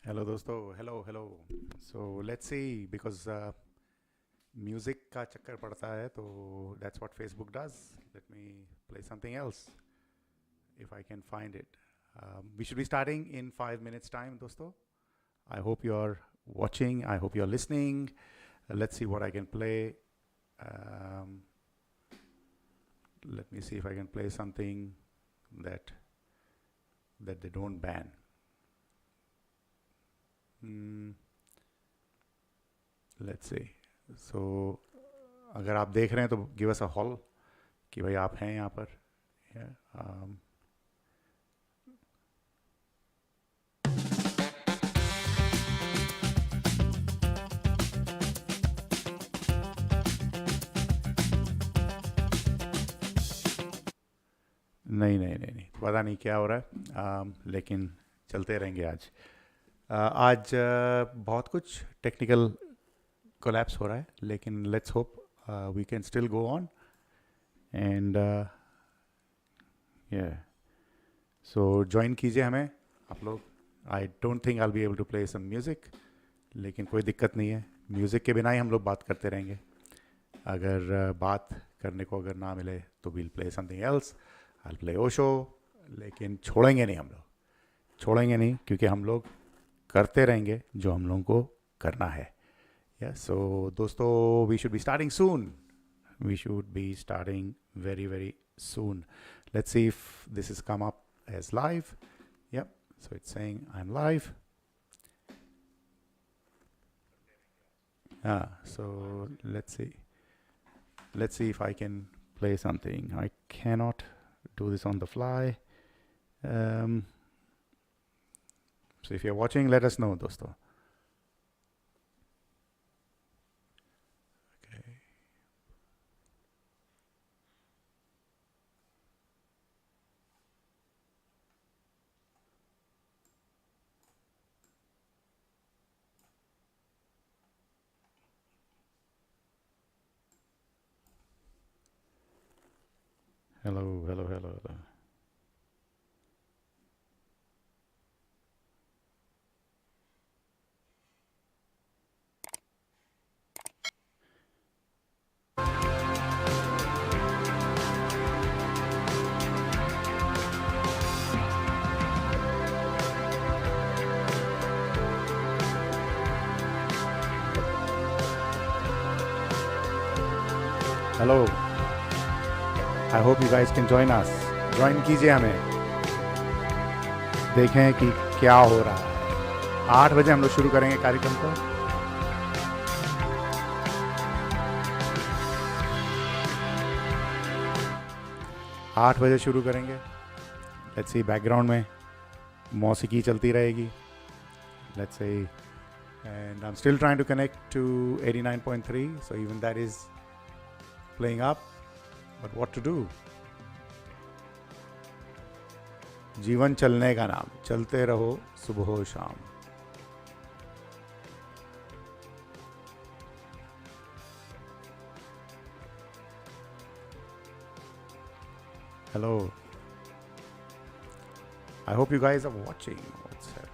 Hello दोस्तों, hello hello. So let's C, because music का चक्कर पड़ता है तो that's what Facebook does. Let me play something else if I can find it. We should be starting in 5 minutes time, dosto. I hope you're watching. I hope you're listening. Let's see what I can play. Um, Let me see if I can play something that they don't ban. Hmm. Let's see. So, अगर आप देख रहे हैं तो give us a holl कि भाई आप हैं यहाँ पर. Yeah. नहीं नहीं नहीं नहीं, पता नहीं क्या हो रहा है. लेकिन चलते रहेंगे आज. आज बहुत कुछ टेक्निकल कोलैप्स हो रहा है, लेकिन let's hope we can still go on. And yeah so join कीजिए हमें आप लोग. I don't think I be able to play some music, लेकिन कोई दिक्कत नहीं है. म्यूज़िक के बिना ही हम लोग बात करते रहेंगे. अगर बात करने को अगर ना मिले तो we'll play something else. I play Osho. लेकिन छोड़ेंगे नहीं, हम लोग छोड़ेंगे नहीं, क्योंकि हम लोग करते रहेंगे जो हम लोगों को करना है. या सो दोस्तों, we should be starting soon. We should be starting very very soon. Let's see if this is come up as live. Yep, so it's saying I'm live. So let's see. Let's see if I can play something. I cannot do this on the fly. So if you're watching, let us know, dosto. Okay. Hello, hello, hello, hello. Hello. I hope you guys can join us. Join कीजिए हमें. देखें कि क्या हो रहा है. 8 बजे हम लोग शुरू करेंगे कार्यक्रम को. आठ बजे शुरू करेंगे. लेट्स सी, बैकग्राउंड में मौसीकी चलती रहेगी. Let's see. And I'm still trying to connect to 89.3, so even that is playing up. But what to do? जीवन चलने का नाम, चलते रहो सुबह शाम. Hello. I hope you guys are watching. What's happening?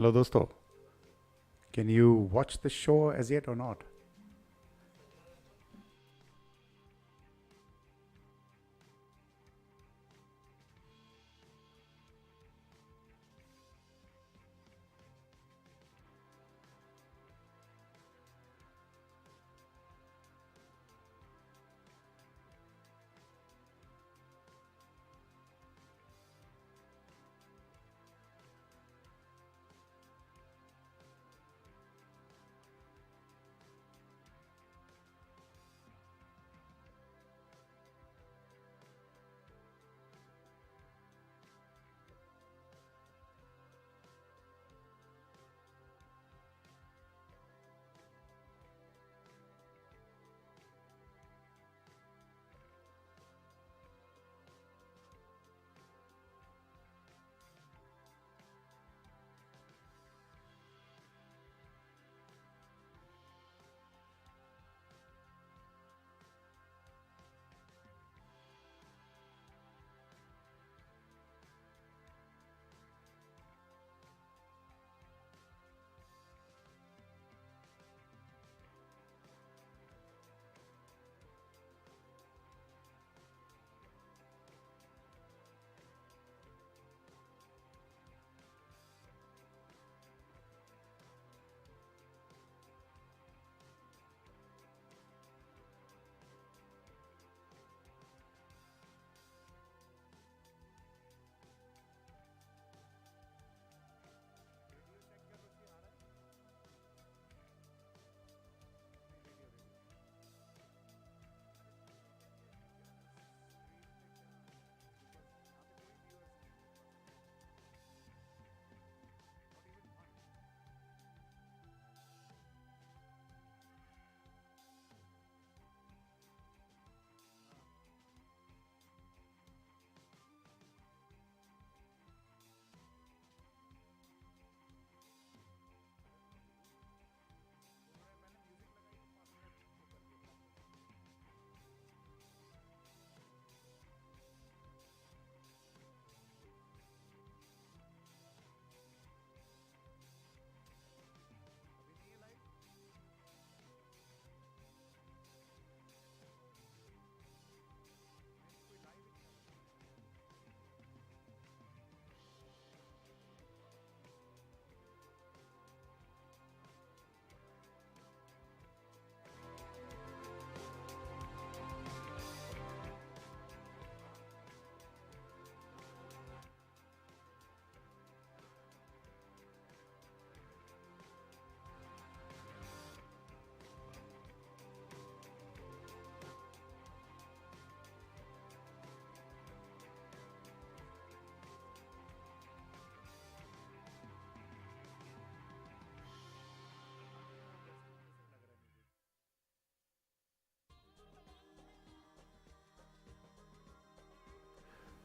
Hello दोस्तों, can you watch the show as yet or not?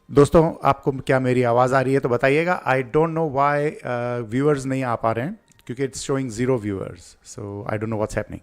दोस्तों, आपको क्या मेरी आवाज़ आ रही है तो बताइएगा. आई डोंट नो व्हाई व्यूअर्स नहीं आ पा रहे हैं, क्योंकि it's showing zero viewers. So I don't know what's happening.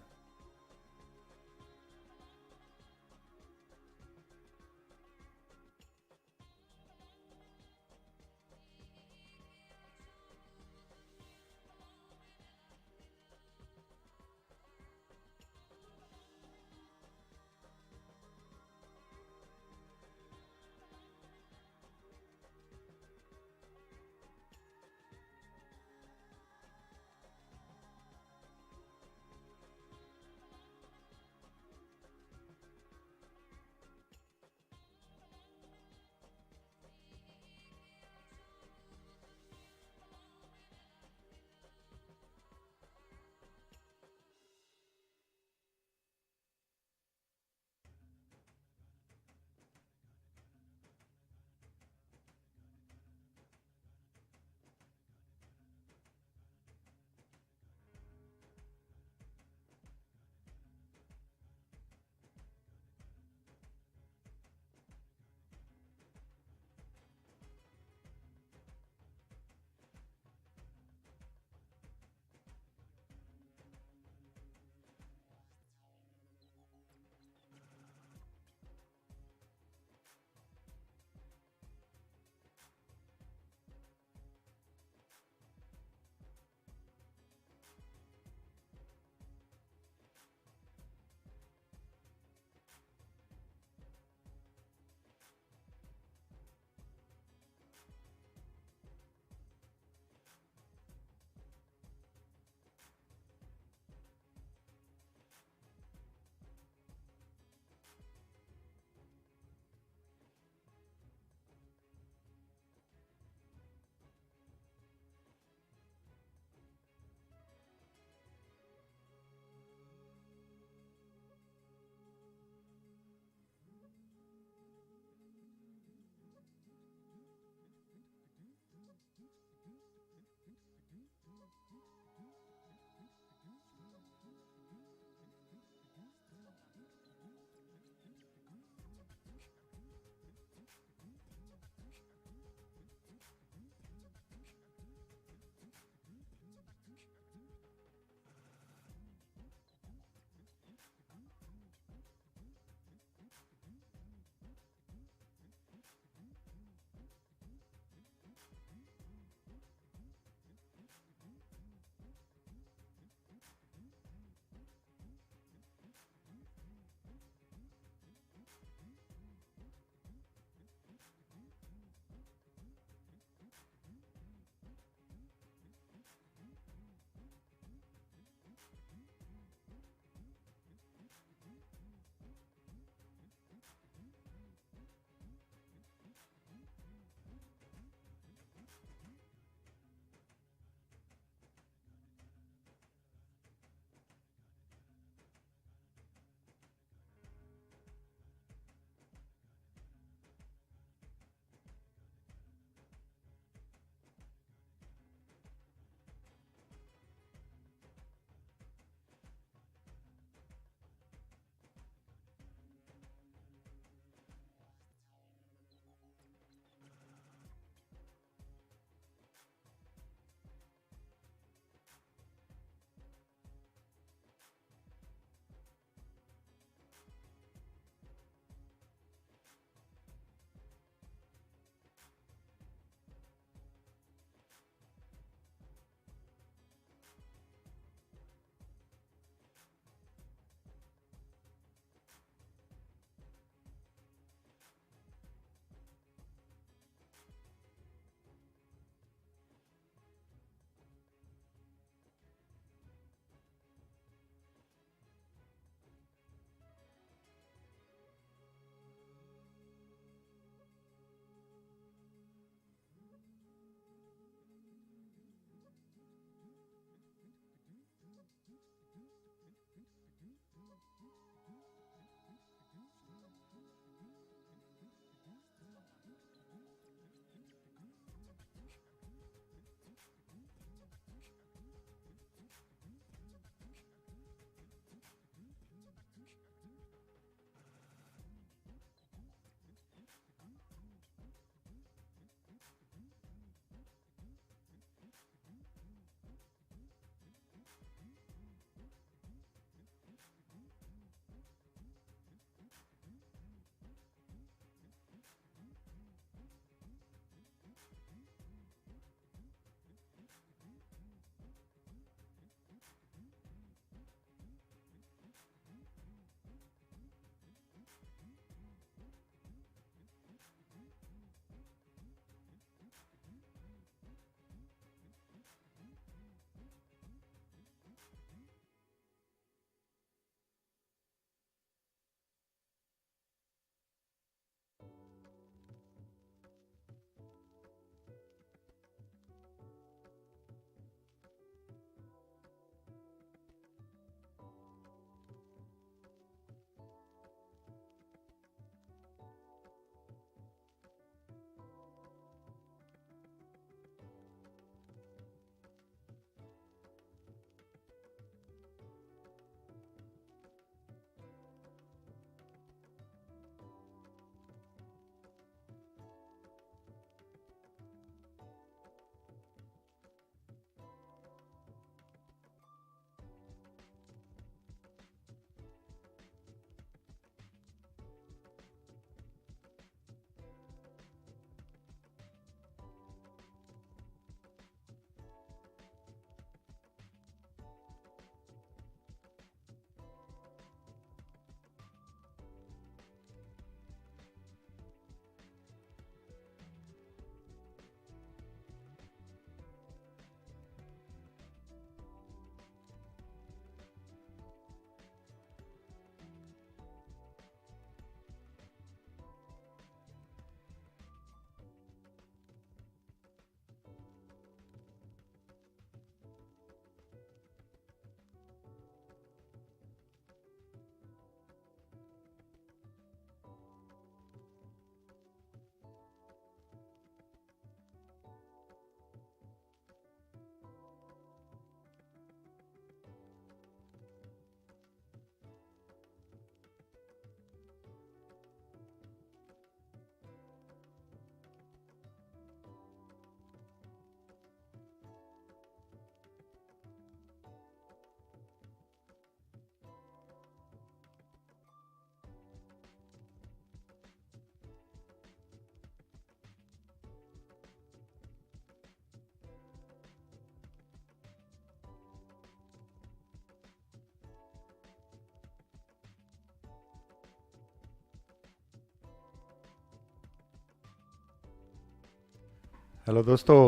Hello दोस्तों,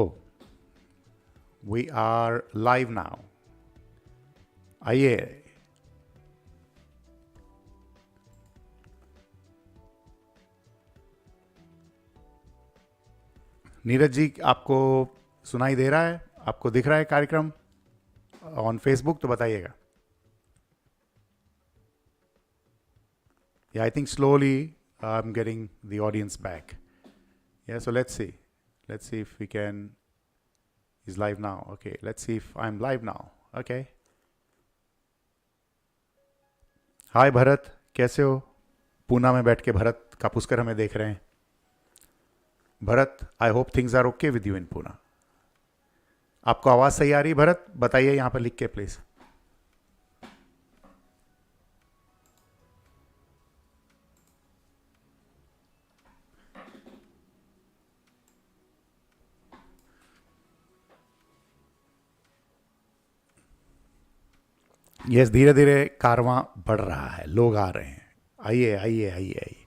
वी आर लाइव नाउ। आइए, नीरज जी, आपको सुनाई दे रहा है? आपको दिख रहा है कार्यक्रम ऑन फेसबुक? तो बताइएगा। Yeah, I think slowly I'm getting the audience back. Yeah, so let's see. Let's see if we can. He's live now. Okay, let's see if I'm live now. Okay. हाय भरत, कैसे हो? पूना में बैठ के भरत का पुष्कर हमें देख रहे हैं। Bharat, I hope things are okay with you in Poona. आपको आवाज़ सही आ रही है भरत? बताइए यहाँ पर लिख के प्लीज़। यस, धीरे धीरे कारवां बढ़ रहा है, लोग आ रहे हैं। आइए आइए आइए आइए।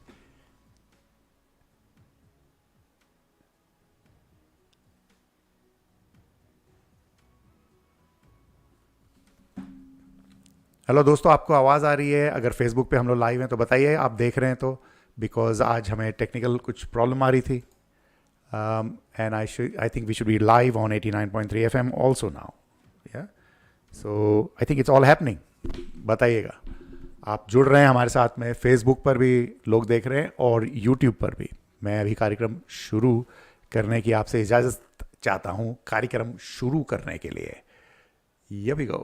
हेलो दोस्तों, आपको आवाज़ आ रही है? अगर फेसबुक पे हम लोग लाइव हैं तो बताइए, आप देख रहे हैं तो। बिकॉज आज हमें टेक्निकल कुछ प्रॉब्लम आ रही थी। And I think we should be live on 89.3 FM also now. Yeah, so I think it's all happening. बताइएगा, आप जुड़ रहे हैं हमारे साथ में। फेसबुक पर भी लोग देख रहे हैं और यूट्यूब पर भी। मैं अभी कार्यक्रम शुरू करने की आपसे इजाज़त चाहता हूँ, कार्यक्रम शुरू करने के लिए। Here we go.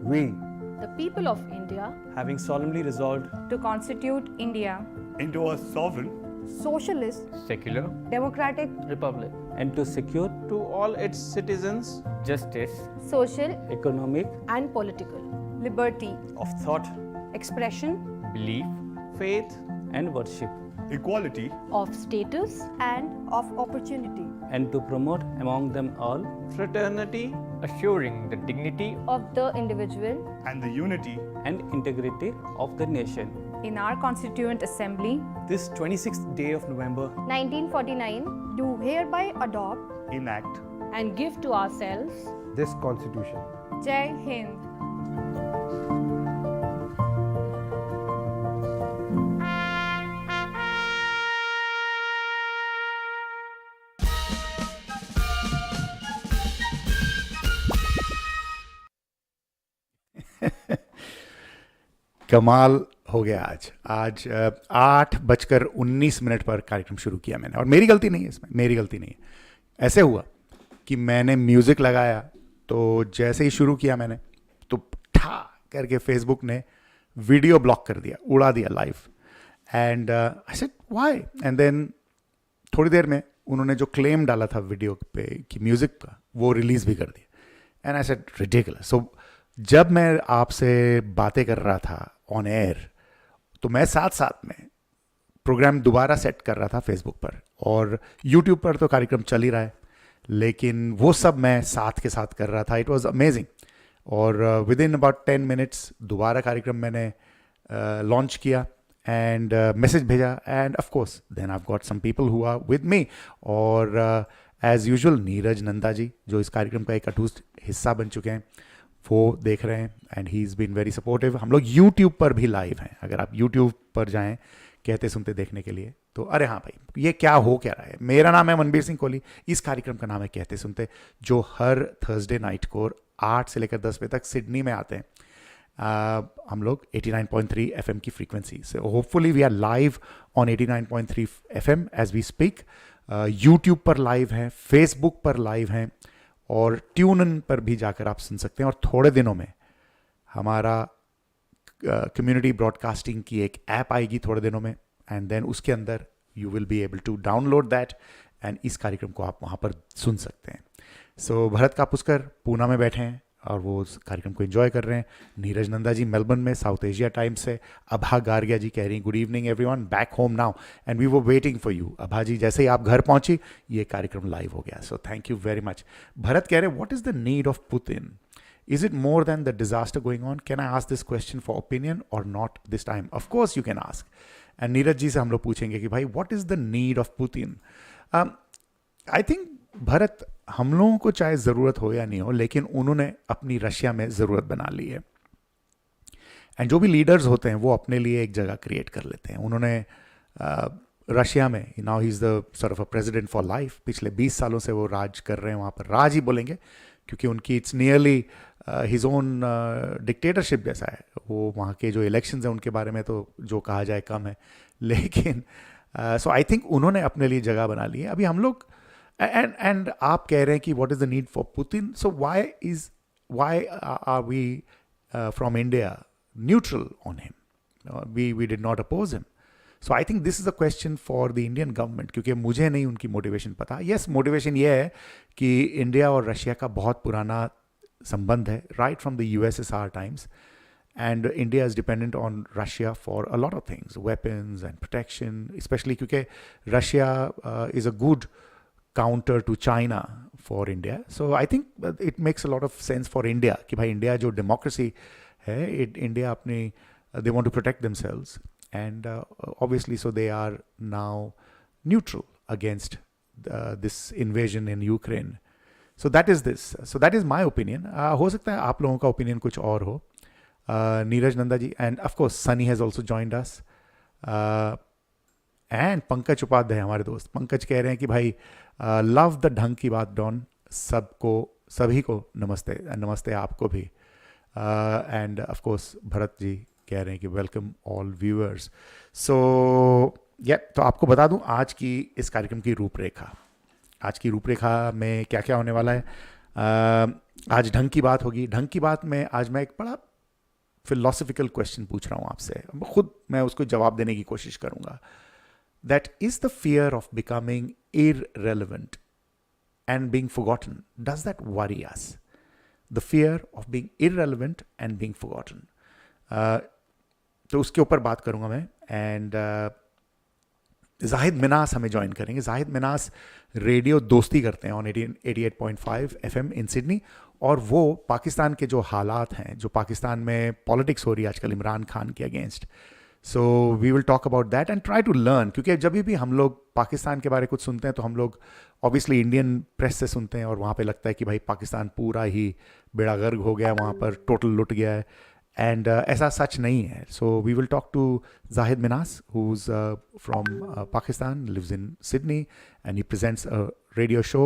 We, the people of India, having solemnly resolved to constitute India into a sovereign, socialist, secular, democratic, republic, and to secure to all its citizens justice, social, economic, and political liberty, of thought, expression, belief, faith, and worship, equality, of status, and of opportunity, and to promote among them all fraternity, assuring the dignity of the individual and the unity and integrity of the nation. in our Constituent Assembly This 26th day of November 1949, do hereby adopt enact and give to ourselves this constitution. Jai Hind. कमाल हो गया। आज 8:19 पर कार्यक्रम शुरू किया मैंने, और मेरी गलती नहीं है इसमें, मेरी गलती नहीं है। ऐसे हुआ कि मैंने म्यूज़िक लगाया, तो जैसे ही शुरू किया मैंने, तो ठा करके फेसबुक ने वीडियो ब्लॉक कर दिया, उड़ा दिया live. And I said why, and then थोड़ी देर में उन्होंने जो क्लेम डाला था वीडियो पे कि म्यूज़िक का, वो रिलीज़ भी कर दिया। And I said ridiculous. So जब मैं आपसे बातें कर रहा था ऑन एयर, तो मैं साथ साथ में प्रोग्राम दोबारा सेट कर रहा था फेसबुक पर, और यूट्यूब पर तो कार्यक्रम चल ही रहा है, लेकिन वो सब मैं साथ के साथ कर रहा था। It was amazing. और विद इन अबाउट 10 मिनट्स दोबारा कार्यक्रम मैंने लॉन्च किया एंड मैसेज भेजा, and of course then I got some people who are with me. और एज यूजुअल नीरज नंदा जी, जो इस कार्यक्रम का एक अटूट हिस्सा बन चुके हैं, वो देख रहे हैं, and he is been very supportive. हम लोग यूट्यूब पर भी लाइव हैं, अगर आप यूट्यूब पर जाएं कहते सुनते देखने के लिए, तो अरे हाँ भाई, ये क्या हो क्या रहा है। मेरा नाम है मनबीर सिंह कोहली, इस कार्यक्रम का नाम है कहते सुनते, जो हर थर्सडे नाइट को 8 से लेकर 10 बजे तक सिडनी में आते हैं। हम लोग 89.3 FM की फ्रीक्वेंसी से, hopefully we are live on 89.3 FM as we speak. YouTube पर लाइव हैं, फेसबुक पर लाइव हैं, और ट्यून इन पर भी जाकर आप सुन सकते हैं। और थोड़े दिनों में हमारा कम्युनिटी ब्रॉडकास्टिंग की एक ऐप आएगी थोड़े दिनों में, एंड देन उसके अंदर you will be able to download that, and इस कार्यक्रम को आप वहाँ पर सुन सकते हैं। सो भरत कापुस्कर पूना में बैठे हैं और वो उस कार्यक्रम को एंजॉय कर रहे हैं। नीरज नंदा जी मेलबर्न में साउथ एशिया टाइम से। अभा गार्गिया जी कह रही हैं good evening everyone, back home now and we were waiting for you. Abha ji, जैसे ही आप घर पहुंची ये कार्यक्रम लाइव हो गया, so thank you very much. Bharat कह रहे हैं what is the need of Putin, is it more than the disaster going on, can I ask this question for opinion or not this time? Of course you can ask. And Neeraj ji से हम लोग पूछेंगे कि भाई what is the need of Putin. I think Bharat, हम लोगों को चाहे ज़रूरत हो या नहीं हो, लेकिन उन्होंने अपनी रशिया में ज़रूरत बना ली है। एंड जो भी लीडर्स होते हैं वो अपने लिए एक जगह क्रिएट कर लेते हैं। उन्होंने रशिया में, now he is the sort of a president for life, पिछले 20 सालों से वो राज कर रहे हैं वहाँ पर। राज ही बोलेंगे क्योंकि उनकी it's nearly his own dictatorship जैसा है। वो वहाँ के जो इलेक्शंस हैं उनके बारे में तो जो कहा जाए कम है, लेकिन सो आई थिंक उन्होंने अपने लिए जगह बना ली है। अभी हम लोग and आप कह रहे हैं कि what is the need for Putin? So why are we from India neutral on him? We did not oppose him. So I think this is a question for the Indian government, क्योंकि मुझे नहीं उनकी motivation पता। Yes, motivation ये है कि India और Russia का बहुत पुराना संबंध है, right from the USSR times, and India is dependent on Russia for a lot of things, weapons and protection, especially क्योंकि Russia is a good counter to China for India. So I think it makes a lot of sense for India कि भाई India जो democracy है, India अपनी they want to protect themselves, and obviously so they are now neutral against this invasion in Ukraine. So that is this. So that is my opinion. हो सकता है आप लोगों का opinion कुछ और हो। Neeraj Nanda ji, and of course Sunny has also joined us. And Pankaj Upadhyay, हमारे दोस्त पंकज कह रहे हैं कि भाई लव द ढंग की बात डॉन, सबको, सभी को नमस्ते, नमस्ते आपको भी। And of course Bharat ji कह रहे हैं कि वेलकम ऑल व्यूअर्स। सो तो आपको बता दूं आज की इस कार्यक्रम की रूपरेखा। आज की रूपरेखा में क्या क्या होने वाला है। आज ढंग की बात होगी. ढंग की बात में आज मैं एक बड़ा फिलोसफिकल क्वेश्चन पूछ रहा हूँ आपसे. खुद मैं उसको जवाब देने की कोशिश करूँगा. That is the fear of becoming irrelevant and being forgotten. Does that worry us? The fear of being irrelevant and being forgotten. तो उसके ऊपर बात करूँगा मैं. एंड जाहिद मिनास हमें ज्वाइन करेंगे. जाहिद मिनास रेडियो दोस्ती करते हैं ऑन 88.5 FM इन सिडनी. और वो पाकिस्तान के जो हालात हैं, जो पाकिस्तान में पॉलिटिक्स हो रही है आजकल इमरान खान के against, so we will talk about that and try to learn. क्योंकि जब भी हम लोग पाकिस्तान के बारे में कुछ सुनते हैं तो हम लोग ऑब्वियसली इंडियन प्रेस से सुनते हैं और वहाँ पे लगता है कि भाई पाकिस्तान पूरा ही बेड़ा गर्क हो गया, वहाँ पर टोटल लुट गया है. एंड ऐसा सच नहीं है. So we will talk to Zahid Minas who is from Pakistan, lives in Sydney and he presents a radio show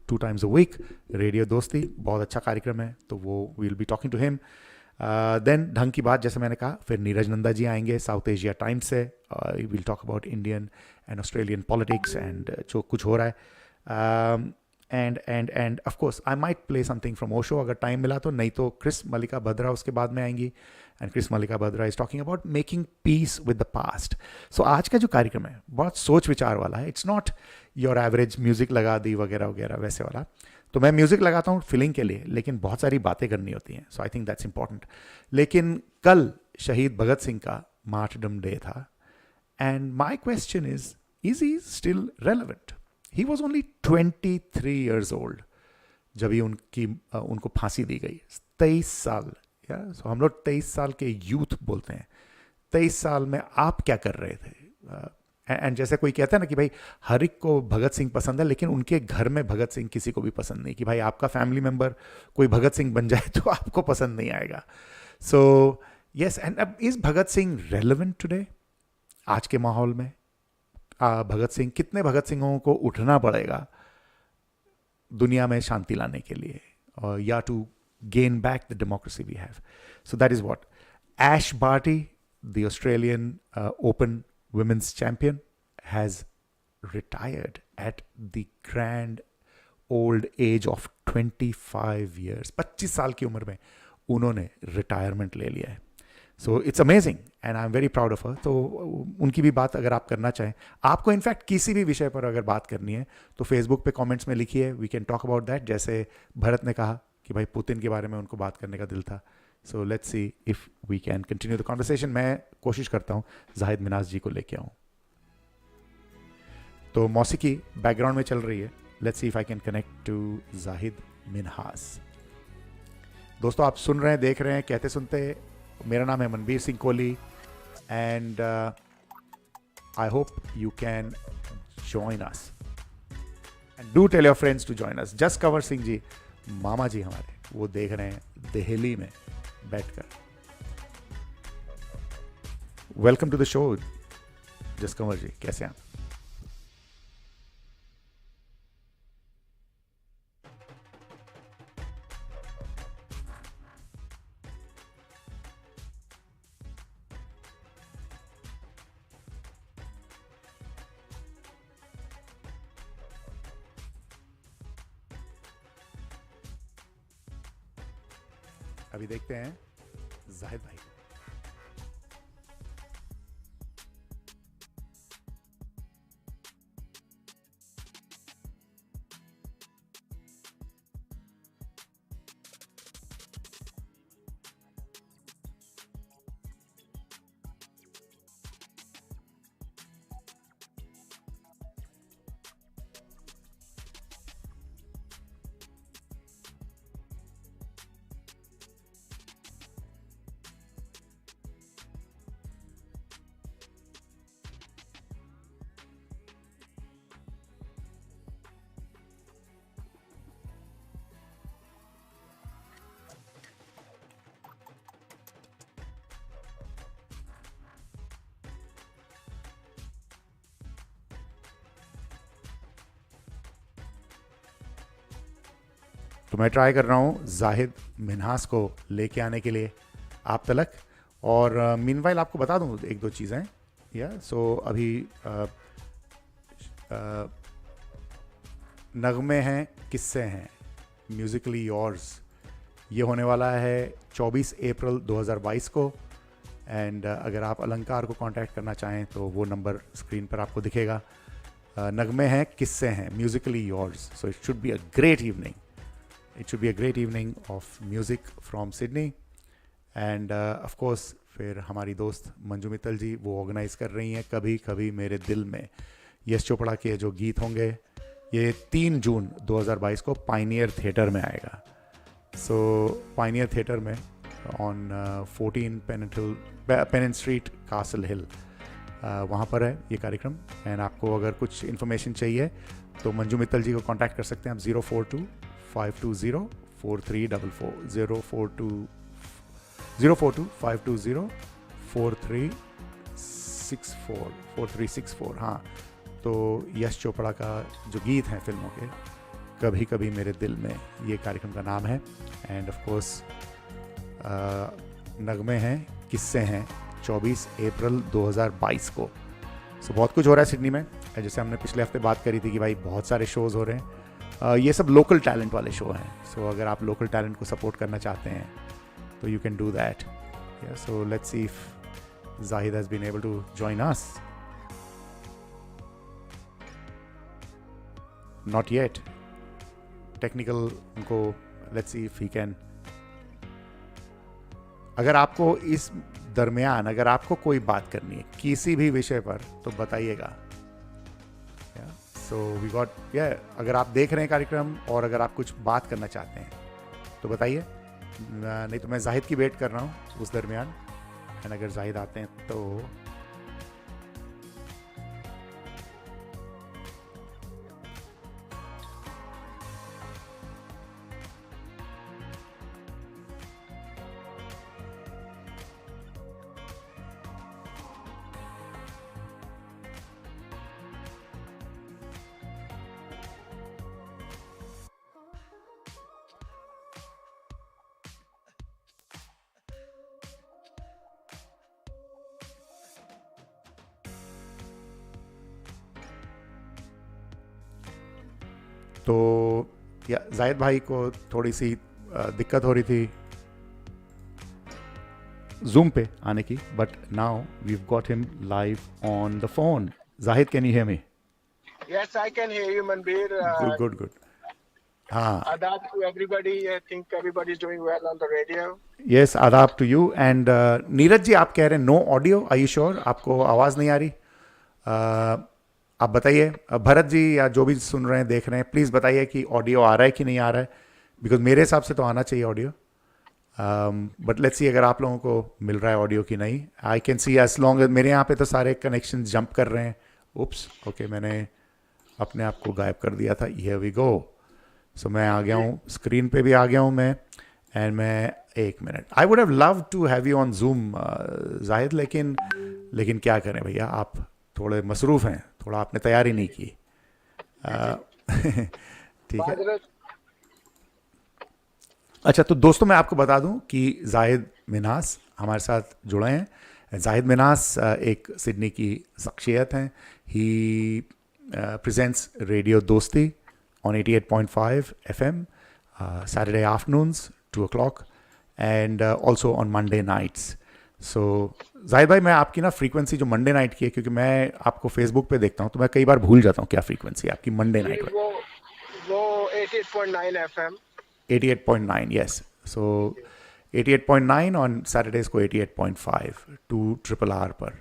2 times a week. Radio Dosti बहुत अच्छा कार्यक्रम है, तो वो we will be talking to him. Then Dhang की बात जैसे मैंने कहा, फिर नीरज नंदा जी आएंगे साउथ एशिया टाइम्स से. Will talk about Indian and Australian politics and जो कुछ हो रहा है. And of course I might play something from Osho अगर टाइम मिला तो. नहीं तो क्रिस मल्लिका भद्रा उसके बाद में आएंगी. And Chris Mallika Bhadra is talking about making peace with the past. So आज का जो कार्यक्रम है बहुत सोच विचार वाला है. It's not your average music लगा दी वगैरह वगैरह वैसे वाला. तो मैं म्यूजिक लगाता हूँ फीलिंग के लिए, लेकिन बहुत सारी बातें करनी होती हैं. सो आई थिंक दैट्स इंपॉर्टेंट. लेकिन कल शहीद भगत सिंह का मार्टरडम डे था. And my question is he still relevant? He was only 23 years old जब ही उनको फांसी दी गई. 23 साल. सो हम लोग 23 साल के यूथ बोलते हैं. 23 साल में आप क्या कर रहे थे? एंड जैसे कोई कहता है ना कि भाई हर एक को भगत सिंह पसंद है, लेकिन उनके घर में भगत सिंह किसी को भी पसंद नहीं. कि भाई आपका फैमिली मेंबर कोई भगत सिंह बन जाए तो आपको पसंद नहीं आएगा. सो यस, एंड अब is Bhagat Singh relevant today? आज के माहौल में भगत सिंह, कितने भगत सिंहों को उठना पड़ेगा दुनिया में शांति लाने के लिए, और या to gain back the democracy we have? So that is what Ash Barty, the Australian Open women's champion, has retired at the grand old age of 25 years. 25 साल की उम्र में उन्होंने रिटायरमेंट ले लिया है. So it's amazing and I am very proud of her. तो उनकी भी बात अगर आप करना चाहें, आपको इनफैक्ट किसी भी विषय पर अगर बात करनी है तो फेसबुक पे कमेंट्स में लिखिए. We can talk about that. जैसे भरत ने कहा कि भाई पुतिन के बारे में उनको बात करने का दिल था. So let's see if we can continue the conversation. मैं कोशिश करता हूँ जाहिद मिनास जी को लेके आऊँ. तो मौसीकी बैकग्राउंड में चल रही है. Let's see if I can connect to Zahid Minhas. दोस्तों आप सुन रहे हैं, देख रहे हैं कहते सुनते. मेरा नाम है Manbir Singh Kohli and I hope you can join us and do tell your friends to join us. Jaskanwar Singh ji, मामा जी हमारे, वो देख रहे हैं दिल्ली में बैठकर. Welcome to the show Jaskanwar ji, कैसे हैं आप? अभी देखते हैं जाहिद भाई. तो मैं ट्राई कर रहा हूँ जाहिद मिनहास को लेके आने के लिए आप तलक. और मीनवाइल आपको बता दूँ एक दो चीज़ें. सो अभी नगमे हैं, किस्से हैं, म्यूजिकली योर्स, ये होने वाला है 24 अप्रैल 2022 को। एंड अगर आप अलंकार को कांटेक्ट करना चाहें तो वो नंबर स्क्रीन पर आपको दिखेगा। नगमे हैं, किस्से हैं, Musically yours, so it should be a great evening, it should be a great evening of music from Sydney. And of course फिर हमारी दोस्त मंजू मित्तल जी वो ऑर्गेनाइज़ कर रही हैं कभी कभी मेरे दिल में। यश चोपड़ा के जो गीत होंगे ये 3 जून 2022 को पाइनियर थिएटर में आएगा। सो पाइनियर थिएटर में ऑन 14 पेन स्ट्रीट कासल हिल, वहाँ पर है ये कार्यक्रम। एंड आपको अगर कुछ इन्फॉर्मेशन चाहिए तो मंजू मित्तल जी को कांटेक्ट कर सकते हैं आप 042 5204364। हाँ, तो यश चोपड़ा का जो गीत हैं फिल्मों के, कभी कभी मेरे दिल में, ये कार्यक्रम का नाम है। एंड ऑफ कोर्स नगमे हैं, किस्से हैं, 24 अप्रैल 2022 को। सो बहुत कुछ हो रहा है सिडनी में, जैसे हमने पिछले हफ्ते बात करी थी कि भाई बहुत सारे शोज़ हो रहे हैं। ये सब लोकल टैलेंट वाले शो हैं। सो अगर आप लोकल टैलेंट को सपोर्ट करना चाहते हैं तो you can do that. Yeah, so let's see if Zahid has been able to join us. Not yet. Technical उनको let's see if he can. अगर आपको इस दरमियान अगर आपको कोई बात करनी है किसी भी विषय पर तो बताइएगा। So we got अगर आप देख रहे हैं कार्यक्रम और अगर आप कुछ बात करना चाहते हैं तो बताइए, नहीं तो मैं जाहिद की वेट कर रहा हूँ उस दरमियान। एंड अगर जाहिद आते हैं तो जाहिद भाई को थोड़ी सी दिक्कत हो रही थी जूम पे आने की, but now we got him live on the phone. Zahid, can you hear me? Yes, I can hear you, Manbir. Good. हाँ. Adab to everybody. I think everybody is doing well on the radio. Yes, adab to you. And Neeraj ji, आप कह रहे हैं no audio, are you sure? आपको आवाज़ नहीं आ रही? आप बताइए। भरत जी या जो भी सुन रहे हैं देख रहे हैं, प्लीज़ बताइए कि ऑडियो आ रहा है कि नहीं आ रहा है, बिकॉज मेरे हिसाब से तो आना चाहिए ऑडियो। बट लेट्स सी अगर आप लोगों को मिल रहा है ऑडियो कि नहीं। I can see as long, मेरे यहाँ पे तो सारे कनेक्शन जंप कर रहे हैं। उप्स, ओके, मैंने अपने आप को गायब कर दिया था। Here we go. सो मैं आ गया हूँ, स्क्रीन पे भी आ गया हूँ मैं। एंड मैं, एक minute, I would have love to have you on Zoom Zahid, लेकिन क्या करें भैया, आप थोड़े मसरूफ़ हैं, थोड़ा आपने तैयारी नहीं की। ठीक है। अच्छा, तो दोस्तों मैं आपको बता दूं कि जाहिद मिन्हास हमारे साथ जुड़े हैं। जाहिद मिन्हास एक सिडनी की शख्सियत हैं। ही प्रेजेंट्स रेडियो दोस्ती on 88.5 FM Saturday afternoons 2 o'clock and also on Monday nights. So Zahid भाई, मैं आपकी ना फ्रीक्वेंसी जो मंडे नाइट की है, क्योंकि मैं आपको फेसबुक पे देखता हूँ तो मैं कई बार भूल जाता हूँ क्या फ्रीक्वेंसी है आपकी मंडे नाइट में। वो 88.9 FM। 88.9, yes. So 88.9 on Saturdays को 88.5 2 RRR पर।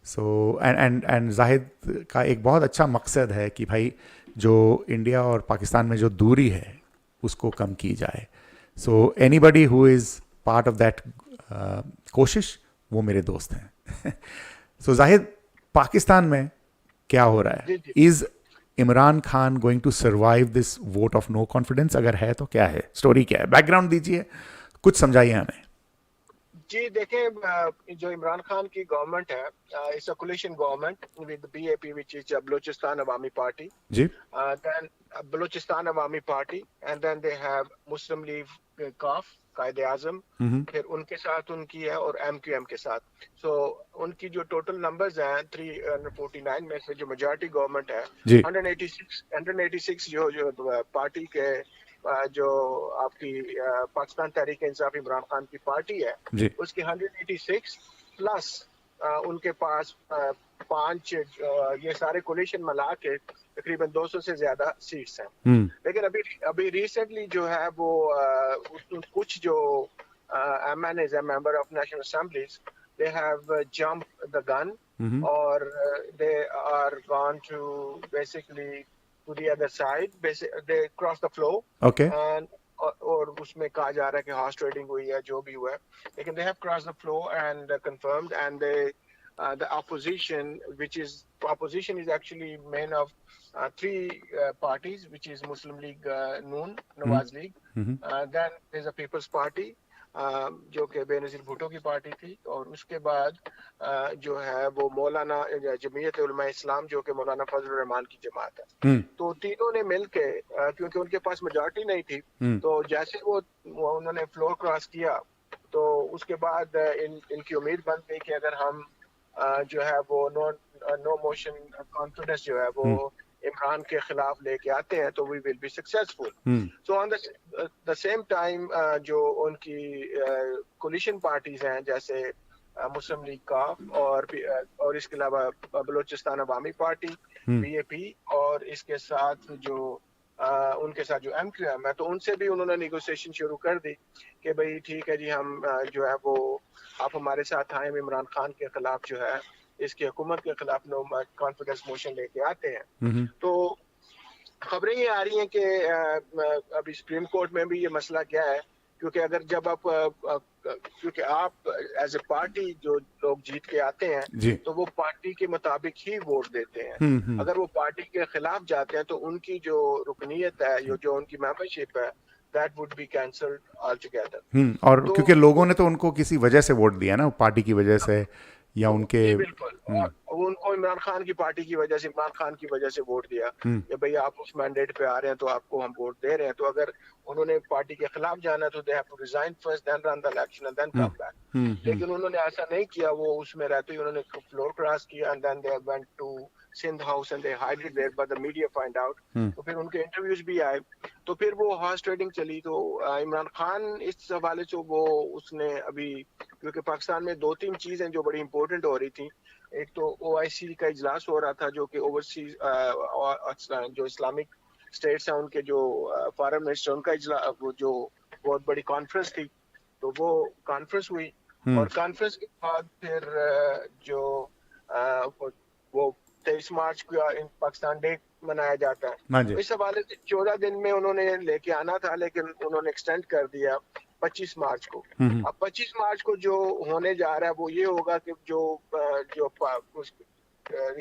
So and जाहिद का एक बहुत अच्छा मकसद है कि भाई जो इंडिया और पाकिस्तान में जो दूरी है उसको कम की जाए। So anybody who is part of that कोशिश, वो मेरे दोस्त हैं। सो जाहिद, पाकिस्तान में क्या हो रहा है? Is Imran Khan going to survive this vote of no confidence? अगर है तो क्या है, स्टोरी क्या है, बैकग्राउंड दीजिए, कुछ समझाइए हमें। जी देखें, जो इमरान खान की गवर्नमेंट है, it's a coalition government with BAP which is Balochistan Awami Party जी, then Balochistan Awami Party, and then they have Muslim League Qaf Quaide Azam, फिर उनके साथ उनकी है, और एमक्यूएम के साथ। सो उनकी जो टोटल नंबर्स हैं 349 में से जो मेजॉरिटी गवर्नमेंट है, 186 जो पार्टी के जो आपकी पाकिस्तान तहरीक इंसाफ इमरान खान की पार्टी है जी उसकी 186 प्लस उनके पास 5 ये सारे कोलिशन मिला के तकरीबन 200 से ज्यादा सीट्स हैं। लेकिन अभी रिसेंटली जो है वो कुछ जो MNAs है member of national assemblies they have jump the gun और they are gone to basically to the other side, they cross the flow, okay and और उसमें कहा जा रहा है कि हॉर्स ट्रेडिंग हुई है जो भी हुआ है, लेकिन they have crossed the flow and confirmed, and the opposition is actually made of 3 parties, which is Muslim League Noon, Nawaz League, then there's a People's Party जो कि बेनज़ीर भुट्टो की पार्टी थी, और उसके बाद जो है वो मौलाना जमीयत उलमा इस्लाम जो कि मौलाना फजल रहमान की जमात है। तो तीनों ने मिलके क्योंकि उनके पास मेजॉरिटी नहीं थी, तो जैसे वो उन्होंने फ्लोर क्रॉस किया तो उसके बाद इनकी उम्मीद बन गई कि अगर हम जो है वो नो मोशन कॉन्फिडेंस जो है वो इमरान के खिलाफ लेके आते हैं तो we will be successful. So on the same time जो उनकी कोलिशन पार्टीज हैं जैसे मुस्लिम लीग का और इसके अलावा बलूचिस्तान अवामी पार्टी BAP, और इसके साथ जो उनके साथ जो MQM है, तो उनसे भी उन्होंने नेगोशिएशन शुरू कर दी कि भाई ठीक है जी, हम जो है वो आप हमारे साथ आए, इमरान खान के खिलाफ जो है इसकी हुकूमत के खिलाफ नो कॉन्फिडेंस मोशन लेके आते हैं। तो खबरें ये आ रही हैं कि अभी सुप्रीम कोर्ट में भी ये मसला क्या है, क्योंकि अगर जब आप क्योंकि आप एज ए पार्टी जो लोग जीत के आते हैं तो वो पार्टी के मुताबिक ही वोट देते हैं। अगर वो पार्टी के खिलाफ जाते हैं तो उनकी जो रुकनीत है, जो उनकी मेंबरशिप है, that would be cancelled all together. और तो, क्योंकि लोगों ने तो उनको किसी वजह से वोट दिया ना, पार्टी की वजह से या उनके बिल्कुल, और उनको इमरान खान की पार्टी की वजह से, इमरान खान की वजह से वोट दिया कि भाई आप उस मैंडेट पे आ रहे हैं तो आपको हम वोट दे रहे हैं। तो अगर उन्होंने पार्टी के खिलाफ जाना तो they have to resign first, then run the election and then come back. लेकिन उन्होंने ऐसा नहीं किया, वो उसमें रहते ही उन्होंने फ्लोर क्रॉस किया and then they went to Sindh House and they hide it there, but the media find out. तो फिर उनके इंटरव्यूज भी आए, तो फिर वो हॉर्स ट्रेडिंग चली। तो इमरान खान इस हवाले से वो उसने अभी, क्योंकि पाकिस्तान में 2-3 चीजें जो बड़ी इंपॉर्टेंट हो रही थी, एक तो OIC का इजलास हो रहा था जो कि ओवरसीज जो इस्लामिक स्टेट्स हैं उनके जो फॉरेन मिनिस्टर, उनका इजलास, वो जो बहुत बड़ी कॉन्फ्रेंस थी, तो वो कॉन्फ्रेंस हुई, और कॉन्फ्रेंस के बाद फिर जो वो 23 मार्च को पाकिस्तान डे मनाया जाता है, इस हवाले से 14 दिन में उन्होंने लेके आना था, लेकिन उन्होंने एक्सटेंड कर दिया 25 मार्च को। अब 25 मार्च को जो होने जा रहा है वो ये होगा कि जो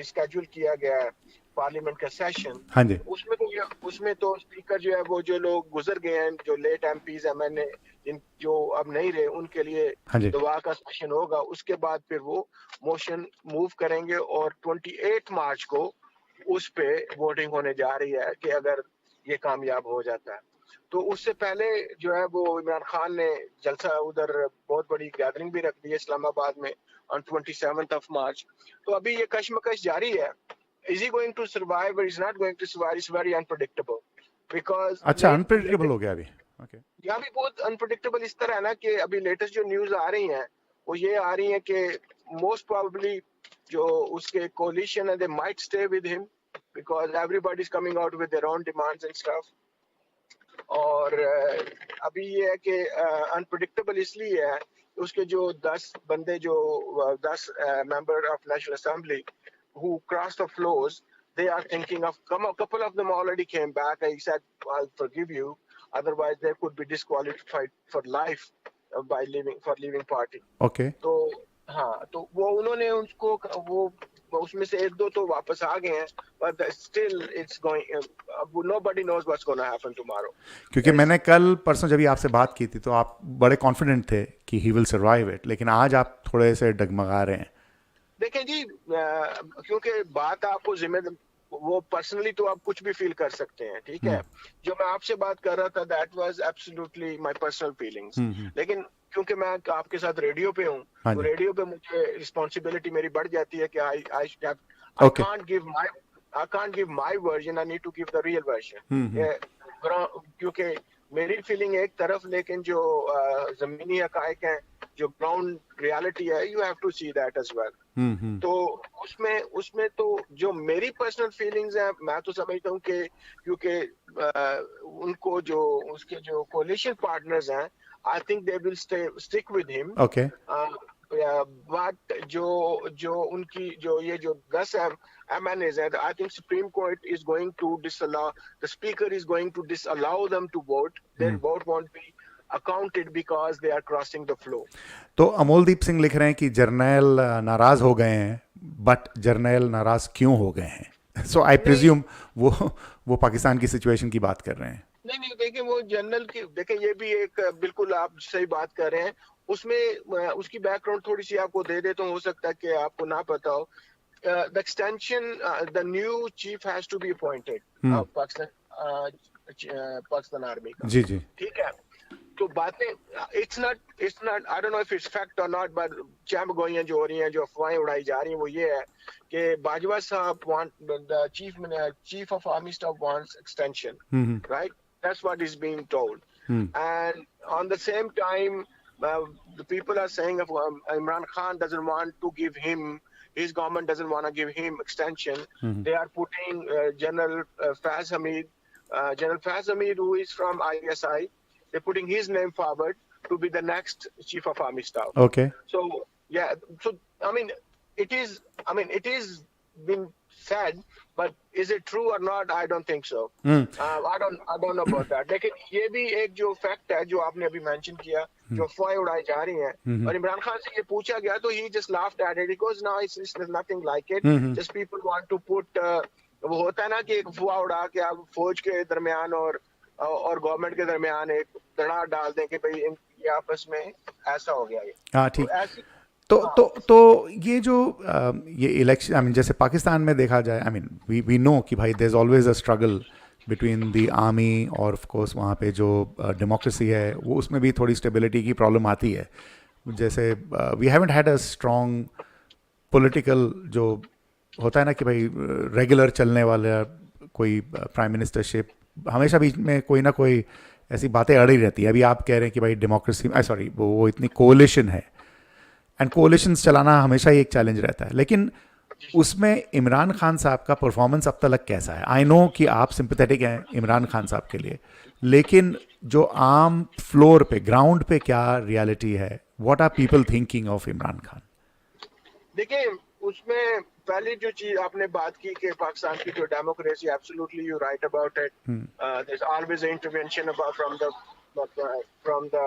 स्केड्यूल किया गया है पार्लियामेंट का सेशन, उसमें तो स्पीकर जो है वो जो लोग गुजर गए हैं, जो लेट MPs MNA जो अब नहीं रहे, उनके लिए दुआ का सेशन होगा। उसके बाद फिर वो मोशन मूव करेंगे और 28 मार्च को उस पे वोटिंग होने जा रही है कि अगर ये कामयाब हो जाता है। तो उससे पहले जो है वो इमरान खान ने जलसा, उधर बहुत बड़ी गैदरिंग भी रख दी है इस्लामाबाद में on 27th March। तो अभी ये कश्मकश जारी है। Is he going to survive or is not going to survive? It's very unpredictable because अच्छा, अनप्रेडिक्टेबल हो गया अभी। ओके, यहाँ भी बहुत अनप्रेडिक्टेबल इस तरह है ना कि अभी लेटेस्ट जो न्यूज आ रही हैं वो ये आ रही हैं कि मोस्ट प्रोबेबली जो उसके कोलिशन है they might stay with him because everybody is coming out with their own demands and stuff. और अभी ये है कि अनप्रेडिक्टेबल इसलिए है, उसके जो 10 बंदे, जो 10 member of national assembly who crossed the floors, they are thinking of, a couple of them already came back and he said, I'll forgive you, otherwise they could be disqualified for life by leaving party. Okay. तो हाँ, तो वो उन्होंने उसको वो उसमें से 1-2 तो वापस आ गए हैं, but still it's going, nobody knows what's going to happen tomorrow. क्योंकि मैंने कल परसों जब आपसे बात की थी तो आप बड़े कॉन्फिडेंट थे कि he will survive it, लेकिन आज आप थोड़े से डगमगा रहे हैं। देखें जी, क्योंकि बात आपको जिम्मेदार, वो पर्सनली तो आप कुछ भी फील कर सकते हैं, ठीक है। जो मैं आपसे बात कर रहा था that was absolutely my personal feelings, लेकिन क्योंकि मैं आपके साथ रेडियो पे हूँ, तो रेडियो पे मुझे रिस्पॉन्सिबिलिटी मेरी बढ़ जाती है कि I can't give my version, I need to give the real version. क्योंकि मेरी फीलिंग एक तरफ, लेकिन जो जमीनी हकायक हैं, जो ग्राउंड रियलिटी है, you have to see that as well. तो उसमें तो जो मेरी पर्सनल फीलिंग्स हैं, मैं तो समझता हूँ कि क्योंकि उनको जो उसके जो कोलिशन पार्टनर्स हैं, I think they will stick with him. Okay, but जो उनकी जो ये जो 10 MNAs हैं, I think Supreme Court is going to disallow, the Speaker is going to disallow them to vote. Their vote won't be accounted because they are crossing the flow. तो अमोलदीप सिंह लिख रहे हैं कि जर्नैल नाराज हो गए हैं, बट जर्नैल नाराज क्यों हो गए हैं? सो आई प्रिज्यूम वो पाकिस्तान की सिचुएशन की बात कर रहे हैं। नहीं, देखिए वो जनरल की, देखिए ये भी एक बिल्कुल आप सही बात कर रहे हैं। उसमें उसकी बैकग्राउंड थोड़ी सी आपको दे दे तो हो सकता है कि आपको ना पता हो। The extension, the new chief has to be appointed Pakistan army का। जी जी, ठीक है। तो बातें, it's not I don't know if it's fact और नॉट, बट चहमगोइयां जो हो रही हैं, जो अफवाहें उड़ाई जा रही हैं, वो ये है कि बाजवा साहब want, the chief of army staff wants extension, right? That's what is being told. And on the same time, the people are saying Imran Khan doesn't want to give him, his government doesn't want to give him extension. They are putting General Faz Hamid, who is from ISI, they're putting his name forward to be the next chief of army staff. okay. So yeah, so I mean, it is been said, but is it true or not? I don't think so. I don't know about that. लेकिन ये भी एक जो fact है जो आपने अभी mention किया, जो अफवाहें उड़ाई जा रही हैं, और इमरान खान से ये पूछा गया तो he just laughed at it. He goes, no, it's nothing like it. Just people want to put वो होता है ना कि एक अफवाह उड़ा के आप फौज के दरमियान और गवर्नमेंट के दरमियान एक दरार डाल दें कि भाई इनकी आपस में ऐसा हो गया। ये हाँ, ठीक। तो ये जो ये इलेक्शन, आई मीन जैसे पाकिस्तान में देखा जाए, आई मीन वी नो कि भाई there is always a struggle between the army और ऑफ कोर्स वहाँ पे जो डेमोक्रेसी है, वो उसमें भी थोड़ी स्टेबिलिटी की प्रॉब्लम आती है। जैसे we haven't had a strong political जो होता है ना कि भाई रेगुलर चलने वाला कोई प्राइम मिनिस्टरशिप, हमेशा बीच में कोई ना कोई ऐसी बातें अड़ी रहती है। अभी आप कह रहे हैं कि भाई डेमोक्रेसी, सॉरी, वो इतनी कोलिशन है, एंड कोलिशंस चलाना हमेशा ही एक चैलेंज रहता है। लेकिन उसमें इमरान खान साहब का परफॉर्मेंस अब तक कैसा है? आई नो कि आप सिंपैथेटिक हैं इमरान खान साहब के लिए, लेकिन जो आम फ्लोर पे, ग्राउंड पे क्या रियलिटी है? What are people thinking of Imran Khan? देखिए, उसमें पहली जो चीज आपने बात की कि पाकिस्तान की जो democracy, absolutely you right about it, there is always intervention about from the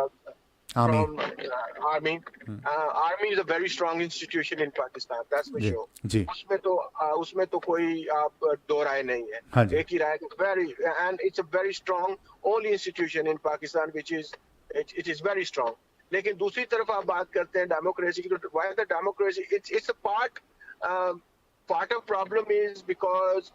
army. Army is a very strong institution in Pakistan, that's for sure. जी. उसमें तो कोई आप दो राय नहीं है, एक ही राय, very, and it's a very strong only institution in Pakistan which is it is very strong. लेकिन दूसरी तरफ आप बात करते हैं डेमोक्रेसी की, तो why the democracy, it's a part of problem is because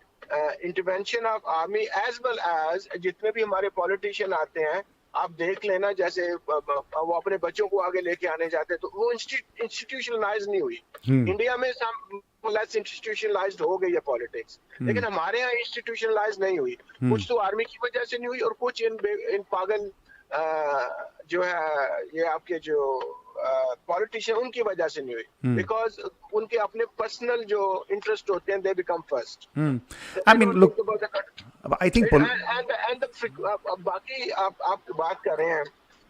intervention of army as well as जितने भी हमारे politician आते हैं, आप देख लेना, जैसे वो अपने बच्चों को आगे लेके आने जाते हैं, तो वो इंस्टीट्यूशनलाइज नहीं हुई। इंडिया में लेस इंस्टीट्यूशनलाइज्ड हो गई है पॉलिटिक्स, लेकिन हमारे यहाँ इंस्टीट्यूशनलाइज नहीं हुई। कुछ तो आर्मी की वजह से नहीं हुई, और कुछ इन पागल जो है ये आपके जो पॉलिटिशियन, उनकी वजह से नहीं हुई, बिकॉज उनके अपने पर्सनल जो इंटरेस्ट होते हैं, they become first. I mean look, I think बाकी आप बात कर रहे हैं,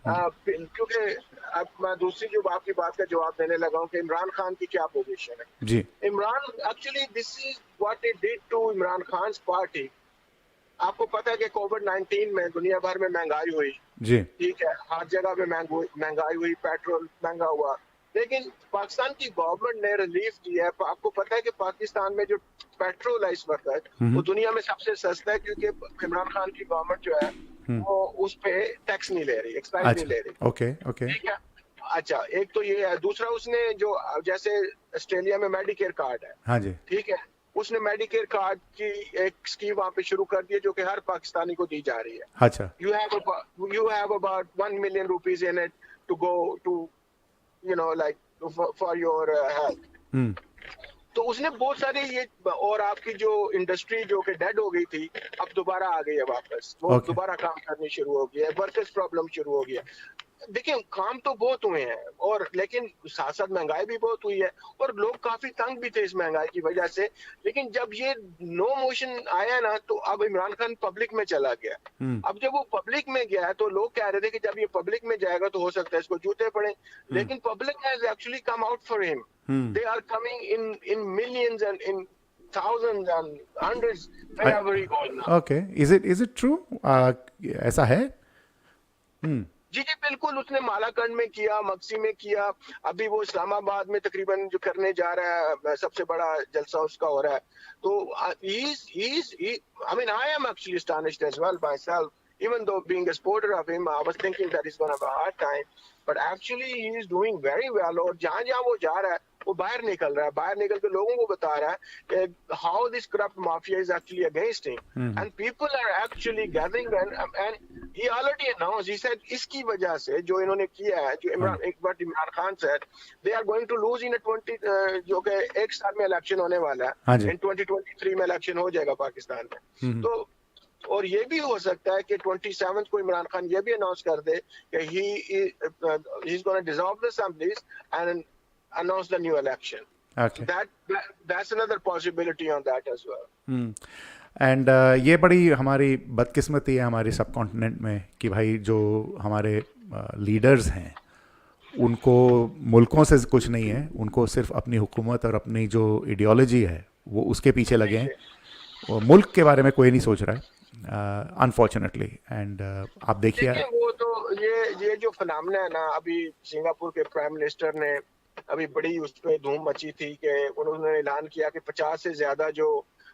क्योंकि अब मैं दूसरी जो आपकी बात का जवाब देने लगा हूँ कि इमरान खान की क्या पोजीशन है जी। Imran, actually this is what it did to Imran Khan's party. आपको पता है कि कोविड-19 में दुनिया भर में महंगाई हुई जी, ठीक है, हर जगह पे महंगाई हुई, पेट्रोल महंगा हुआ, लेकिन पाकिस्तान की गवर्नमेंट ने रिलीफ दिया है। आपको पता है कि पाकिस्तान में जो पेट्रोल है इस वक्त वो दुनिया में सबसे सस्ता है, क्योंकि इमरान खान की गवर्नमेंट जो है वो उस पे टैक्स नहीं ले रही, एक्साइज नहीं ले रही। ओके, ठीक है, अच्छा, एक तो ये है। दूसरा, उसने जो जैसे ऑस्ट्रेलिया में मेडिकेयर कार्ड है, हाँ जी, ठीक है, उसने मेडिकेयर कार्ड की एक स्कीम वहाँ पे शुरू कर दी है, जो कि हर पाकिस्तानी को दी जा रही है। अच्छा, you have about 1 million rupees in it to go to, like for your health. तो उसने बहुत सारे ये, और आपकी जो इंडस्ट्री जो कि डेड हो गई थी अब दोबारा आ गई है वापस, वो Okay. दोबारा काम करनी शुरू हो गई है, वर्कर्स प्रॉब्लम शुरू हो गया। देखिए काम तो बहुत हुए हैं, और लेकिन साथ साथ महंगाई भी बहुत हुई है, और लोग काफी तंग भी थे इस महंगाई की वजह से। लेकिन जब ये नो मोशन आया ना, तो अब इमरान खान पब्लिक में चला गया। अब जब वो पब्लिक में गया तो लोग कह रहे थे कि जब ये पब्लिक में जाएगा तो हो सकता है इसको जूते पड़े, लेकिन public has actually come out for him. They are coming in millions and in thousands and hundreds wherever he goes now. Okay, is it true? ऐसा है? जी जी बिल्कुल, उसने मालाकंड में किया, मक्सी में किया, अभी वो इस्लामाबाद में तकरीबन जो करने जा रहा है, सबसे बड़ा जलसा उसका हो रहा है। तो I mean I am actually astonished as well myself, even though being a supporter of him I was thinking that he's going to have a hard time, but actually he is doing very well। और जहाँ जहाँ वो जा रहा है वो बाहर निकल रहा है, बाहर निकल के लोगों को बता रहा है कि how this corrupt mafia is actually against him, and people are actually gathering, and he already announced, he said इसकी वजह से जो इन्होंने किया है, जो Imran Khan said they are going to lose in a 20 जो कि एक साल में इलेक्शन होने वाला है, in 2023 में इलेक्शन हो जाएगा पाकिस्तान में। तो और ये भी हो सकता है कि 27 को इमरान खान ये भी अनाउंस कर दे कि he is going to dissolve the assemblies and announce the new election. Okay. That's another possibility on that as well. And ये बड़ी हमारी बदकिस्मती है हमारी सब कॉन्टिनेंट में कि भाई जो हमारे लीडर्स हैं उनको मुल्कों से कुछ नहीं है, उनको सिर्फ अपनी हुकूमत और अपनी जो आइडियोलॉजी है वो उसके पीछे लगे हैं, और मुल्क के बारे में कोई नहीं सोच रहा है अनफॉर्चुनेटली। एंड आप देखिए वो तो ये जो फिनोमेना है ना, अभी सिंगापुर के प्राइम मिनिस्टर ने अभी बड़ी उस पर धूम मची थी कि उन्होंने ऐलान किया कि 50 से ज्यादा जो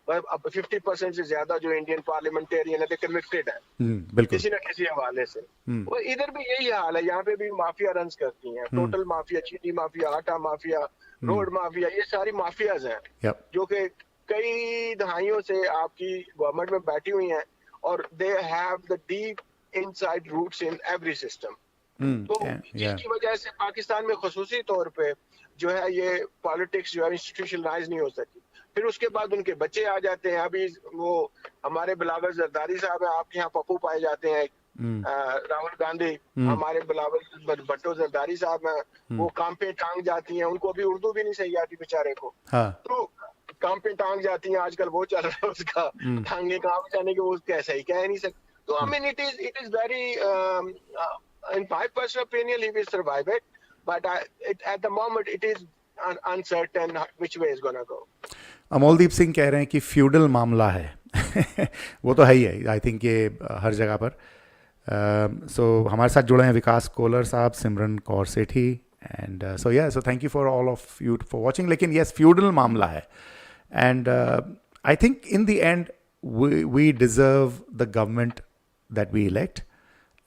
50% से ज्यादा जो इंडियन पार्लियामेंटेरियन है कन्विक्टेड है किसी न किसी हवाले से। वो इधर भी यही हाल है, यहाँ पे भी माफिया रन्स करती हैं, टोटल माफिया, चीनी माफिया, आटा माफिया, रोड माफिया, ये सारी माफियाज हैं जो कि कई दहाइयों से आपकी गवर्नमेंट में बैठी हुई हैं, और they have the deep inside roots in every system. तो जिसकी वजह से पाकिस्तान में खुसूसी तौर पे जो है ये पॉलिटिक्स जो है इंस्टीट्यूशनलाइज नहीं हो सकी। फिर उसके बाद उनके बच्चे आ जाते हैं, अभी वो हमारे बिलावल जरदारी साहब हैं, आपके यहाँ पप्पू पाए जाते हैं, राहुल गांधी, हमारे बिलावल भट्टो जरदारी साहब हैं, वो काम पे टांग जाती हैं, उनको अभी उर्दू भी नहीं सही आती बेचारे को, तो काम पे टांग जाती हैं, आजकल वो चल रहा है उसका टांगे काम जाने के, वो कैसा ही कह नहीं सकते। तो I mean it is very in my personal opinion he will survive it, but at the moment it is uncertain which way is going to go. Amoldeep Singh कह रहे हैं कि फ्यूडल मामला है वो तो है ही है, आई थिंक ये हर जगह पर। सो हमारे साथ जुड़े हैं विकास कोलर साहब, Simran Kaur Sethi, and so thank you for all of you for watching. लेकिन यस, फ्यूडल मामला है, and I think in the end we deserve the government that we elect,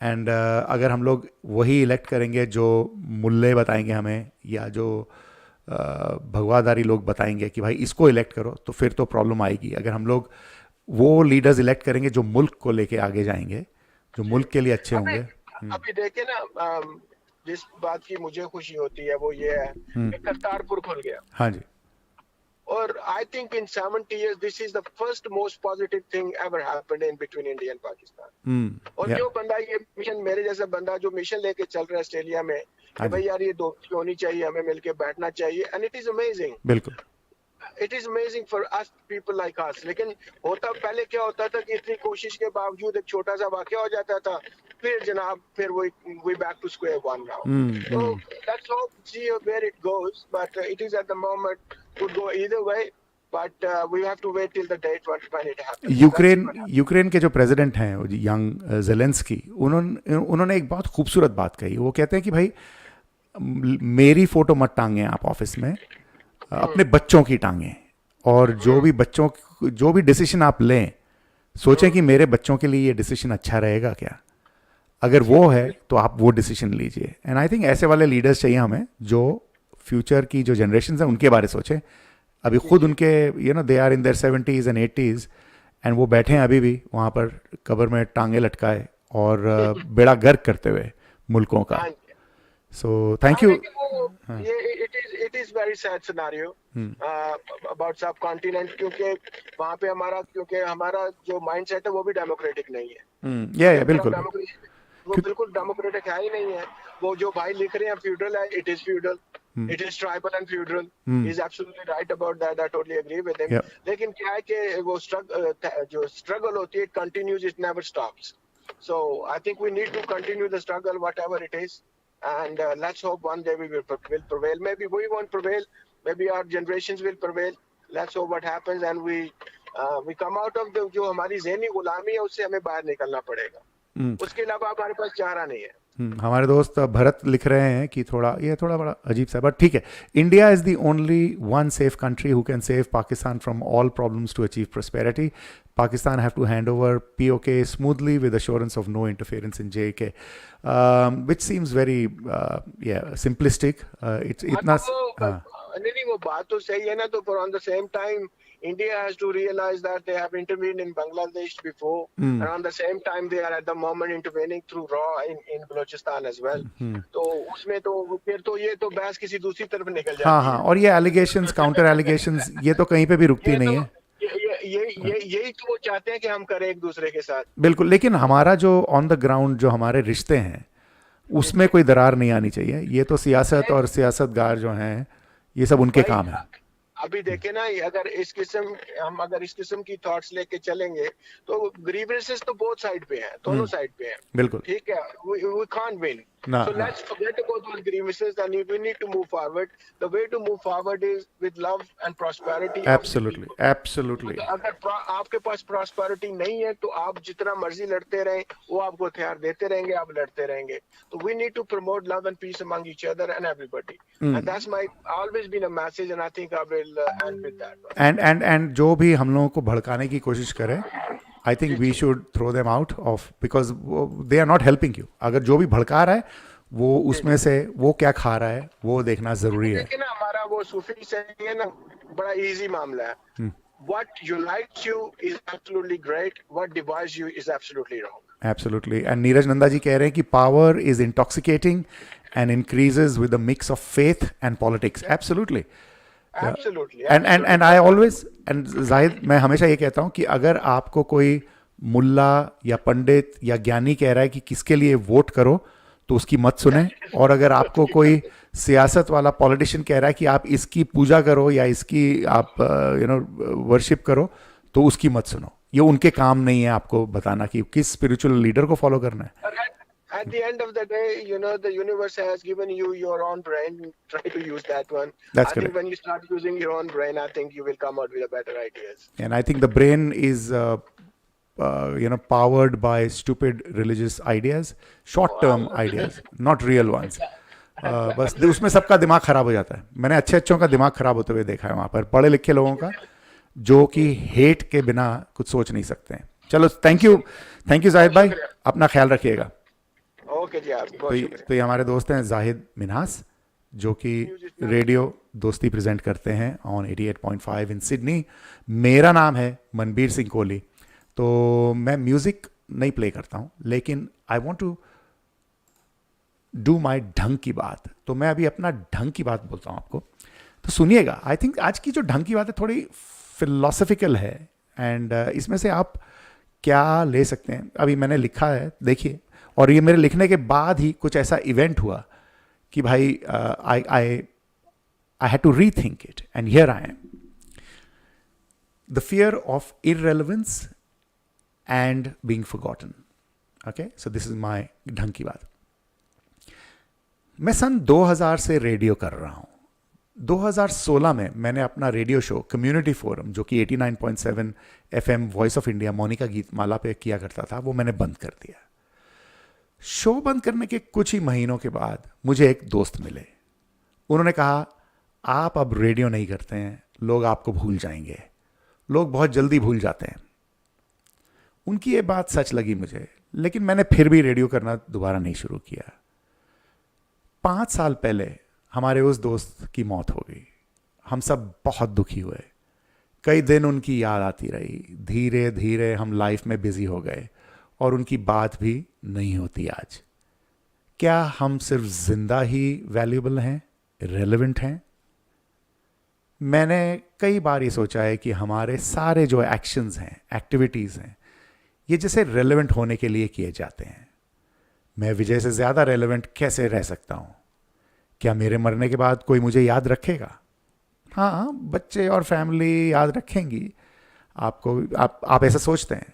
and अगर हम लोग वही इलेक्ट करेंगे जो मुल्ले बताएंगे हमें, या जो भगवादारी लोग बताएंगे कि भाई इसको इलेक्ट करो, तो फिर तो प्रॉब्लम आएगी। अगर हम लोग वो लीडर्स इलेक्ट करेंगे जो मुल्क को लेके आगे जाएंगे, जो मुल्क के लिए अच्छे होंगे। अभी देखिए ना, जिस बात की मुझे खुशी होती है वो ये है कि करतारपुर खुल गया। हाँ जी। और I think in 70 years this is the first most positive thing ever happened in between India and Pakistan. और जो बंदा ये मिशन, मेरे जैसा बंदा जो मिशन लेके चल रहा है ऑस्ट्रेलिया में कि भाई यार ये दोस्ती होनी चाहिए, हमें मिलके बैठना चाहिए, and it is amazing. बिल्कुल। It is amazing for us people like us. लेकिन होता पहले क्या होता था कि इतनी कोशिश के बावजूद एक छोटा सा वाकया हो जाता था, फिर जनाब फिर we back to square one now. So let's hope see where it goes, but it is at the moment could go either way, but we have to wait till the date when it happens. Ukraine के जो president हैं young Zelensky, उन्होंने एक बहुत खूबसूरत बात कही। वो कहते हैं कि भाई मेरी फोटो मत टांगे आप ऑफिस में, अपने बच्चों की टांगे, और जो भी डिसीजन आप लें सोचें कि मेरे बच्चों के लिए ये डिसीजन अच्छा रहेगा क्या। अगर वो है तो आप वो डिसीजन लीजिए। एंड आई थिंक ऐसे वाले लीडर्स चाहिए हमें जो फ्यूचर की जो जनरेशन है उनके बारे सोचें। अभी खुद उनके they are in their 70s and 80s, and वो बैठे हैं अभी भी वहाँ पर कब्र में टांगे लटकाए और बेड़ा गर्क करते हुए मुल्कों का। So thank you. लेकिन वो ये it is very sad scenario about subcontinent, क्योंकि वहाँ पे हमारा जो mindset है वो भी democratic नहीं है। Yeah, बिल्कुल। वो बिल्कुल डेमोक्रेटिक है ही नहीं है। वो जो भाई लिख रहे हैं फ्यूडल है, it is feudal, it is tribal and feudal, he is absolutely right about that, I totally agree with him. लेकिन क्या है कि वो जो स्ट्रगल होती है, it continues, it never stops. So I think we need to continue the struggle whatever it is, and let's hope one day we will prevail. Maybe we won't prevail, maybe our generations will prevail. Let's hope what happens and we come out of the जो हमारी ज़हनी गुलामी है उससे हमें बाहर निकलना पड़ेगा। उसके अलावा हमारे पास चारा नहीं है। हमारे दोस्त भरत लिख रहे हैं कि ये थोड़ा बड़ा अजीब सा, बट ठीक है। India is the only one safe country who can save Pakistan from all problems to achieve prosperity. Pakistan have to hand over POK smoothly with assurance of no interference in JK, which seems very simplistic. It's इतना नहीं, वो बात तो सही है ना, तो पर on the same time India has to realize that they have intervened in Bangladesh before, and on the same time they are at the moment intervening through raw in Balochistan as well. तो उसमें तो फिर तो ये तो बहस किसी दूसरी तरफ निकल जाती है। हाँ, और ये allegations, counter allegations, ये तो कहीं पे भी रुकती नहीं है। यही तो वो चाहते हैं कि हम करें एक दूसरे के साथ। बिल्कुल, लेकिन हमारा जो ऑन द ग्राउंड जो हमारे रिश्ते हैं उसमें कोई दरार नहीं आनी चाहिए। ये तो सियासत और सियासतगार जो हैं ये सब उनके काम है। अभी देखे ना, अगर इस किस्म की थॉट्स लेके चलेंगे तो ग्रीवेंसेस तो बोथ साइड पे हैं, दोनों साइड पे हैं। बिल्कुल, ठीक है, we can't win. So let's forget about those grievances and we need to move forward. The way to move forward is with love and prosperity. Absolutely, absolutely. अगर आपके पास prosperity नहीं है तो आप जितना मर्जी लड़ते रहें, वो आपको हथियार देते रहेंगे, आप लड़ते रहेंगे। तो we need to promote love and peace among each other and everybody. And that's my always been a message, and I think I will end with that. And जो भी हम लोगों को भड़काने की कोशिश करें, I think we should throw them out of, because they are not helping you. अगर जो भी भड़का रहा है वो उसमें से वो क्या खा रहा है वो देखना जरूरी है। लेकिन हमारा वो सूफी से है ना, बड़ा इजी मामला है। What unites you is absolutely great. What divides you is absolutely wrong. Absolutely. And Neeraj Nanda जी कह रहे हैं कि power is intoxicating and increases with a mix of faith and politics. Absolutely. Absolutely. And I always, and Zahid, मैं हमेशा ये कहता हूँ कि अगर आपको कोई मुल्ला या पंडित या ज्ञानी कह रहा है कि किसके लिए वोट करो तो उसकी मत सुने, और अगर आपको कोई सियासत वाला पॉलिटिशियन कह रहा है कि आप इसकी पूजा करो या इसकी आप वर्शिप करो तो उसकी मत सुनो। ये उनके काम नहीं है आपको बताना कि किस स्पिरिचुअल लीडर को फॉलो करना है। At the end of the day, the universe has given you your own brain. Try to use that one. That's I correct. think when you start using your own brain, I think you will come out with better ideas. And I think the brain is powered by stupid religious ideas, short-term ideas, not real ones. बस उसमें सबका दिमाग खराब हो जाता है। मैंने अच्छों का दिमाग खराब होते हुए देखा है वहाँ पर, पढ़े लिखे लोगों का, जो कि हेट के बिना कुछ सोच नहीं सकते हैं। चलो, थैंक यू जाहिद भाई, अपना ख्याल रखिएगा। ओके जी, आप तो ये हमारे दोस्त हैं जाहिद मिन्हास, जो कि रेडियो दोस्ती प्रेजेंट करते हैं ऑन 88.5 इन सिडनी। मेरा नाम है मनबीर सिंह कोहली। तो मैं म्यूज़िक नहीं प्ले करता हूँ, लेकिन I want to do my ढंग की बात। तो मैं अभी अपना ढंग की बात बोलता हूँ आपको, तो सुनिएगा। आई थिंक आज की जो ढंग की बात है थोड़ी फिलोसफिकल है, एंड इसमें से आप क्या ले सकते हैं। अभी मैंने लिखा है, देखिए, और ये मेरे लिखने के बाद ही कुछ ऐसा इवेंट हुआ कि भाई I had to rethink it, and here I am. The fear of irrelevance and being forgotten. Okay, so this is my Dhang की बात। मैं सन 2000 से रेडियो कर रहा हूं। 2016 में मैंने अपना रेडियो शो कम्युनिटी फोरम, जो कि 89.7 FM voice of India Monika Geet Mala पे किया करता था, वो मैंने बंद कर दिया। शो बंद करने के कुछ ही महीनों के बाद मुझे एक दोस्त मिले। उन्होंने कहा, आप अब रेडियो नहीं करते हैं, लोग आपको भूल जाएंगे, लोग बहुत जल्दी भूल जाते हैं। उनकी ये बात सच लगी मुझे, लेकिन मैंने फिर भी रेडियो करना दोबारा नहीं शुरू किया। 5 साल पहले हमारे उस दोस्त की मौत हो गई। हम सब बहुत दुखी हुए। कई दिन उनकी याद आती रही। धीरे धीरे हम लाइफ में बिजी हो गए और उनकी बात भी नहीं होती आज। क्या हम सिर्फ जिंदा ही वैल्यूएबल हैं, रेलेवेंट हैं? मैंने कई बार ये सोचा है कि हमारे सारे जो एक्शंस हैं, एक्टिविटीज़ हैं, ये जैसे रेलेवेंट होने के लिए किए जाते हैं। मैं विजय से ज़्यादा रेलेवेंट कैसे रह सकता हूँ? क्या मेरे मरने के बाद कोई मुझे याद रखेगा? हाँ, बच्चे और फैमिली याद रखेंगी आपको। आप ऐसा सोचते हैं,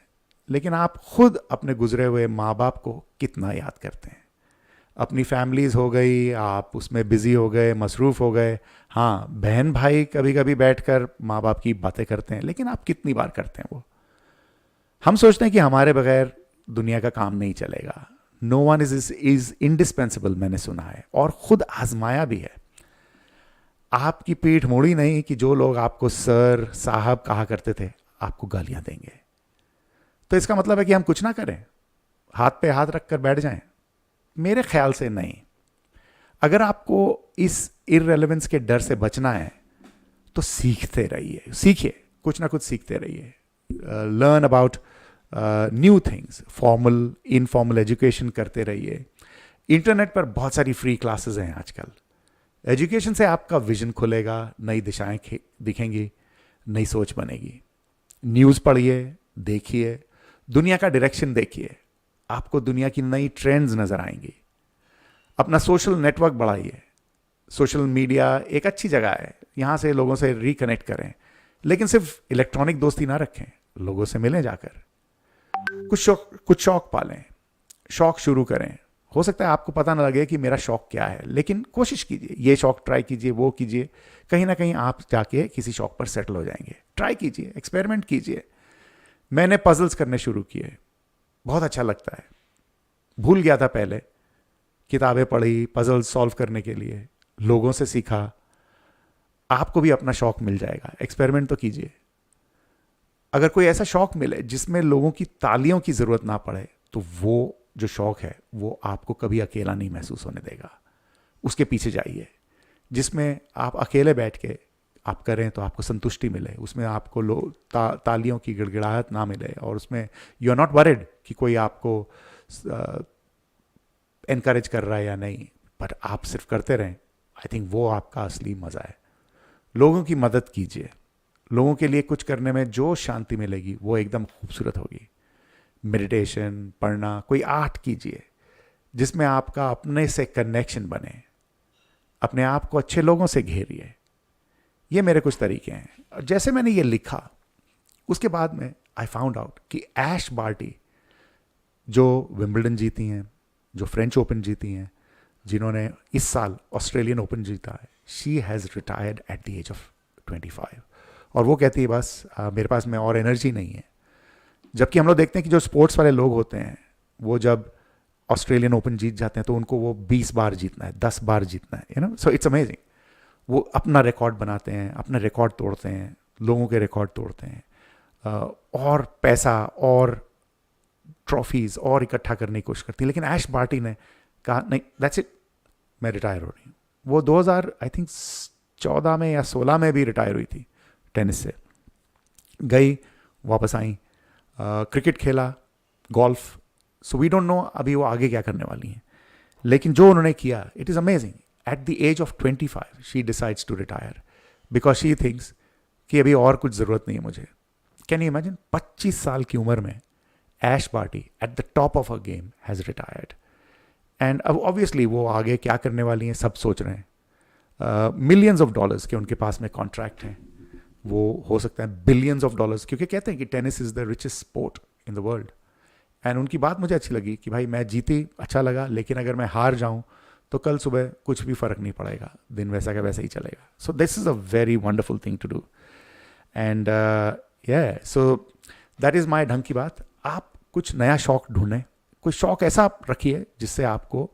लेकिन आप खुद अपने गुजरे हुए माँ बाप को कितना याद करते हैं? अपनी फैमिलीज़ हो गई, आप उसमें बिज़ी हो गए, मसरूफ़ हो गए। हाँ, बहन भाई कभी कभी बैठकर माँ बाप की बातें करते हैं, लेकिन आप कितनी बार करते हैं वो? हम सोचते हैं कि हमारे बगैर दुनिया का काम नहीं चलेगा। नो वन इज इंडिस्पेंसिबल, मैंने सुना है और खुद आजमाया भी है। आपकी पीठ मुड़ी नहीं कि जो लोग आपको सर साहब कहा करते थे आपको गालियां देंगे। तो इसका मतलब है कि हम कुछ ना करें, हाथ पे हाथ रखकर बैठ जाएं? मेरे ख्याल से नहीं। अगर आपको इस इररेलेवेंस के डर से बचना है तो सीखते रहिए, सीखिए, कुछ ना कुछ सीखते रहिए। Learn about new things, formal informal education करते रहिए। इंटरनेट पर बहुत सारी फ्री क्लासेस हैं आजकल। एजुकेशन से आपका विजन खुलेगा, नई दिशाएं दिखेंगी, नई सोच बनेगी। न्यूज़ पढ़िए, देखिए, दुनिया का डायरेक्शन देखिए, आपको दुनिया की नई ट्रेंड्स नजर आएंगी। अपना सोशल नेटवर्क बढ़ाइए। सोशल मीडिया एक अच्छी जगह है, यहाँ से लोगों से रिकनेक्ट करें, लेकिन सिर्फ इलेक्ट्रॉनिक दोस्ती ना रखें, लोगों से मिलें जाकर। कुछ शौक पालें, शौक शुरू करें। हो सकता है आपको पता ना लगे कि मेरा शौक क्या है, लेकिन कोशिश कीजिए, ये शौक ट्राई कीजिए, वो कीजिए, कहीं ना कहीं आप जाके किसी शौक पर सेटल हो जाएंगे। ट्राई कीजिए, एक्सपेरिमेंट कीजिए। मैंने पजल्स करने शुरू किए, बहुत अच्छा लगता है। भूल गया था पहले, किताबें पढ़ी पजल्स सॉल्व करने के लिए, लोगों से सीखा। आपको भी अपना शौक मिल जाएगा, एक्सपेरिमेंट तो कीजिए। अगर कोई ऐसा शौक मिले जिसमें लोगों की तालियों की जरूरत ना पड़े, तो वो जो शौक है वो आपको कभी अकेला नहीं महसूस होने देगा। उसके पीछे जाइए, जिसमें आप अकेले बैठ के आप करें तो आपको संतुष्टि मिले, उसमें आपको तालियों की गिड़गिड़ाहट ना मिले, और उसमें यू आर नॉट वरिड कि कोई आपको एनकरेज कर रहा है या नहीं, पर आप सिर्फ करते रहें। आई थिंक वो आपका असली मज़ा है। लोगों की मदद कीजिए, लोगों के लिए कुछ करने में जो शांति मिलेगी वो एकदम खूबसूरत होगी। मेडिटेशन, पढ़ना, कोई आर्ट कीजिए जिसमें आपका अपने से कनेक्शन बने। अपने आप को अच्छे लोगों से घेरिए। ये मेरे कुछ तरीके हैं। और जैसे मैंने ये लिखा, उसके बाद में आई फाउंड आउट कि ऐश बार्टी, जो विंबलडन जीती हैं, जो फ्रेंच ओपन जीती हैं, जिन्होंने इस साल ऑस्ट्रेलियन ओपन जीता है, she has retired at the age of 25। और वो कहती है बस मेरे पास में और एनर्जी नहीं है। जबकि हम लोग देखते हैं कि जो स्पोर्ट्स वाले लोग होते हैं, वो जब ऑस्ट्रेलियन ओपन जीत जाते हैं तो उनको वो 20 बार जीतना है, 10 बार जीतना है, you know. So it's amazing. वो अपना रिकॉर्ड बनाते हैं, अपने रिकॉर्ड तोड़ते हैं, लोगों के रिकॉर्ड तोड़ते हैं, और पैसा और ट्रॉफीज और इकट्ठा करने की कोशिश करती है। लेकिन ऐश बार्टी ने कहा नहीं, दैट्स इट, मैं रिटायर हो रही हूँ। वो 2000 आई थिंक 14 में या 16 में भी रिटायर हुई थी टेनिस से। गई, वापस आई, क्रिकेट खेला, golf. So we don't know अभी वो आगे क्या करने वाली हैं, लेकिन जो उन्होंने किया, it is amazing. At the age of 25 she decides to retire because she thinks कि अभी और कुछ ज़रूरत नहीं है मुझे। कैन यू इमेजिन, 25 साल की उम्र में Ash Barty at the top of a game has retired. And अब ऑब्वियसली वो आगे क्या करने वाली हैं सब सोच रहे हैं। मिलियंस ऑफ डॉलर्स के उनके पास में कॉन्ट्रैक्ट हैं, वो हो सकता है बिलियंस ऑफ डॉलर्स, क्योंकि कहते हैं कि tennis is the richest sport in the world. And उनकी बात मुझे अच्छी लगी कि भाई मैं जीती, अच्छा लगा, लेकिन अगर मैं हार जाऊं तो कल सुबह कुछ भी फ़र्क नहीं पड़ेगा, दिन वैसा का वैसा ही चलेगा। So this is a very wonderful thing to do. And so that is my ढंग की बात। आप कुछ नया शौक ढूंढें, कोई शौक ऐसा आप रखिए जिससे आपको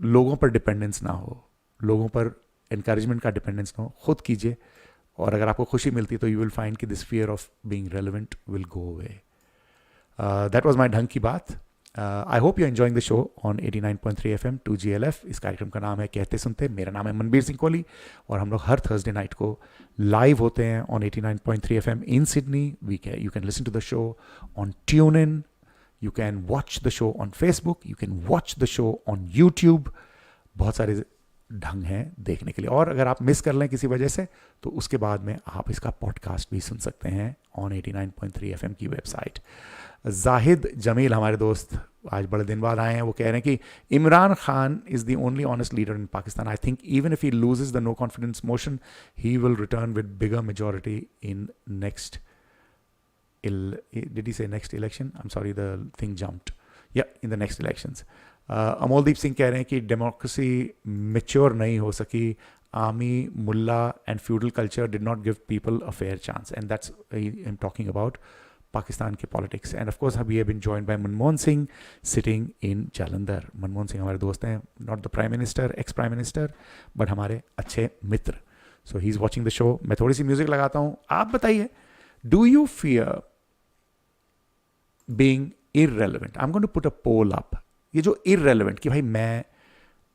लोगों पर डिपेंडेंस ना हो, लोगों पर एनकरेजमेंट का डिपेंडेंस ना हो, खुद कीजिए। और अगर आपको खुशी मिलती है तो यू विल फाइंड कि this fear of being relevant will go away. That was my Dhang की बात। आई hope you enjoying the show on 89.3 FM 2GLF। इस कार्यक्रम का नाम है कहते सुनते। मेरा नाम है मनबीर सिंह कोहली और हम लोग हर थर्सडे नाइट को लाइव होते हैं on 89.3 FM in Sydney. You can listen to the show on tune in, You can watch the show on Facebook. You can watch the show on YouTube. बहुत सारे ढंग हैं देखने के लिए. और अगर आप मिस कर लें किसी वजह से तो उसके बाद में आप इसका पॉडकास्ट भी सुन सकते हैं ऑन 89.3 FM की वेबसाइट. जाहिद जमील हमारे दोस्त आज बड़े दिन बाद आए हैं. वो कह रहे हैं कि Imran Khan is the only honest leader in Pakistan. I think even if he loses the no confidence motion he will return with bigger majority in next. Did he say next election? I'm sorry, the thing jumped. Yeah, in the next elections. Amoldeep Singh कह रहे हैं कि democracy mature नहीं हो सकी. Army, मुल्ला and feudal culture did not give people a fair chance. And that's I am talking about Pakistan के politics. And of course we have been joined by Manmohan Singh sitting in Jalandhar. Manmohan Singh हमारे दोस्त हैं, not the prime minister, ex prime minister, but हमारे अच्छे मित्र. So he is watching the show. मैं थोड़ी सी music लगाता हूँ. आप बताइए, do you fear being irrelevant? I'm going to put a poll up. ये जो irrelevant कि भाई मैं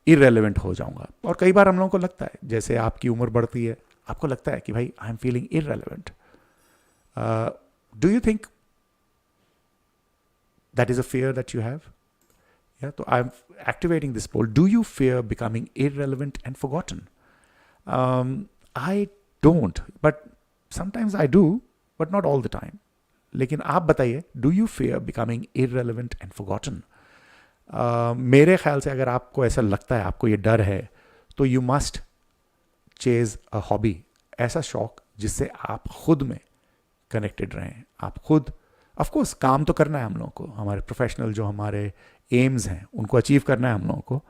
irrelevant हो जाऊंगा. और कई बार हम लोगों को लगता है, जैसे आपकी उम्र बढ़ती है, आपको लगता है कि भाई I am feeling irrelevant. Do you think that is a fear that you have? Yeah, so I'm activating this poll. Do you fear becoming irrelevant and forgotten? I don't, but sometimes I do, but not all the time. लेकिन आप बताइए, do you fair becoming irrelevant and forgotten? मेरे ख्याल से अगर आपको ऐसा लगता है, आपको ये डर है, तो you must chase a hobby. ऐसा शौक जिससे आप खुद में कनेक्टेड रहें. आप खुद, ऑफ कोर्स काम तो करना है हम लोगों को, हमारे प्रोफेशनल जो हमारे एम्स हैं उनको अचीव करना है हम लोगों को.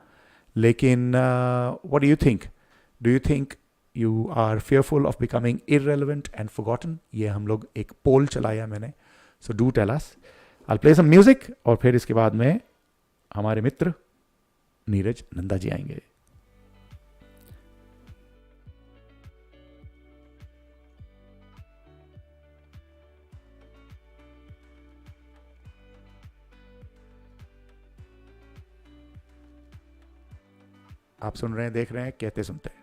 लेकिन what do you think? Do you think you are fearful of becoming irrelevant and forgotten? ये हम लोग एक पोल चलाया मैंने. So do tell us. I'll play some music और फिर इसके बाद में हमारे मित्र नीरज नंदा जी आएंगे. आप सुन रहे हैं, देख रहे हैं कहते सुनते हैं.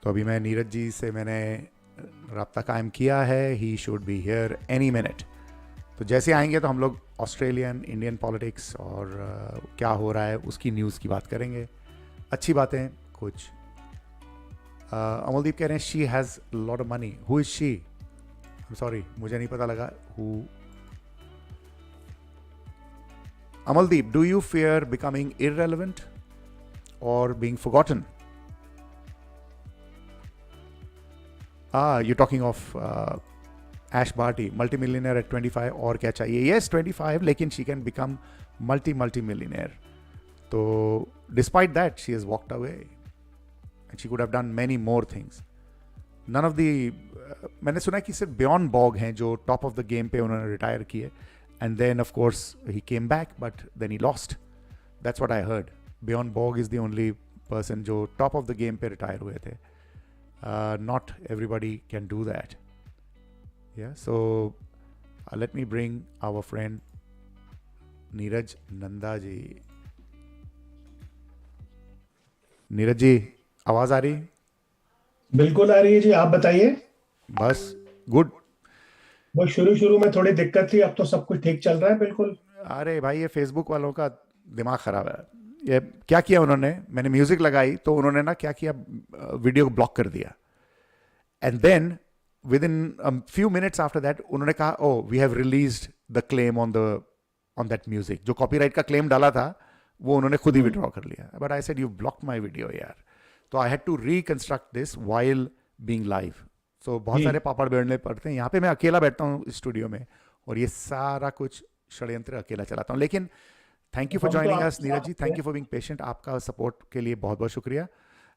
तो अभी मैं नीरज जी से मैंने रब्ता कायम किया है. He should be here any minute. तो जैसे आएंगे तो हम लोग ऑस्ट्रेलियन इंडियन पॉलिटिक्स और क्या हो रहा है उसकी न्यूज़ की बात करेंगे. अच्छी बातें कुछ. अमलदीप कह रहे हैं she has lot of money. Who is she? I am sorry, मुझे नहीं पता लगा. Who? Amaldeep, do you fear becoming irrelevant or being forgotten? You're talking of Ash Barty, multi-millionaire at 25. और क्या चाहिए? Yes, 25, लेकिन she can become multi-millionaire. तो despite that, she has walked away. And she could have done many more things. None of the... मैंने सुना कि सिर्फ Bjorn Borg हैं जो top of the game पे उन्होंने रिटायर किए. And then, of course, he came back, but then he lost. That's what I heard. Bjorn Borg is the only person जो top of the game पे retire हुए थे. Not everybody can do that. Yeah, so let me bring our friend Neeraj Nanda ji. Neeraj ji, आवाज आ रही? बिल्कुल आ रही है जी, आप बताइए. बस गुड. बस शुरू में थोड़ी दिक्कत थी, अब तो सब कुछ ठीक चल रहा है. बिल्कुल. अरे भाई, ये फेसबुक वालों का दिमाग खराब है. ये क्या किया उन्होंने, मैंने म्यूजिक लगाई तो उन्होंने ना क्या किया, वीडियो को ब्लॉक कर दिया. And then within few minutes after that उन्होंने कहा, oh we have released the claim on that music. जो कॉपीराइट का क्लेम डाला था वो उन्होंने खुद ही विड्रॉ कर लिया. But I said you blocked my video यार. तो I had to reconstruct this while being live. So बहुत सारे पापड़ बेलने पड़ते हैं. यहाँ पे मैं अकेला बैठता हूँ स्टूडियो में और ये सारा कुछ षड्यंत्र अकेला चलाता हूँ. लेकिन thank you for joining us Neeraj ji. Thank you for being patient. आपका सपोर्ट के लिए बहुत बहुत शुक्रिया.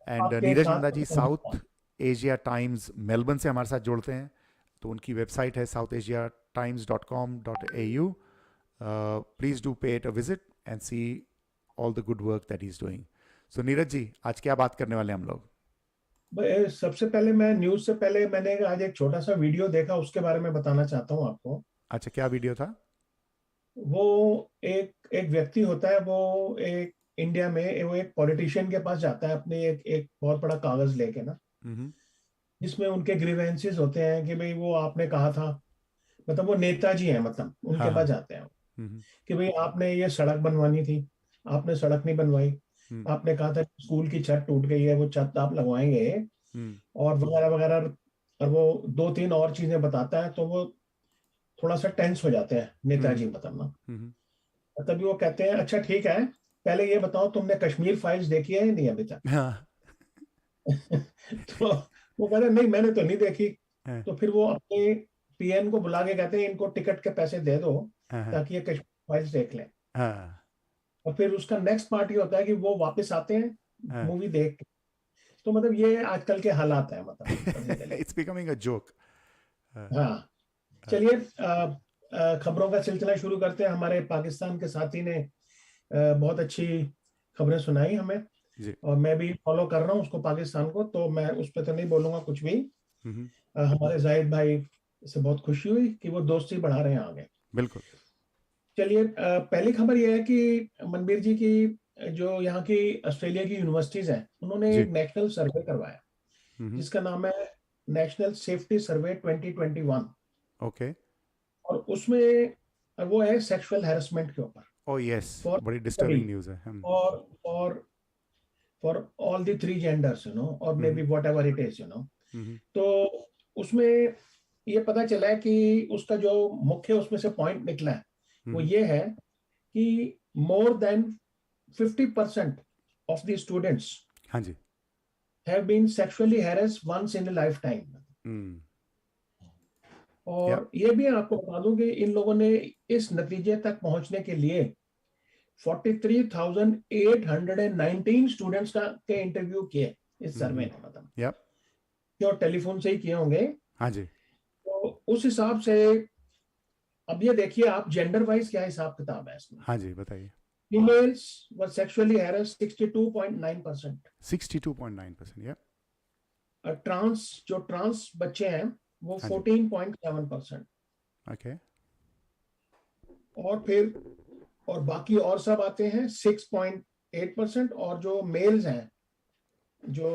And Neeraj Nanda ji South Asia Times Melbourne से हमारे साथ जुड़ते हैं. तो उनकी वेबसाइट है southasiatimes.com.au. Please do pay it a visit and see all the good work that he is doing. So Neeraj ji, आज क्या बात करने वाले हैं हम लोग? सबसे पहले मैं न्यूज से पहले मैंने आज एक छोटा सा वीडियो देखा, उसके बारे में बताना चाहता हूँ आपको. अच्छा, क्या वीडियो था? वो एक एक व्यक्ति होता है, वो एक इंडिया में वो एक पॉलिटिशियन के पास जाता है अपने एक एक बहुत बड़ा कागज लेके ना, हम्म जिसमें उनके ग्रीवेंसेस होते हैं कि भाई वो आपने कहा था, मतलब वो नेताजी हैं, मतलब हाँ उनके हाँ पास जाते हैं हम्म कि भाई आपने ये सड़क बनवानी थी, आपने सड़क नहीं बनवाई, हम्म आपने कहा था कि स्कूल की छत टूट गई है, वो छत आप लगवाएंगे, हम्म और वगैरह वगैरह। और वो दो तीन और चीजें बताता है, तो वो थोड़ा सा टेंस हो जाते हैं नेताजी, हम्म मतलब ना। हम्म तभी वो कहते हैं अच्छा ठीक है, पहले ये बताओ तुमने कश्मीर फाइल्स देखी है या नहीं अभी तक? हाँ तो वो कहते हैं नहीं मैंने तो नहीं देखी। हाँ तो फिर वो अपने पीएन को बुला के कहते हैं इनको टिकट के पैसे दे दो हाँ हाँ ताकि ये कश्मीर फाइल्स देख लें। हाँ और फिर उसका नेक्स्ट पार्ट ये होता है कि वो वापस आते हैं हाँ मूवी देख के। तो मतलब ये आजकल के हालात है, मतलब basically. It's becoming a joke हाँ, चलिए खबरों का सिलसिला शुरू करते हैं। हमारे पाकिस्तान के साथी ने बहुत अच्छी खबरें सुनाई हमें, जी और मैं भी फॉलो कर रहा हूँ उसको, पाकिस्तान को, तो मैं उस पर तो नहीं बोलूंगा कुछ भी। हम्म हमारे जाहिद भाई से बहुत खुशी हुई कि वो दोस्ती बढ़ा रहे हैं आगे। बिल्कुल चलिए, पहली खबर यह है कि मनबीर जी की जो यहाँ की ऑस्ट्रेलिया की यूनिवर्सिटीज हैं, उन्होंने जी एक नेशनल सर्वे करवाया जिसका नाम है नेशनल सेफ्टी सर्वे 2021। ओके और उसमें वो है सेक्सुअल हैरेसमेंट के ऊपर, ओ यस फॉर बड़ी सभी, डिस्टर्बिंग न्यूज़ है हम और for all the three genders, और maybe whatever it is, हम्म तो उसमें ये पता चला है कि उसका जो मुख्य उसमें से पॉइंट निकला है वो हम्म ये है कि more than 50% of the students हाँ जी have been sexually harassed once in lifetime. हम्म या और ये भी आपको बता दूं कि इन लोगों ने इस नतीजे तक पहुंचने के लिए 43,819 स्टूडेंट्स का के इंटरव्यू किए इस सर्वे ने, मतलब या जो टेलीफोन से ही किए होंगे। हाँ जी तो उस हिसाब से अब ये देखिए आप, जेंडर वाइज क्या हिसाब किताब है इसमें। हाँ जी बताइए फीमेल्स वर सेक्सुअली हैरेस्ड 62.9%। 62.9% या ट्रांस बच्चे हैं वो हाँ जी 14.7%। ओके और फिर और बाकी और सब आते हैं 6.8%। और जो मेल्स हैं जो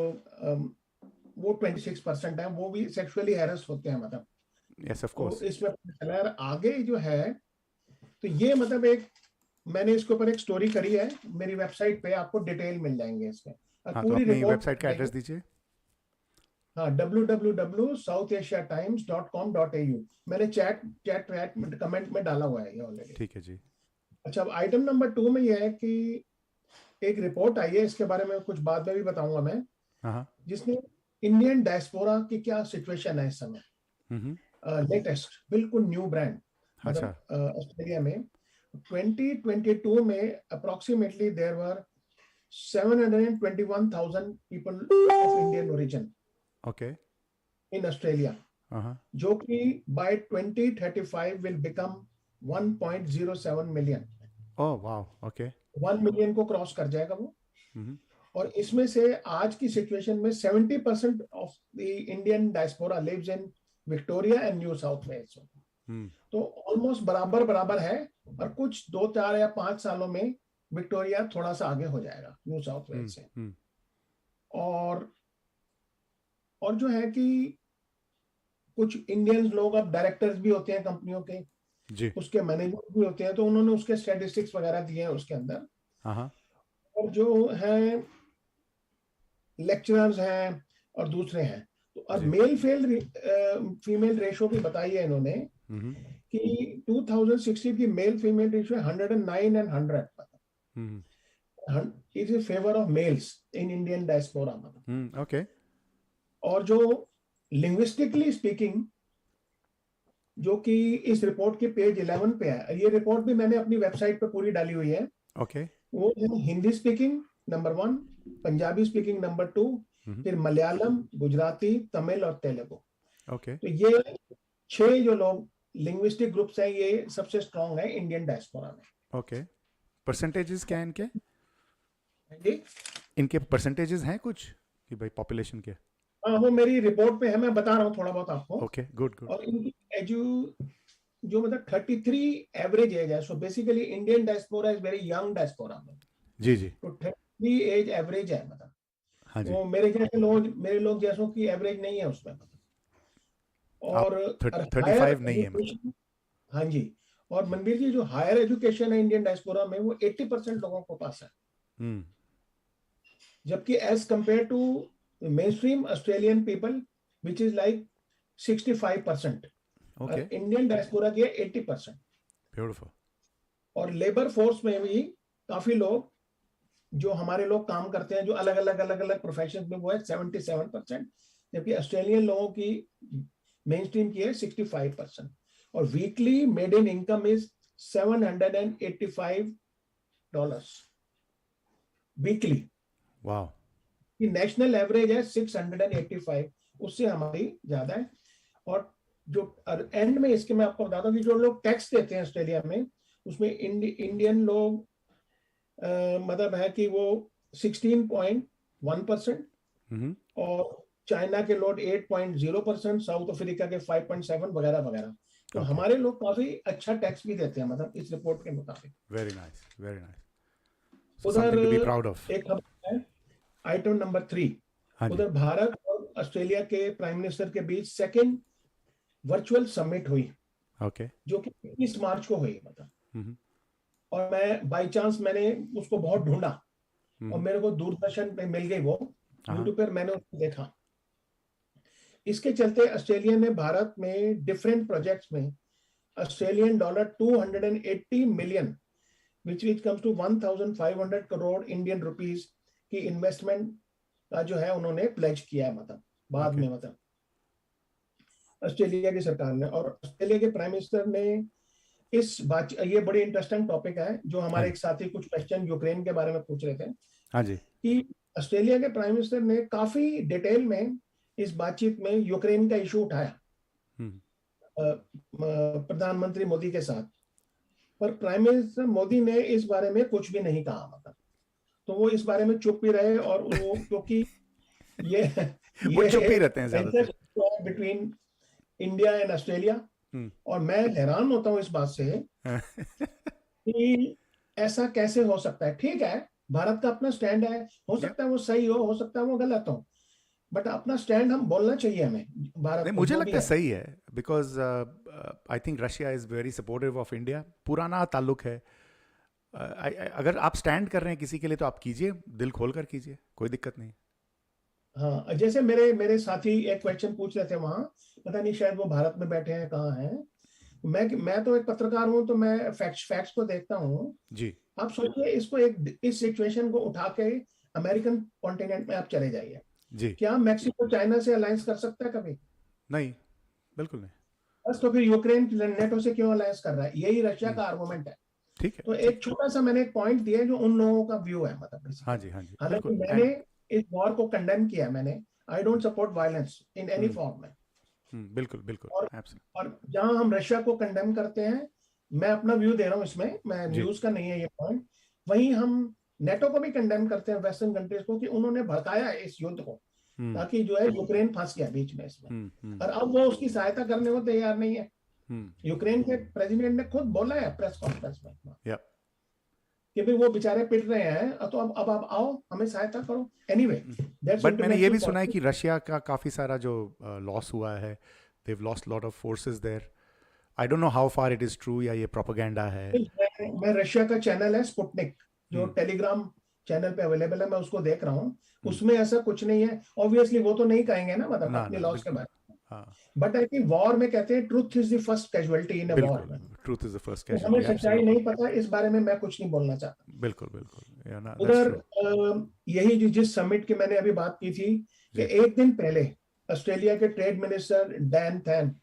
वो 26% है, वो भी सेक्सुअली हैरेस होते हैं, मतलब। यस ऑफ तो कोर्स इसमें पता चला यार आगे जो है, तो ये मतलब एक, मैंने इसके ऊपर एक स्टोरी करी है, मेरी वेबसाइट पे आपको डिटेल मिल जाएंगे इसके, और हाँ तो पूरी अपनी रिपोर्ट वेबसाइट का एड्रेस दीजिए हाँ, www.southasiatimes.com.au। मैंने चैट चैट चैट कमेंट में डाला हुआ है ये ऑलरेडी। ठीक है जी अच्छा, अब आइटम नंबर 2 में यह है कि एक रिपोर्ट आई है, इसके बारे में कुछ बाद में भी बताऊंगा मैं, हाँ हाँ जिसने इंडियन डायस्पोरा की क्या सिचुएशन है इस समय, हम्म लेटेस्ट बिल्कुल न्यू ब्रांड, अच्छा मतलब ऑस्ट्रेलिया में 2022 में approximately there were 721,000 people of Indian origin okay in Australia, हाँ हाँ जो कि by 2035 will become 1.07 million. Oh wow okay 1 million को क्रॉस कर जाएगा वो। हम्म और इसमें से आज की सिचुएशन में 70% of the Indian diaspora lives in Victoria and New South Wales. हम्म तो ऑलमोस्ट बराबर बराबर है, और कुछ 2 4 या 5 सालों में विक्टोरिया थोड़ा सा आगे हो जाएगा न्यू साउथ वेल्स से। हम्म और और जो है कि कुछ इंडियन लोग अब डायरेक्टर्स भी होते हैं कंपनियों के, जी उसके मैनेजर भी होते हैं, तो उन्होंने उसके स्टैटिस्टिक्स वगैरह दिए हैं उसके अंदर। हाँ हाँ और जो है लेक्चरर्स हैं और दूसरे हैं, तो और जी मेल फीमेल रेशो भी बताई है इन्होंने हम्म कि 2016 की male female ratio 109 and 100, hmm is in favour of males in Indian diaspora, मतलब। ओके और जो लिंग्विस्टिकली स्पीकिंग, जो कि इस रिपोर्ट के पेज 11 पे है, ये रिपोर्ट भी मैंने अपनी वेबसाइट पे पूरी डाली हुई है, ओके वो है Hindi speaking number 1, Punjabi speaking number 2, फिर मलयालम, गुजराती, तमिल और तेलुगु। ओके तो ये 6 जो लोग लिंग्विस्टिक ग्रुप्स हैं, ये सबसे स्ट्रांग है इंडियन डायस्पोरा में। ओके परसेंटेजेस क्या है इनके जी इनके परसेंटेजेस हैं कुछ कि भाई पॉपुलेशन के हाँ, वो मेरी रिपोर्ट पे है, मैं बता रहा हूँ थोड़ा बहुत आपको। ओके गुड गुड और इनकी जो मतलब 33 एवरेज एज है, so basically Indian diaspora is very young diaspora. जी जी। तो 33 एज एवरेज है, मतलब हाँ जी। वो मेरे लोग जैसों की एवरेज नहीं है उसमें, मतलब। और आप हायर 35 नहीं है मतलब। एजुकेशन, हाँ जी, और मनबीर जी जो हायर एजुकेशन है इंडियन डायस्पोरा में वो 80% लोगों को पास है, हम्म। जबकि as compared to mainstream Australian people which is like 65%, okay. और इंडियन डायस्पोरा की है 80%। ब्यूटीफुल। और लेबर फोर्स में भी काफी लोग, जो हमारे लोग काम करते हैं जो अलग अलग प्रोफेशन में, वो है 77%, जबकि ऑस्ट्रेलियन लोगों की मेन स्ट्रीम की है 65%। और weekly made in income is $785 weekly. वाह। कि नेशनल एवरेज है 685, उससे हमारी ज्यादा है। और जो एंड में इसके मैं आपको बताता हूँ कि जो लोग टैक्स देते हैं ऑस्ट्रेलिया में, उसमें इंडियन लोग मतलब है कि वो 16.1%, और चाइना के लोग 8.0%, साउथ अफ्रीका के 5.7 वगैरह वगैरह। तो Okay. हमारे लोग काफी अच्छा टैक्स भी देते हैं, मतलब इस रिपोर्ट के मुताबिक। Very nice, very nice. उधर something to be proud of. एक खबर है, आइटम नंबर 3। हाँ जी। उधर भारत और ऑस्ट्रेलिया के प्राइम मिनिस्टर के बीच सेकेंड वर्चुअल समिट हुई, ओके। जो कि 21 मार्च को हुई, मतलब। हम्म। और मैं बाय चांस मैंने उसको बहुत ढूंढा, और मेरे को दूरदर्शन पे मिल गई वो, यूट्यूब पर मैंने उसको देखा। इसके चलते ऑस्ट्रेलिया ने भारत में डिफरेंट प्रोजेक्ट्स में Australian dollar 280 million which comes to 1500 crore Indian rupees की इन्वेस्टमेंट का जो है उन्होंने प्लेज किया है, मतलब बाद में, मतलब ऑस्ट्रेलिया की सरकार ने। और ऑस्ट्रेलिया के प्राइम मिनिस्टर ने इस बात, ये बड़ी इंटरेस्टिंग टॉपिक है, जो हमारे एक साथी कुछ क्वेश्चन यूक्रेन के बारे में पूछ रहे थे, हाँ जी। कि ऑस्ट्रेलिया के प्राइम मिनिस्टर ने काफी डिटेल में इस बातचीत में यूक्रेन का इशू उठाया प्रधानमंत्री मोदी के साथ, पर प्राइम मिनिस्टर मोदी ने इस बारे में कुछ भी नहीं कहा, मतलब। तो वो इस बारे में चुप ही रहे, और वो क्योंकि ये वो चुप ही रहते हैं ज्यादातर। Between India and Australia. और मैं हैरान होता हूँ इस बात से कि ऐसा कैसे हो सकता है। ठीक है, भारत का अपना स्टैंड है, हो सकता है वो सही हो सकता है वो गलत हो, बट अपना स्टैंड हम बोलना चाहिए हमें, भारत नहीं, को, मुझे जो लगता भी है सही है, because I think Russia is very supportive of India. पुराना ताल्लुक है। अगर आप स्टैंड कर रहे हैं किसी के लिए तो आप कीजिए, दिल खोल कर कीजिए, कोई दिक्कत नहीं। हाँ, जैसे मेरे साथी एक क्वेश्चन पूछ रहे थे वहां, पता नहीं शायद वो भारत में बैठे हैं, कहाँ हैं। मैं तो एक पत्रकार हूँ, तो मैं फैक्ट्स को देखता हूँ जी। आप सोचिए इसको, इस सिचुएशन को उठा के अमेरिकन कॉन्टिनेंट में आप चले जाइए, जी। क्या मैक्सिको चाइना से अलायंस कर सकता है कभी? नहीं, बिल्कुल नहीं। बस, तो फिर यूक्रेन नेटो से क्यों अलायंस कर रहा है? यही रशिया का आर्गुमेंट है। ठीक है। तो एक छोटा सा मैंने एक पॉइंट दिया जो उन लोगों का व्यू है, मतलब। हाँ जी, हाँ जी, हालांकि बिल्कुल। मैंने इस वॉर को कंडेम किया, मैंने I don't support violence in any form में। बिल्कुल बिल्कुल। और जहां हम रशिया को कंडेम करते हैं, मैं अपना व्यू दे रहा हूं इसमें, मैं जी। न्यूज का नहीं है ये पॉइंट, वहीं हम नेटो को भी कंडेम करते हैं, वेस्टर्न कंट्रीज को, कि उन्होंने भड़काया है इस युद्ध को, ताकि जो है यूक्रेन फंस गया बीच में इसमें, और अब वो उसकी सहायता करने को तैयार नहीं है। यूक्रेन के प्रेसिडेंट ने खुद बोला है प्रेस कॉन्फ्रेंस में कि भाई वो बेचारे पिट रहे हैं, तो अब आप आओ, हमें सहायता करो। एनीवे, बट मैंने ये भी सुना है कि रशिया का काफी सारा जो लॉस हुआ है, they've lost lot of forces there. I don't know how far it is true या ये प्रोपेगेंडा है। मैं रशिया का चैनल है स्पुतनिक, जो टेलीग्राम चैनल पे अवेलेबल है, मैं उसको देख रहा हूँ, उसमें ऐसा कुछ नहीं है। ऑब्वियसली वो तो नहीं कहेंगे ना, मतलब अपने लॉस के बारे में, बट आई थिंक वॉर में कहते हैं truth is the first casualty in a war. Truth is the first हमें कैजुअलिटी। सच्चाई नहीं पता, इस बारे में मैं कुछ नहीं बोलना चाहता। बिल्कुल बिल्कुल। उधर यही जिस समिट की मैंने अभी बात की थी, कि एक दिन पहले ऑस्ट्रेलिया के ट्रेड मिनिस्टर डैन थैन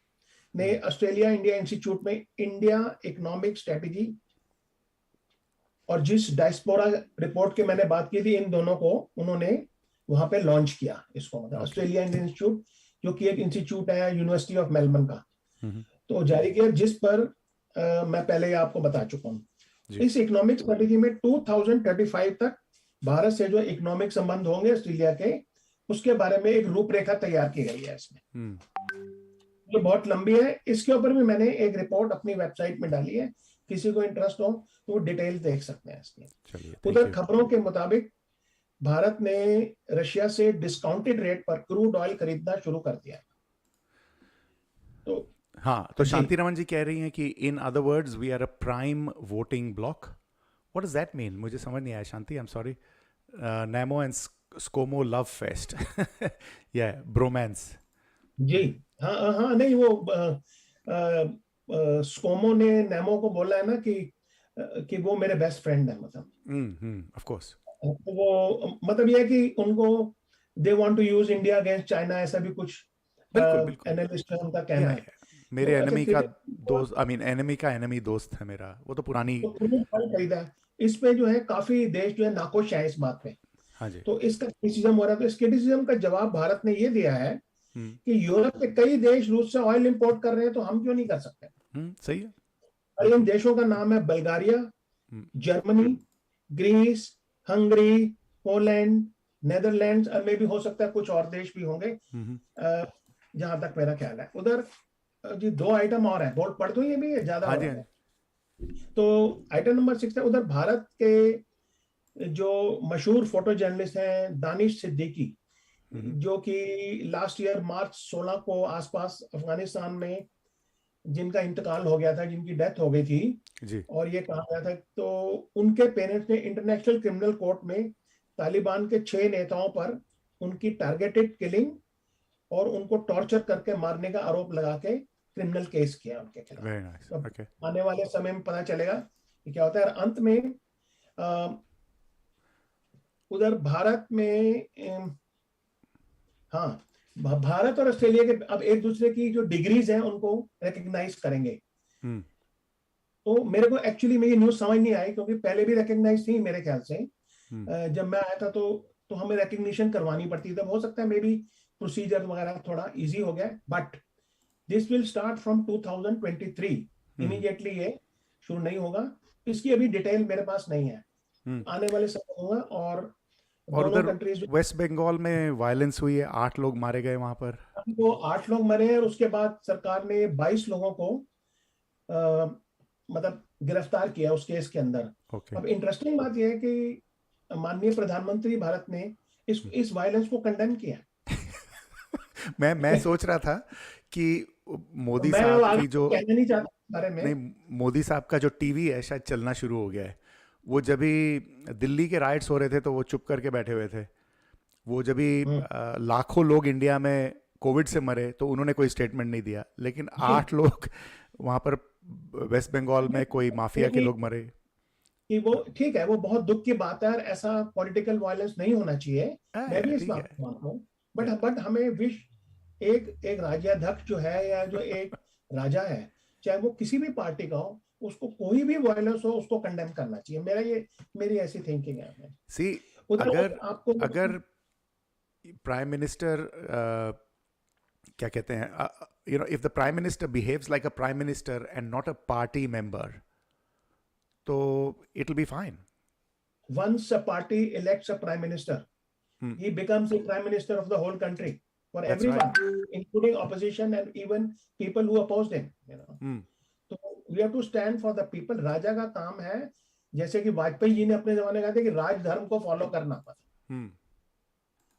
ने ऑस्ट्रेलिया इंडिया इंस्टीट्यूट में इंडिया इकोनॉमिक स्ट्रेटेजी और जिस डायस्पोरा रिपोर्ट की मैंने बात की थी, इन दोनों को उन्होंने वहां पे लॉन्च किया इसको, मतलब ऑस्ट्रेलिया इंडियन इंस्टीट्यूट, जो कि एक इंस्टीट्यूट है यूनिवर्सिटी ऑफ मेलबर्न का, तो जारी किया, जिस पर मैं पहले ही आपको बता चुका हूँ। इस इकोनॉमिक स्ट्रेटेजी में 2035 तक भारत से जो इकोनॉमिक संबंध होंगे ऑस्ट्रेलिया के, उसके बारे में एक रूपरेखा तैयार की गई है इसमें। ये बहुत लंबी है, इसके ऊपर भी मैंने एक रिपोर्ट अपनी वेबसाइट में डाली है, किसी को इंटरेस्ट हो तो वो डिटेल देख सकते हैं इसकी। चलिए, उधर थैंक यू। खबरों के मुताबिक भारत ने रशिया से डिस्काउंटेड रेट पर क्रूड ऑयल खरीदना शुरू कर दिया है। तो हाँ, तो जी, शांति रमन जी कह रही हैं कि in other words we are a prime voting bloc. What does that mean? मुझे समझ नहीं आया Shanti, I am sorry. NaMo and ScoMo love fest, या ब्रोमांस। जी, हाँ हाँ हाँ, नहीं वो स्कोमो ने नेमो को बोला है ना कि वो मेरे बेस्ट फ्रेंड है, मतलब ऑफ कोर्स। तो वो मतलब ये है कि उनको they want to use India against China, ऐसा भी कुछ बिल्कुल बिल्कुल। एनालिस्ट का उनका या कहना है। मेरे तो अच्छा एनिमी ठीक का है, दोस्त, आई मीन एनिमी का एनिमी दोस्त है मेरा, वो तो पुरानी। तो क्रूड ऑयल खरीदा है। इस पे जो है काफी देश जो है नाखुश है इस बात पे, हाँ जी। तो इसका क्रिटिसिज्म हो रहा है। तो इस क्रिटिसिज्म का जवाब भारत ने ये दिया है हम्म कि यूरोप के कई देश रूस से ऑयल इंपोर्ट कर रहे हैं, तो हम क्यों नहीं कर सकते। सही है। और इन देशों का नाम है बल्गारिया, हम्म, Germany, Greece, Hungary, Poland, Netherlands, और में भी हो सकता है कुछ और देश भी होंगे, हम्म, जहां तक मेरा ख्याल है। उधर जी 2 आइटम और है, बोर्ड पढ़ दो, ये भी ज्यादा हाँ हो जी रहा हाँ है। जी। तो आइटम नंबर 6 है, उधर भारत के जो मशहूर फोटो जर्नलिस्ट हैं दानिश सिद्दीकी, जो कि लास्ट ईयर मार्च 16 को आसपास अफगानिस्तान में जिनका इंतकाल हो गया था, जिनकी डेथ हो गई थी, जी। और ये कहा गया था, तो उनके पेरेंट्स ने इंटरनेशनल क्रिमिनल कोर्ट में तालिबान के 6 नेताओं पर उनकी टारगेटेड किलिंग और उनको टॉर्चर करके मारने का आरोप लगा के क्रिमिनल केस किया उनके खिलाफ। Very nice. तो ओके। आने वाले समय में पता चलेगा कि क्या होता है। और अंत में उधर भारत में हाँ, भारत और ऑस्ट्रेलिया के अब एक दूसरे की जो डिग्रीज हैं उनको रिकग्नाइज करेंगे। हम्म तो मेरे को एक्चुअली में ये न्यूज समझ नहीं आई, क्योंकि पहले भी रिकग्नाइज थी मेरे ख्याल से। जब मैं आया था तो हमें रिकग्निशन करवानी पड़ती थी। हो सकता है मे बी प्रोसीजर वगैरह थोड़ा इजी हो गया, but this will start from 2023। Immediately ये शुरू नहीं होगा। इसकी अभी डिटेल मेरे पास नहीं है, आने वाले समय होगा। और और दोनों उधर कंट्रीज वेस्ट बंगाल में वायलेंस हुई है, 8 लोग मारे गए वहां पर। को 8 लोग मरे हैं, और उसके बाद सरकार ने 22 लोगों को मतलब गिरफ्तार किया उस केस के अंदर। ओके। अब इंटरेस्टिंग बात यह है कि माननीय प्रधानमंत्री भारत ने इस वायलेंस को कंडेम किया। मैं सोच रहा था कि मोदी मैं साहब आगे की जो, कहना नहीं चाहता इस बारे में। नहीं, मोदी साहब का जो टीवी है शायद चलना शुरू हो गया है। वो जब भी दिल्ली के राइट्स हो रहे थे तो वो चुप करके बैठे हुए थे। वो जब भी लाखों लोग इंडिया में कोविड से मरे तो उन्होंने कोई स्टेटमेंट नहीं दिया, लेकिन 8 लोग वहां पर वेस्ट बंगाल में कोई माफिया के लोग मरे। कि वो ठीक है, वो बहुत दुख की बात है, और ऐसा पॉलिटिकल वायलेंस नहीं होना चाहिए, मैं भी इस ठीक बात है। को मानता हूँ। बट हमें एक राज्याध्यक्ष जो है, या जो एक राजा है, चाहे वो किसी भी पार्टी का हो, उसको कोई भी वायलेंस हो उसको कंडेम करना चाहिए। मेरी ऐसी थिंकिंग है। सी, उधर आपको अगर प्राइम मिनिस्टर क्या कहते हैं, if the prime minister behaves like a prime minister and not a party member, तो it will be fine. once a party elects a prime minister, he becomes the prime minister of the whole country for That's everyone, right. including opposition and even people who opposed him. तो we have to stand for the people. राजा का काम है, जैसे कि वाजपेयी जी ने अपने जमाने कहा था कि राजधर्म को फॉलो करना पड़ता।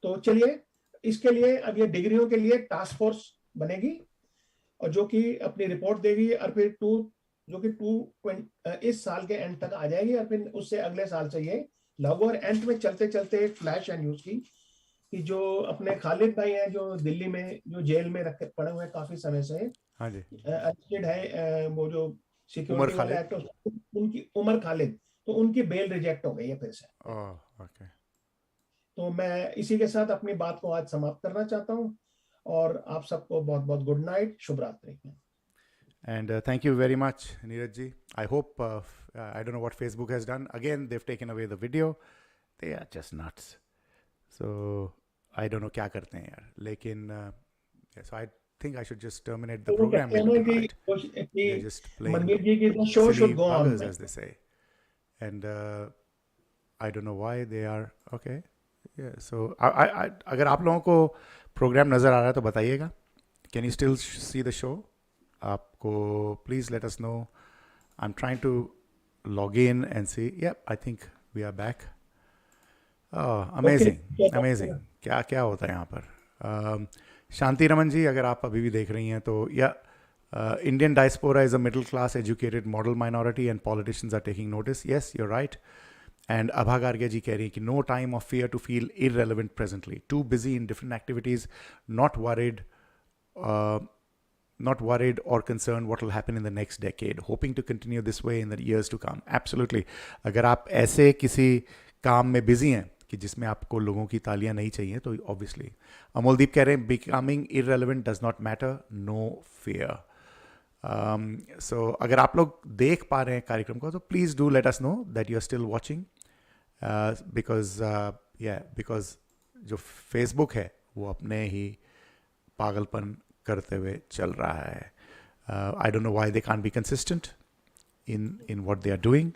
तो चलिए, इसके लिए अब ये डिग्रियों के लिए टास्क फोर्स बनेगी, और जो कि अपनी रिपोर्ट देगी, और फिर इस साल के एंड तक आ जाएगी, और फिर उससे अगले साल से ये लागू। और एंड में चलते चलते एक फ्लैश है न्यूज की, कि जो अपने खालिद भाई हैं, जो दिल्ली में जो जेल में रखे पड़े हुए काफी समय से, हाँ जी। अरेस्टेड है, वो जो उमर सिक्योरिटी वाला एक्ट, उनकी उमर खालिद, तो उनकी बेल रिजेक्ट हो गई है फिर से। ओके। तो मैं इसी के साथ अपनी बात को आज समाप्त करना चाहता हूँ, और आप सबको बहुत बहुत गुड नाइट, शुभ रात्रि। And thank you very much, Neeraj ji. I hope, I don't know what Facebook has done. Again, they've taken away the video. They are just nuts. So, I don't know क्या करते हैं यार. लेकिन, so I think I should just terminate the program maybe tonight. They're just playing Manbir जी की show silly should go on, buggers, as they say. And I don't know why they are, okay. Yeah, so, अगर आप लोगों को program नज़र आ रहा है तो बताइएगा Can you still see the show? आपको please let us know. I'm trying to log in and see. Yep, I think we are back. Oh, amazing, amazing. क्या क्या होता है यहाँ पर? शांति रमन जी, अगर आप अभी भी देख रही हैं तो या Indian diaspora is a middle class educated model minority and politicians are taking notice. Yes, you're right. And Abha Gargia ji कह रही है कि no time of fear to feel irrelevant presently. Too busy in different activities, not worried or concerned what will happen in the next decade. Hoping to continue this way in the years to come. Absolutely. अगर आप ऐसे किसी काम में busy हैं कि जिसमें आपको लोगों की तालियां नहीं चाहिए तो obviously. अमोलदीप कह रहे हैं becoming irrelevant does not matter. No fear. So अगर आप लोग देख पा रहे हैं कार्यक्रम को तो please do let us know that you are still watching because जो फेसबुक है वो अपने ही पागलपन करते हुए चल रहा है. आई don't know why they can't be consistent in what they are doing,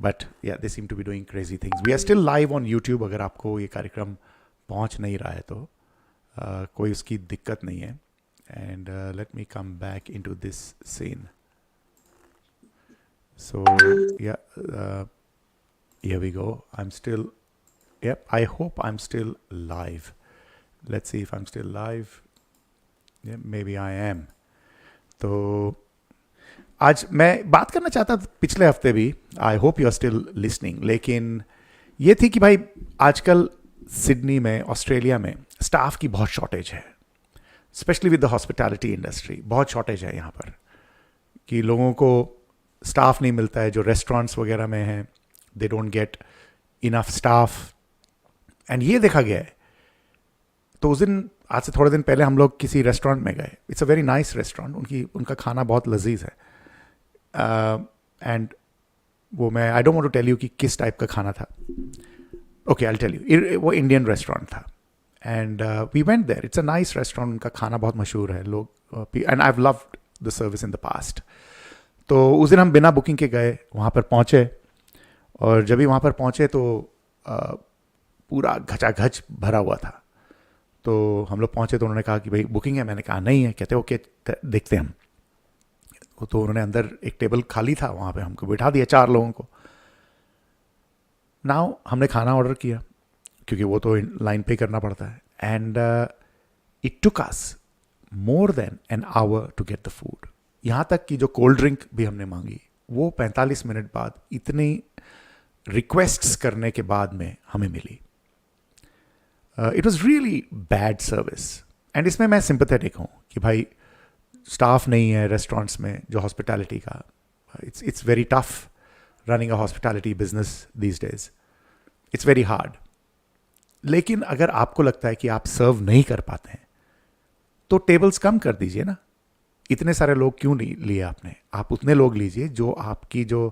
but yeah, they seem to be doing crazy things. We are still live on YouTube. अगर आपको ये कार्यक्रम पहुंच नहीं रहा है तो कोई उसकी दिक्कत नहीं है. And let me come back into this scene. So yeah, here we go. I'm still, yep, I hope I'm still live. Let's see if I'm still live. Yeah, maybe I am. तो आज मैं बात करना चाहता था पिछले हफ्ते भी. I hope you are still listening. लेकिन ये थी कि भाई आजकल सिडनी में, ऑस्ट्रेलिया में स्टाफ की बहुत शॉर्टेज है, specially with the hospitality industry. बहुत शॉर्टेज है यहाँ पर कि लोगों को स्टाफ नहीं मिलता है. जो रेस्टोरेंट्स वगैरह में हैं, they don't get enough staff. And ये देखा गया है. तो उस दिन, आज से थोड़े दिन पहले हम लोग किसी रेस्टोरेंट में गए. It's a very nice restaurant. उनका खाना बहुत लजीज है. एंड वो मैं I don't want to tell you कि किस टाइप का खाना था. Okay, I will tell you. वो इंडियन रेस्टोरेंट था. And we went there. It's a nice restaurant. उनका खाना बहुत मशहूर है. लोग, and I have loved the service in the past. तो उस दिन हम बिना बुकिंग के गए, वहाँ पर पहुँचे. और जब भी वहाँ पर पहुँचे तो पूरा घचाघच भरा हुआ था. तो हम लोग पहुँचे तो उन्होंने कहा कि भाई बुकिंग है. मैंने कहा नहीं है. कहते ओके देखते हैं हम. तो उन्होंने अंदर एक टेबल खाली था, वहाँ पे हमको बिठा दिया 4 लोगों को. नाउ हमने खाना ऑर्डर किया क्योंकि वो तो लाइन पे करना पड़ता है. And it took us more than an hour to get the food. यहाँ तक कि जो कोल्ड ड्रिंक भी हमने मांगी वो 45 मिनट बाद, इतनी रिक्वेस्ट्स करने के बाद में हमें मिली. It was really bad service. And इसमें मैं सिंपैथेटिक हूँ कि भाई स्टाफ नहीं है रेस्टोरेंट्स में जो हॉस्पिटैलिटी का. It's very tough running a hospitality business these days. It's very hard. लेकिन अगर आपको लगता है कि आप सर्व नहीं कर पाते हैं तो टेबल्स कम कर दीजिए ना. इतने सारे लोग क्यों नहीं लिए आपने? आप उतने लोग लीजिए जो आपकी जो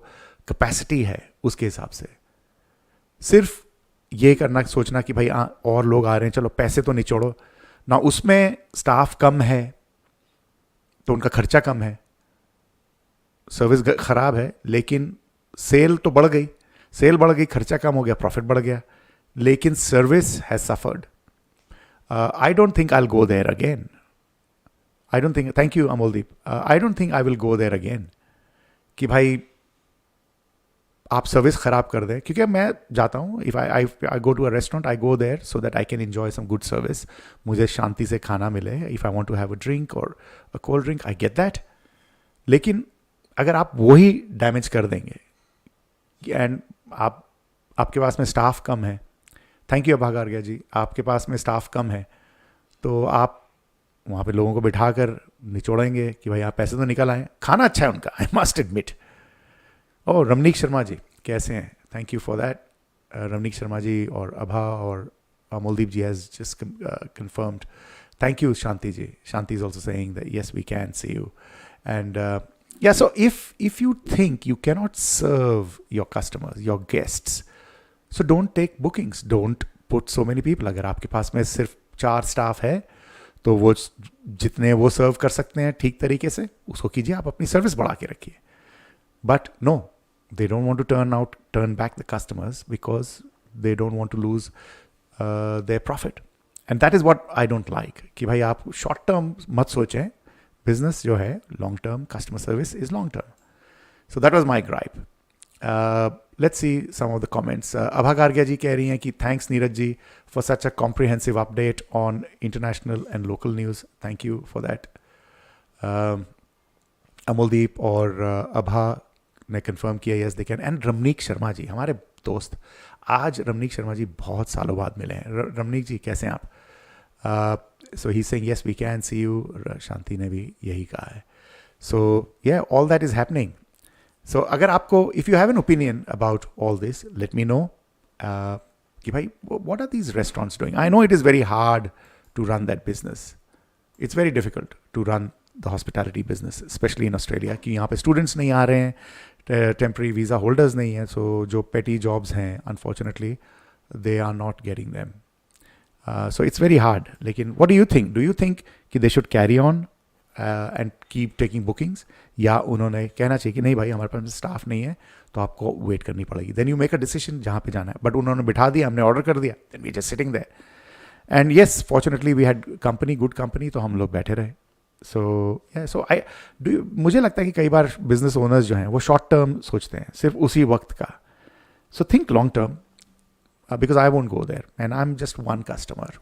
कैपेसिटी है उसके हिसाब से. सिर्फ ये करना, सोचना कि भाई और लोग आ रहे हैं, चलो पैसे तो निचोड़ो ना. उसमें स्टाफ कम है तो उनका खर्चा कम है, सर्विस खराब है, लेकिन सेल तो बढ़ गई. सेल बढ़ गई, खर्चा कम हो गया, प्रॉफिट बढ़ गया, लेकिन service has suffered. I don't think I will go there again. I don't think, thank you Amoldeep, I don't think I will go there again. कि भाई आप सर्विस ख़राब कर दें. क्योंकि मैं जाता हूँ, if I go to a restaurant, I go there so that I can enjoy some good service. मुझे शांति से खाना मिले. If I want to have a drink और a cold drink, I get that. लेकिन अगर आप वही डैमेज कर देंगे एंड आपके पास में स्टाफ कम है, थैंक यू अभागार गया जी, आपके पास में स्टाफ कम है, तो आप वहाँ पे लोगों को बिठा कर निचोड़ेंगे कि भाई आप पैसे तो निकल आए. खाना अच्छा है उनका, I must admit. Oh, Ramneek Sharma ji कैसे हैं? Thank you for that. Ramneek Sharma ji और अभा और Amoldeep ji has just confirmed. Thank you, Shanti ji. Shanti is also saying that yes, we can see you. And yeah, so if you think you cannot serve your customers, your guests, so don't take bookings. Don't put so many people. अगर आपके पास में सिर्फ 4 staff है तो वो जितने वो सर्व कर सकते हैं ठीक तरीके से उसको कीजिए. आप अपनी सर्विस बढ़ा के रखिए. But no, they don't want to turn back the customers because they don't want to lose their profit. And that is what I don't like कि भाई आप शॉर्ट टर्म मत सोचें, बिजनेस जो है long term, customer service is long term. So that was my gripe. Let's see some of the comments. Abha Gargia ji कह रही हैं कि thanks Neeraj ji for such a comprehensive update on international and local news. Thank you for that. Amaldeep और Abha ने confirm किया yes they can. And Ramnik Sharma जी हमारे दोस्त, आज रमनीक शर्मा जी बहुत सालों बाद मिले हैं. रमनीक जी कैसे हैं आप? So he's saying yes we can see you. शांति ने भी यही कहा है. So yeah, all that is happening. So अगर आपको if you have an opinion about all this, let me know. कि भाई what are these restaurants doing? I know it is very hard to run that business. It's very difficult to run the hospitality business, especially in Australia. कि यहाँ पे students नहीं आ रहे हैं, temporary visa holders नहीं हैं, so जो petty jobs हैं, unfortunately, they are not getting them. So it's very hard. लेकिन what do you think? Do you think कि they should carry on and keep taking bookings? या उन्होंने कहना चाहिए कि नहीं भाई हमारे पास स्टाफ नहीं है तो आपको वेट करनी पड़ेगी. Then you make a decision जहाँ पे जाना है. बट उन्होंने बिठा दिया, हमने ऑर्डर कर दिया, then we just sitting there. And yes fortunately we had company, good company, तो हम लोग बैठे रहे. सो आई डू, मुझे लगता है कि कई बार बिजनेस ओनर्स जो हैं वो शॉर्ट टर्म सोचते हैं, सिर्फ उसी वक्त का. So think long term, because I won't go there and I am just one customer.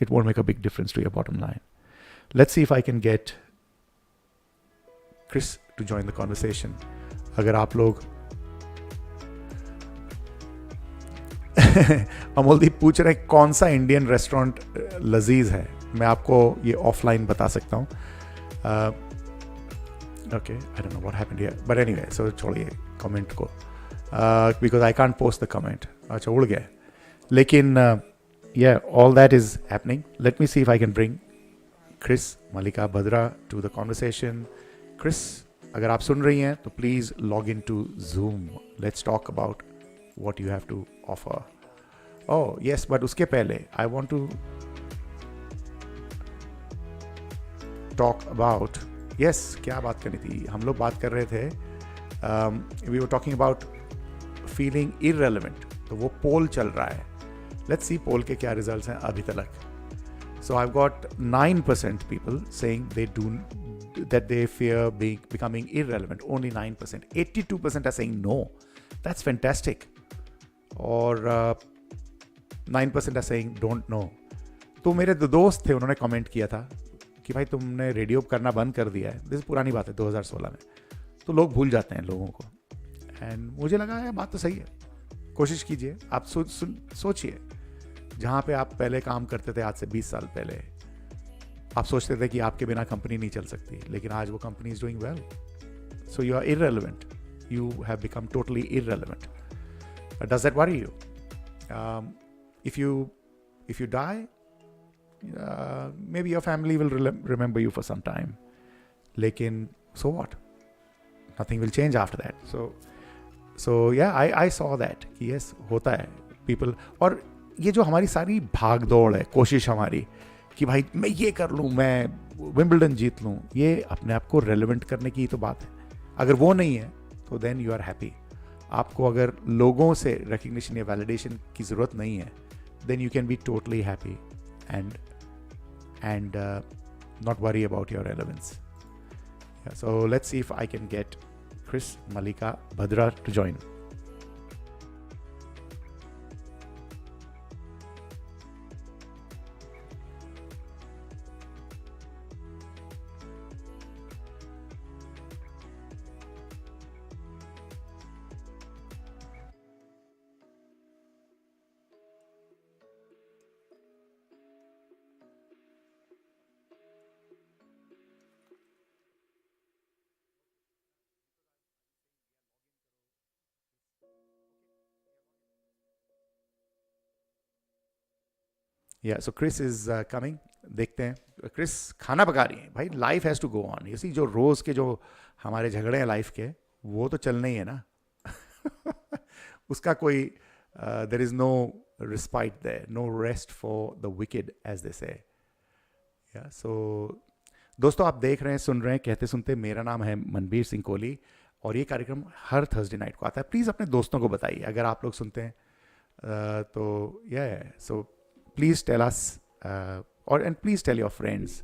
It won't make a big difference to your bottom line. Let's see if I can get Chris to join the conversation. अगर आप लोग अमोलदीप पूछ रहे हैं कौन सा Indian restaurant लजीज है, मैं आपको ये ऑफलाइन बता सकता हूँ. Okay, I don't know what happened here, but anyway, so छोड़िए कमेंट को, because I can't post the comment. अच्छा, उड़ गया. लेकिन yeah, all that is happening. Let me see if I can bring Chris, Mallika Bhadra to the conversation. Chris, अगर आप सुन रही हैं तो please log into Zoom. Let's talk about what you have to offer. Oh yes, but उसके पहले I want to talk about, yes, क्या बात करनी थी, हम लोग बात कर रहे थे, we were talking about feeling irrelevant. तो वो पोल चल रहा है. Let's see पोल के क्या results हैं अभी तक. So I've got 9% people saying that they fear becoming irrelevant. Only 9%. 82% are saying no. That's fantastic. Or 9% are saying don't know. तो मेरे दो दोस्त थे, उन्होंने कमेंट किया था कि भाई तुमने रेडियो करना बंद कर दिया है. दिस पुरानी बात है 2016 में. तो लोग भूल जाते हैं लोगों को. एंड मुझे लगा है बात तो सही है. कोशिश कीजिए, आप सोचिए, जहाँ पे आप पहले काम करते थे आज से 20 साल पहले, आप सोचते थे कि आपके बिना कंपनी नहीं चल सकती, लेकिन आज वो company is doing well. So you are irrelevant. You have become totally irrelevant. Does that worry you? if you die, maybe your family will remember you for some time. Lekin, so what? Nothing will change after that. So yeah, I saw that. Yes, होता है people. और ये जो हमारी सारी भाग दौड़ है, कोशिश हमारी कि भाई मैं ये कर लूँ, मैं विंबलडन जीत लूँ, ये अपने आप को रेलेवेंट करने की तो बात है. अगर वो नहीं है तो देन यू आर हैप्पी. आपको अगर लोगों से रिकग्निशन या वैलिडेशन की ज़रूरत नहीं है, then you can be totally happy and not worry about your relevance. Yeah, so let's see if I can get Chris, Mallika Bhadra to join. Yeah, so Chris is coming. देखते हैं. Chris खाना पका रही हैं. भाई life has to go on. You see, जो रोज़ के जो हमारे झगड़े हैं लाइफ के, वो तो चलने ही है ना. उसका कोई there is no respite there, no rest for the wicked, as they say. Yeah, so दोस्तों आप देख रहे हैं, सुन रहे हैं कहते सुनते. मेरा नाम है मनबीर सिंह कोहली और ये कार्यक्रम हर थर्सडे नाइट को आता है. प्लीज़ अपने दोस्तों को बताइए अगर आप लोग सुनते हैं. तो yeah, so please tell us और and please tell your friends.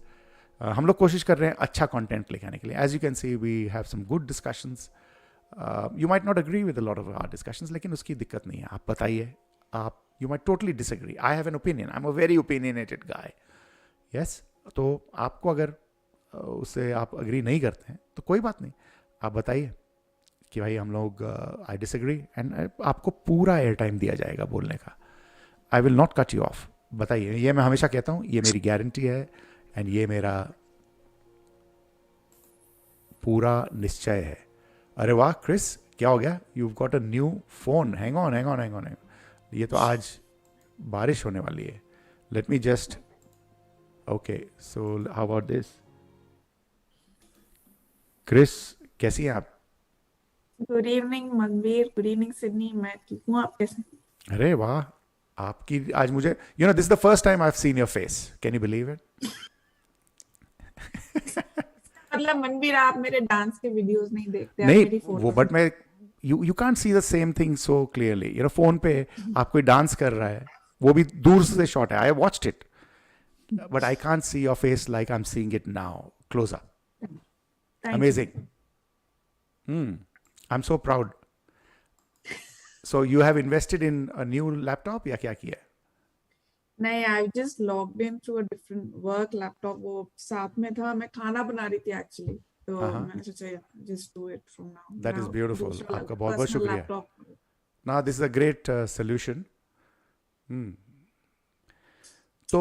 हम लोग कोशिश कर रहे हैं अच्छा कंटेंट लेके आने के लिए. As you can see we have some good discussions. You might not agree with a lot of our discussions, लेकिन उसकी दिक्कत नहीं है. आप बताइए. आप you might totally disagree. I have an opinion. I am a very opinionated guy. Yes. तो आपको अगर उससे आप अग्री नहीं करते हैं तो कोई बात नहीं. आप बताइए कि भाई हम लोग आई डिसएग्री, एंड आपको पूरा एयर टाइम दिया जाएगा बोलने का. I will not cut you of. बताइए. ये मैं हमेशा कहता हूँ, ये मेरी गारंटी है एंड ये मेरा पूरा निश्चय है. अरे वाह क्रिस, क्या हो गया? You got a new phone. Hang on. ये तो आज बारिश होने वाली है. Let me just. Okay, so how about this? Chris, कैसी हैं आप? Good evening Manbir, good evening Sydney. मैं ठीक हूँ, आप कैसे? अरे वाह, आपकी आज मुझे this is the first time I have seen your face. Can you believe it? मतलब मनबीर, आप मेरे डांस के वीडियोस नहीं देखते? आप नहीं, मेरी वो फोटोज बट मैं you can't see the same thing so clearly. Phone पे आप कोई डांस कर रहा है, वो भी दूर से शॉट है. I watched it, but I can't see your face like I am seeing it now close up. Amazing. I'm so proud. So you have invested in a new laptop या क्या किया? नहीं, I just logged in through a different work laptop. वो साथ में था, मैं खाना बना रही थी एक्चुअली, तो मैंने सोचा just do it from now. That is beautiful. आपका बहुत बहुत शुक्रिया. Now this is a great solution. So,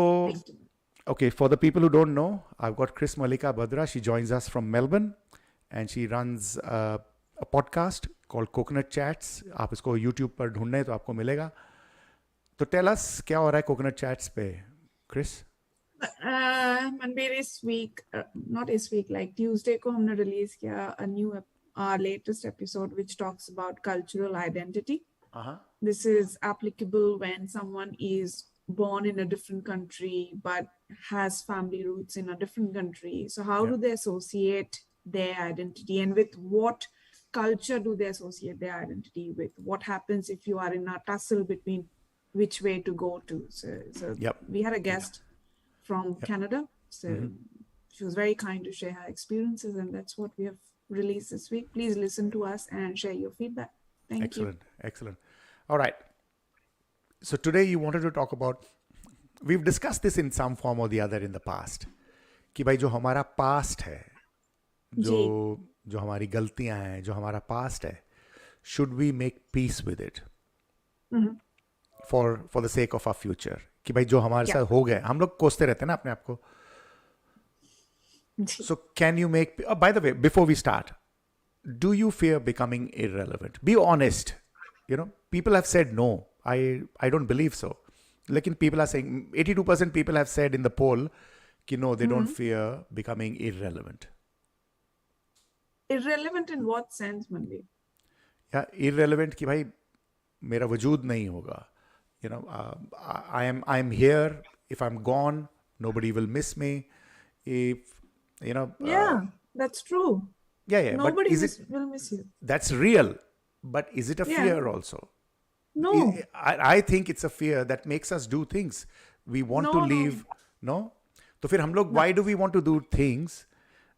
okay, for the people who don't know, I've got Mallika Bhadra. She joins us from Melbourne, and she runs a podcast called Coconut Chats. आप इसको YouTube पर ढूंढने तो आपको मिलेगा. तो tell us क्या हो रहा है Coconut Chats पे, Chris? मनबीर, इस वीक, not इस week, like Tuesday को हमने रिलीज किया a new our latest episode which talks about cultural identity. This is applicable when someone is born in a different country but has family roots in a different country. So how do they associate their identity, and with what culture do they associate their identity with? What happens if you are in a tussle between which way to go to? So we had a guest from Canada. So she was very kind to share her experiences, and that's what we have released this week. Please listen to us and share your feedback. Thank you. Excellent. All right. So today you wanted to talk about, we've discussed this in some form or the other in the past, कि भाई जो हमारा past है, जो हमारी गलतियां हैं, जो हमारा past है, should we make peace with it for the sake of our future? कि भाई जो हमारे साथ हो गया, हम लोग कोसते रहते हैं ना अपने आप को. So can you make, by the way, before we start, do you fear becoming irrelevant? Be honest. People have said no. I don't believe so. Lekin people are saying, 82% people have said in the poll, कि no, they don't fear becoming irrelevant. Irrelevant in what sense, Manbir? Yeah, irrelevant कि भाई मेरा वजूद नहीं होगा. I am here. If I'm gone, nobody will miss me. If that's true. Yeah. Nobody but will miss you. That's real. But is it a fear also? No. I think it's a fear that makes us do things. We want to leave. No? तो फिर हम लोग, why do we want to do things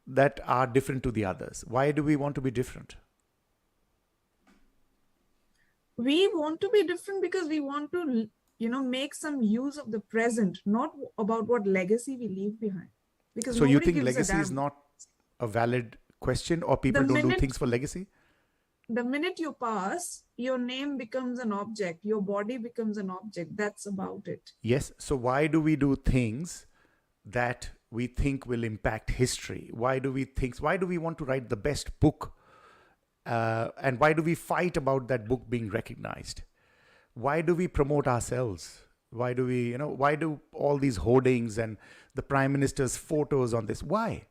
that are different to the others? Why do we want to be different? We want to be different because we want to, make some use of the present, not about what legacy we leave behind. Because so you think legacy is not a valid question, or people don't do things for legacy? The minute you pass, your name becomes an object, your body becomes an object. That's about it. Yes. So why do we do things that we think will impact history? Why do we want to write the best book? And why do we fight about that book being recognized? Why do we promote ourselves? Why do we, why do all these hoardings and the Prime Minister's photos on this? Why?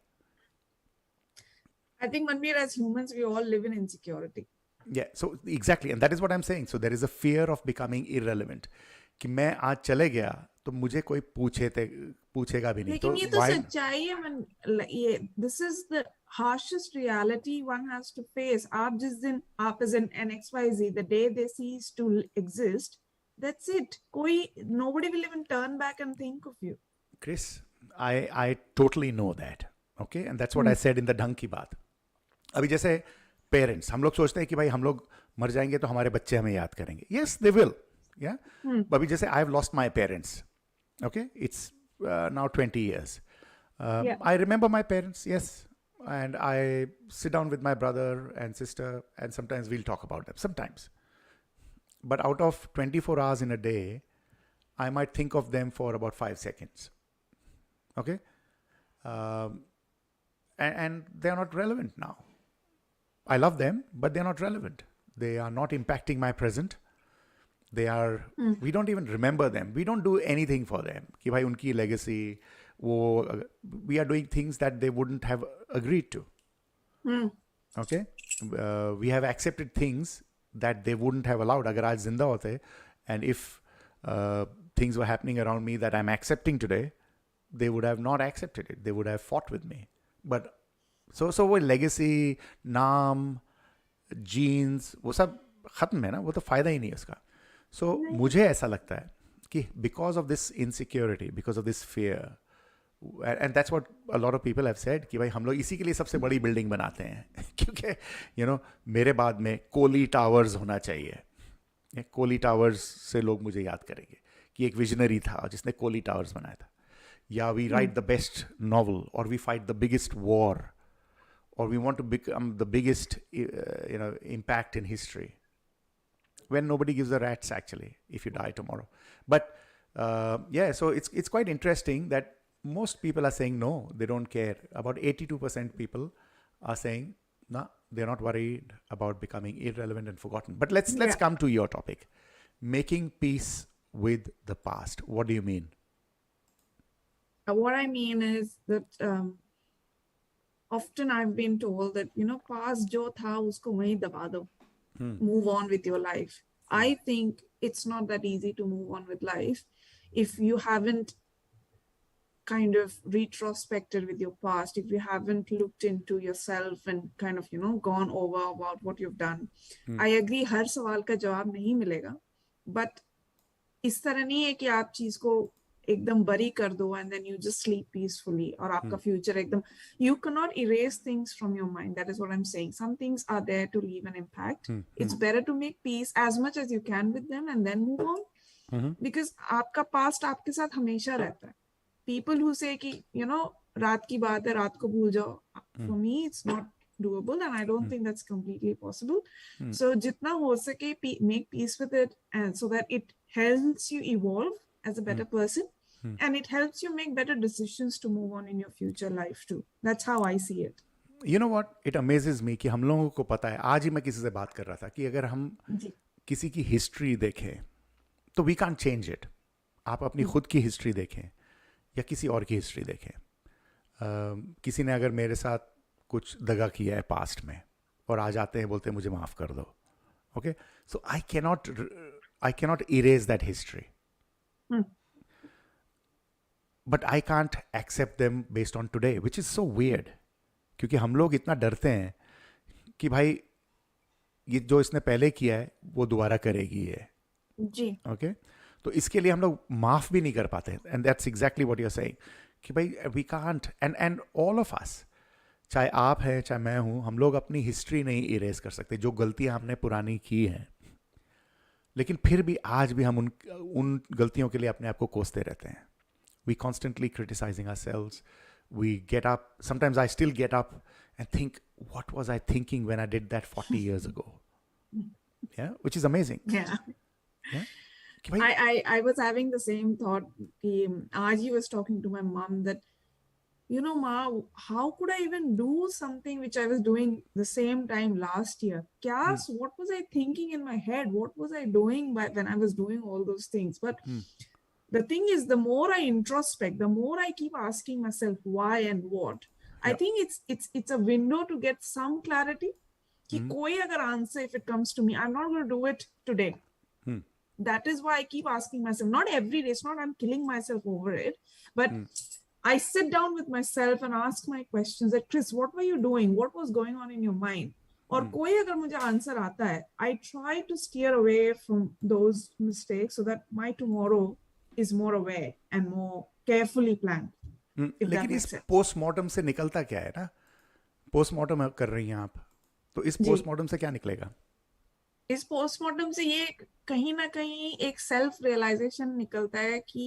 I think, Manbir, as humans, we all live in insecurity. Yeah, so exactly. And that is what I'm saying. So there is a fear of becoming irrelevant. कि मैं आज चले गया तो मुझे कोई पूछेगा भी नहीं. लेकिन ये तो सच्चाई है. This is the harshest reality one has to face. आप जिस दिन, आप as an XYZ, the day they cease to exist, that's it. Nobody will even turn back and think of you. Chris, I totally know that. Okay, and that's what I said in the Dhang की बात. अभी जैसे parents, हम लोग सोचते हैं कि भाई हम लोग मर जाएंगे तो हमारे बच्चे हमें याद करेंगे. Yes, they will. Yeah. अभी जैसे I have lost my parents. Okay, it's now 20 years. I remember my parents. Yes, and I sit down with my brother and sister, and sometimes we'll talk about them. Sometimes, but out of 24 hours in a day, I might think of them for about 5 seconds. Okay. And they are not relevant now. I love them, but they're not relevant. They are not impacting my present. They are, we don't even remember them. We don't do anything for them. Ki bhai unki legacy, we are doing things that they wouldn't have agreed to. Okay? We have accepted things that they wouldn't have allowed. Agar aaj zinda hote, and if things were happening around me that I'm accepting today, they would have not accepted it. They would have fought with me. But so वो legacy, नाम, genes, वो सब खत्म है ना, वो तो फायदा ही नहीं है उसका. So मुझे ऐसा लगता है कि because of this insecurity, because of this fear, and that's what a lot of people have said कि भाई हम लोग इसी के लिए सबसे बड़ी बिल्डिंग बनाते हैं क्योंकि मेरे बाद में कोली टावर्स होना चाहिए. कोली टावर्स से लोग मुझे याद करेंगे कि एक विजनरी था जिसने कोली टावर्स बनाया था. Yeah, we write the best novel, or we fight the biggest war, or we want to become the biggest, impact in history. When nobody gives a rat's actually, if you die tomorrow. But so it's quite interesting that most people are saying no, they don't care. About 82% people are saying no, they're not worried about becoming irrelevant and forgotten. But let's come to your topic, making peace with the past. What do you mean? What I mean is that often I've been told that, past jo tha, usko wahi daba do. Move on with your life. I think it's not that easy to move on with life if you haven't kind of retrospected with your past, if you haven't looked into yourself and kind of, gone over about what you've done. I agree, har sawal ka jawab nahi milega, but is tarah nahi hai ki aap cheez ko एकदम बरी कर दो and then you just sleep peacefully और आपका future एकदम, you cannot erase things from your mind. That is what I'm saying. Some things are there to leave an impact. It's better to make peace as much as you can with them and then move on, because आपका past आपके साथ हमेशा रहता है. People who say कि रात की बात है, रात को भूल जाओ, for me it's not doable, and I don't think that's completely possible. So जितना हो सके make peace with it, and so that it helps you evolve as a better person. And it helps you make better decisions to move on in your future life too. That's how I see it. You know what? It amazes me कि हम लोगों को पता है. आज ही मैं किसी से बात कर रहा था कि अगर हम किसी की हिस्ट्री देखें तो we can't change it. आप अपनी खुद की हिस्ट्री देखें या किसी और की हिस्ट्री देखें. किसी ने अगर मेरे साथ कुछ दगा किया है पास्ट में और आज आते हैं बोलते हैं मुझे माफ़ कर दो. Okay? So I cannot erase that history. But I can't accept them based on today, which is so weird. क्योंकि हम लोग इतना डरते हैं कि भाई ये जो इसने पहले किया है वो दोबारा करेगी ये. जी. Okay? तो इसके लिए हम लोग माफ़ भी नहीं कर पाते. And that's exactly what you're saying. कि भाई we can't. And all of us, चाहे आप हैं चाहे मैं हूँ, हम लोग अपनी हिस्ट्री नहीं इरेज कर सकते. जो गलतियाँ हमने पुरानी की हैं, लेकिन फिर भी आज भी हम उन गलतियों के लिए अपने आप को कोसते रहते हैं. We constantly criticizing ourselves. We get up. Sometimes I still get up and think, what was I thinking when I did that 40 years ago? Yeah, which is amazing. Yeah. Yeah? I was having the same thought. Aji was talking to my mom that, Ma, how could I even do something which I was doing the same time last year? What was I thinking in my head? What was I doing when I was doing all those things? But the thing is, the more I introspect, the more I keep asking myself why and what. I think it's a window to get some clarity. Ki koi agar answer, if it comes to me, I'm not going to do it today. That is why I keep asking myself, not every day, it's not I'm killing myself over it, but I sit down with myself and ask my questions that, Chris, what were you doing? What was going on in your mind? और कोई अगर मुझे answer आता है, I try to steer away from those mistakes so that my tomorrow is more aware and more carefully planned. If that लेकिन makes इस sense. Postmortem से निकलता क्या है ना, पोस्टमार्टम कर रही हैं आप, तो इस जी। पोस्टमार्टम से क्या निकलेगा? इस पोस्टमार्टम से ये कहीं ना कहीं एक सेल्फ रियलाइजेशन निकलता है कि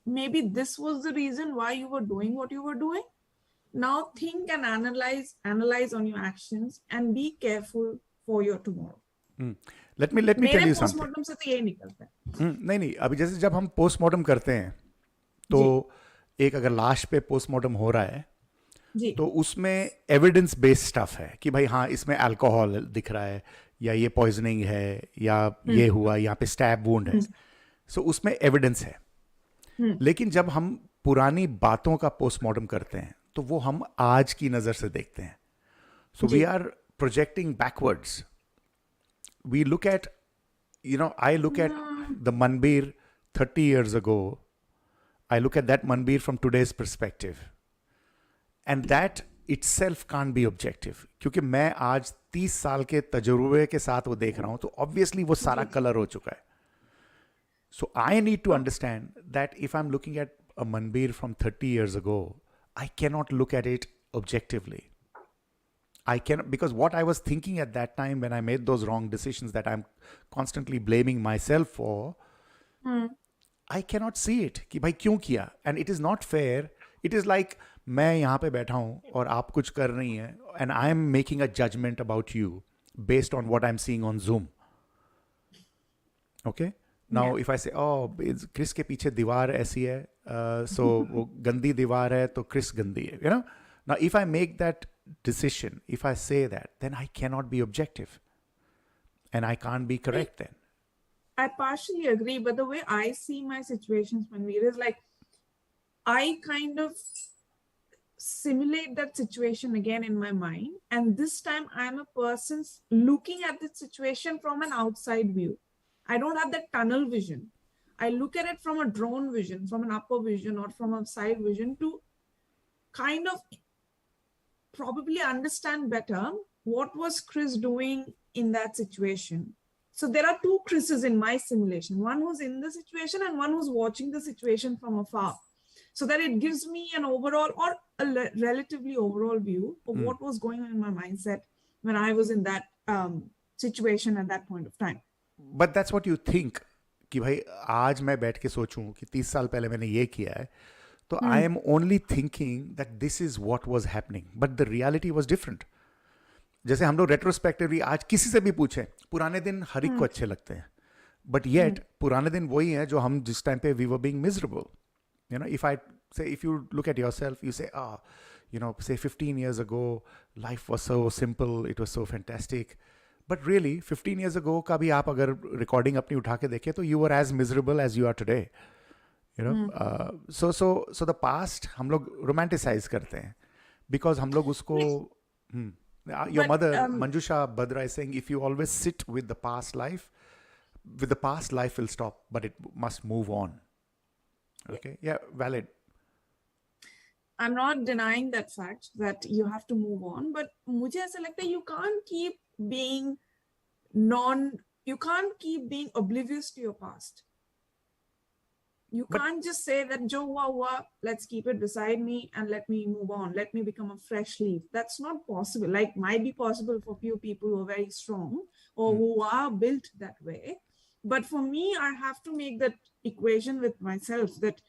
maybe this was the reason why you were doing what you were doing. Now think and analyse on your actions and be careful for your tomorrow. Let me tell मेरे you something. Postmortem से तो यही निकलता है. नहीं, अभी जैसे जब हम पोस्टमार्टम करते हैं तो एक अगर लाश पे पोस्टमार्टम हो रहा है जी. तो उसमें एविडेंस बेस्ड स्टफ है कि भाई हाँ इसमें अल्कोहल दिख रहा है, या ये पॉइजनिंग है, या ये हुआ, यहाँ पे स्टैब वुंड है. सो उसमें एविडेंस है. लेकिन जब हम पुरानी बातों का पोस्टमार्टम करते हैं तो वो हम आज की नज़र से देखते हैं. So we are projecting backwards. We look at, I look at the Manbir 30 years ago. I look at that Manbir from today's perspective. And that itself can't be objective. क्योंकि मैं आज 30 साल के तजुर्बे के साथ वो देख रहा हूँ, तो obviously वो सारा कलर हो चुका है. So I need to understand that if I'm looking at a Manbir from 30 years ago, I cannot look at it objectively. I cannot, because what I was thinking at that time when I made those wrong decisions that I'm constantly blaming myself for, I cannot see it कि भाई क्यों किया. And it is not fair. It is like मैं यहाँ पे बैठा हूँ और आप कुछ कर रही हैं, and I am making a judgment about you based on what I'm seeing on Zoom. Okay? Now if I say, oh, Chris के पीछे दीवार ऐसी है, so वो गंदी दीवार है तो क्रिस गंदी है. Now if I make that decision, if I say that, then I cannot be objective and I can't be correct then. I partially agree, but the way I see my situations, Manbir, is like I kind of simulate that situation again in my mind, and this time I'm a person looking at the situation from an outside view. I don't have that tunnel vision. I look at it from a drone vision, from an upper vision, or from a side vision to kind of probably understand better what was Chris doing in that situation. So there are two Chris's in my simulation, one who's in the situation and one who's watching the situation from afar, so that it gives me an overall or a relatively overall view of what was going on in my mindset when I was in that situation at that point of time. But that's what you think कि भाई आज मैं बैठ के सोचूं कि 30 साल पहले मैंने ये किया है, तो I am only thinking that this is what was happening, but the reality was different. जैसे हम लोग retrospectively आज किसी से भी पूछें, पुराने दिन हर एक को अच्छे लगते हैं, but yet पुराने दिन वही हैं जो हम जिस टाइम पे we were being miserable. If I say, if you look at yourself, you say, say 15 years ago, life was so simple, it was so fantastic. But really, 15 years ago का भी आप अगर recording अपनी उठा के देखें, तो you were as miserable as you are today. So the past हम लोग romanticize करते हैं because हम लोग उसको your mother Manjusha Bhadra is saying, if you always sit with the past life will stop, but it must move on. Okay, yeah, valid. I'm not denying that fact that you have to move on, but मुझे ऐसा लगता है you can't keep being oblivious to your past. You can't just say that jo hua, let's keep it beside me and let me move on. Let me become a fresh leaf. That's not possible. Like, might be possible for few people who are very strong or who are built that way. But for me, I have to make that equation with myself that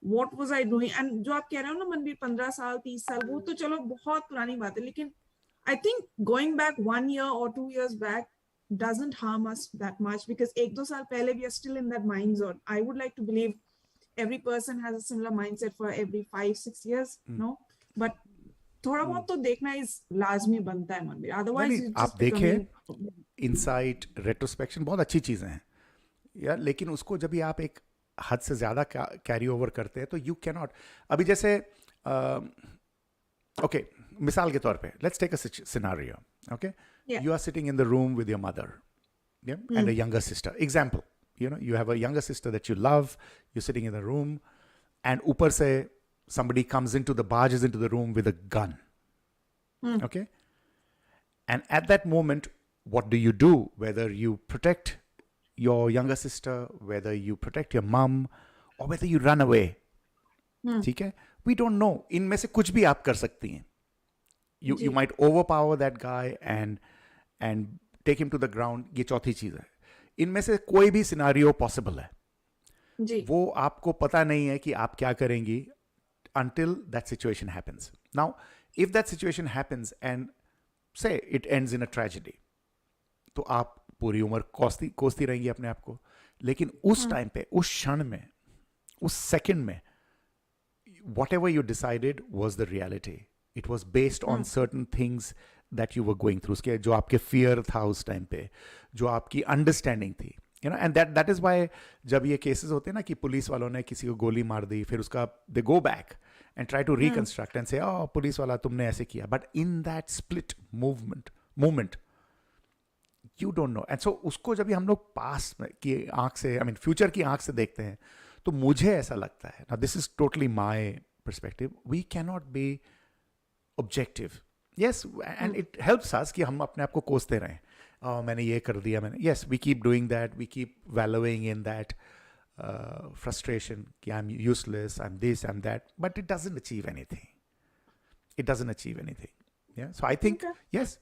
what was I doing? And जो आप कह रहे हो ना मनबीर 15 साल 30 साल वो तो चलो बहुत पुरानी बात है, लेकिन I think going back 1 year or 2 years back doesn't harm us that much, because 1-2 साल पहले we are still in that mind zone. I would like to believe every person has a similar mindset for every 5-6 years, no? But थोड़ा बहुत तो देखना is लाजमी बनता है Manbir. Otherwise आप देखें insight, retrospection बहुत अच्छी चीजें हैं यार, लेकिन उसको जब भी आप एक हद से ज्यादा कैरी ओवर करते हैं तो यू कैन नॉट. अभी जैसे ओके मिसाल के तौर पे let's take a scenario. Okay, you are sitting in the room with your mother, and a younger sister. Example, you have a younger sister that you love. You're sitting in the room, and ऊपर से somebody barges into the room with a gun. Okay, and at that moment, what do you do? Whether you protect your younger sister, whether you protect your mom, or whether you run away. ठीक है, we don't no, इनमें से कुछ भी आप कर सकती हैं. You might overpower that guy and take him to the ground. ये चौथी चीज है. इनमें से कोई भी सिनारियो पॉसिबल है. वो आपको पता नहीं है कि आप क्या करेंगी until that situation happens. Now, if that situation happens and say it ends in a tragedy, तो आप पूरी उम्र कोसती रहेंगी अपने आप को. लेकिन उस टाइम पे, उस क्षण में, उस सेकंड में, whatever you decided was the reality. It was based on certain things that you were going through. जो आपके fear था उस टाइम पे, जो आपकी understanding थी, you know, and that is why जब ये cases होते हैं ना कि पुलिस वालों ने किसी को गोली मार दी, फिर उसका they go back and try to reconstruct and say, oh, police वाला तुमने ऐसे किया. But in that split moment, you don't know. And so उसको जब हम लोग past की आंख से, I mean future की आंख से देखते हैं, तो मुझे ऐसा लगता है, now this is totally my perspective, we cannot be objective. Yes, and it helps us कि हम अपने आप को कोसते रहें. मैंने ये कर दिया, मैंने. Yes, we keep doing that. We keep wallowing in that frustration कि I'm useless, I'm this, I'm that. But it doesn't achieve anything. It doesn't achieve anything. Yeah. So I think yes,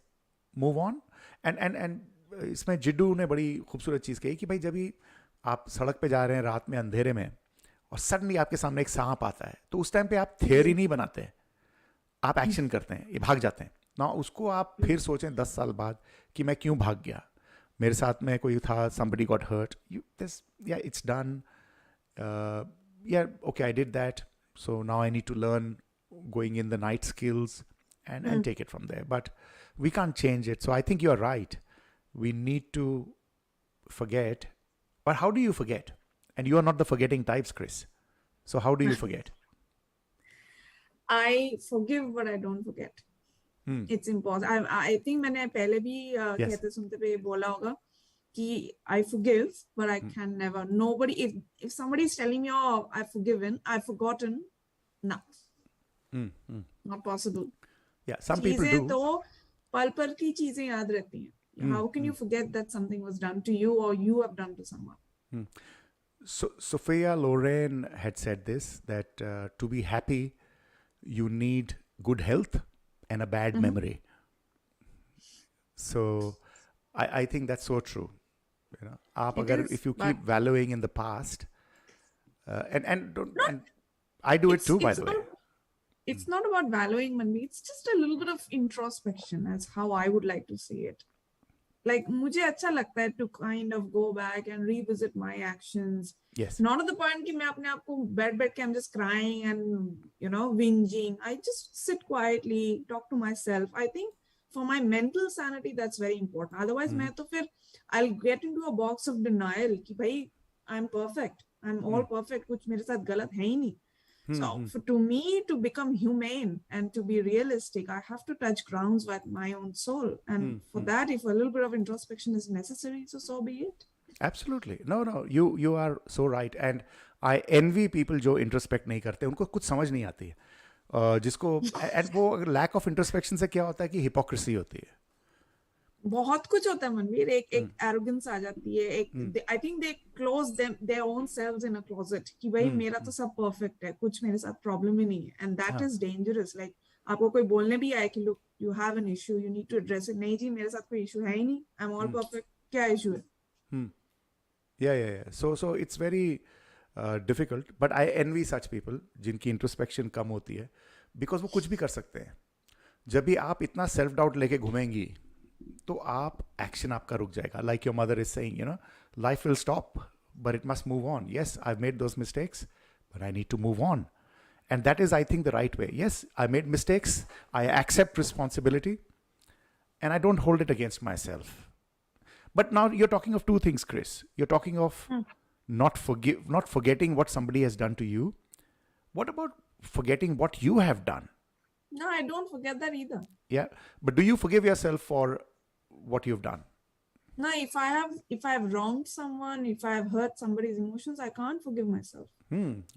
move on. And इसमें जिड्डू ने बड़ी खूबसूरत चीज़ कही कि भाई जब भी आप सड़क पे जा रहे हैं रात में अंधेरे में और सडनली आपके सामने एक सांप आता है, तो उस टाइम पे आप थियरी नहीं बनाते, आप एक्शन करते हैं, ये भाग जाते हैं ना. उसको आप फिर सोचें 10 साल बाद कि मैं क्यों भाग गया, मेरे साथ में कोई था, somebody got hurt, it's done, okay, I did that, so now I need to learn going in the night skills and take it from there. But we can't change it. So I think you're right. We need to forget. But how do you forget? And you are not the forgetting types, Chris. So how do you forget? I forgive, but I don't forget. It's impossible. I think मैंने पहले भी कहते सुनते पे बोला होगा कि I forgive, but I can never. Nobody. If somebody is telling me, oh, I've forgiven, I've forgotten, no, not possible. Yeah, some people do. तो पल पर की चीजें याद रहती हैं. How can you forget that something was done to you or you have done to someone? So Sophia Loren had said this, that to be happy, you need good health and a bad memory. So I think that's so true. You know, if you keep wallowing in the past, and I do it too, by the way. It's not about wallowing, Manbir. It's just a little bit of introspection, as how I would like to see it. Like, मुझे अच्छा लगता है to kind of go back and revisit my actions. Yes. Not at the point कि मैं अपने आप को बैठ के I'm just crying and, you know, whinging. I just sit quietly, talk to myself. I think for my mental sanity, that's very important. Otherwise, मैं तो फिर I'll get into a box of denial कि भाई I'm perfect. I'm all perfect. कुछ मेरे साथ गलत है ही नहीं. So to me, to become humane and to be realistic, I have to touch grounds with my own soul. And for that, if a little bit of introspection is necessary, so be it. Absolutely. No, you are so right. And I envy people जो introspect नहीं करते, उनको कुछ समझ नहीं आती है. जिसको and वो lack of introspection से क्या होता है कि hypocrisy होती है. बहुत कुछ होता है मनवीर. एक arrogance आ जाती है. I think they close their own selves in a closet कि भाई मेरा तो सब perfect है, कुछ मेरे साथ problem ही नहीं है. And that is dangerous. Like आपको कोई बोलने भी आए कि look, you have an issue, you need to address it. नहीं जी, मेरे साथ कोई issue है ही नहीं. I'm all perfect. क्या issue है? Yeah. So it's very difficult. But I envy such people जिनकी introspection कम होती है, because वो कुछ भी कर सकते हैं. जब भी आप इतना self doubt लेके घूमेंगी, तो आप एक्शन आपका रुक जाएगा. Like your mother is saying, you know, life will stop, but it must move on. Yes, I've made those mistakes, but I need to move on. And that is, I think, the right way. Yes, I made mistakes. I accept responsibility, and I don't hold it against myself. But now you're talking of two things, Chris. You're talking of not forgetting what somebody has done to you. What about forgetting what you have done? No, I don't forget that either. Yeah, but do you forgive yourself for what you've done? No, if I have wronged someone, if I have hurt somebody's emotions, I can't forgive myself.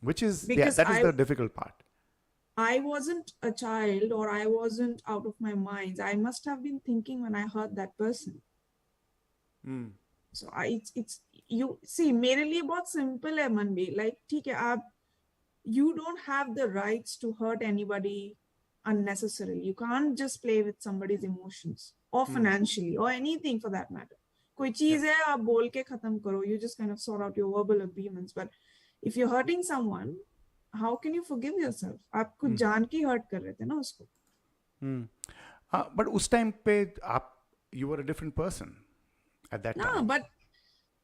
Which is Because that is the difficult part. I wasn't a child, or I wasn't out of my mind. I must have been thinking when I hurt that person. So it's you see, मेरे लिए बहुत simple है Manbir. Like ठीक है, आप you don't have the rights to hurt anybody unnecessarily. You can't just play with somebody's emotions or financially or anything for that matter. कोई चीज है आप बोल के खत्म करो. You just kind of sort out your verbal agreements. But if you're hurting someone, how can you forgive yourself? आप कुछ जान के hurt कर रहे थे ना उसको. But उस time पे you were a different person at that time. No, but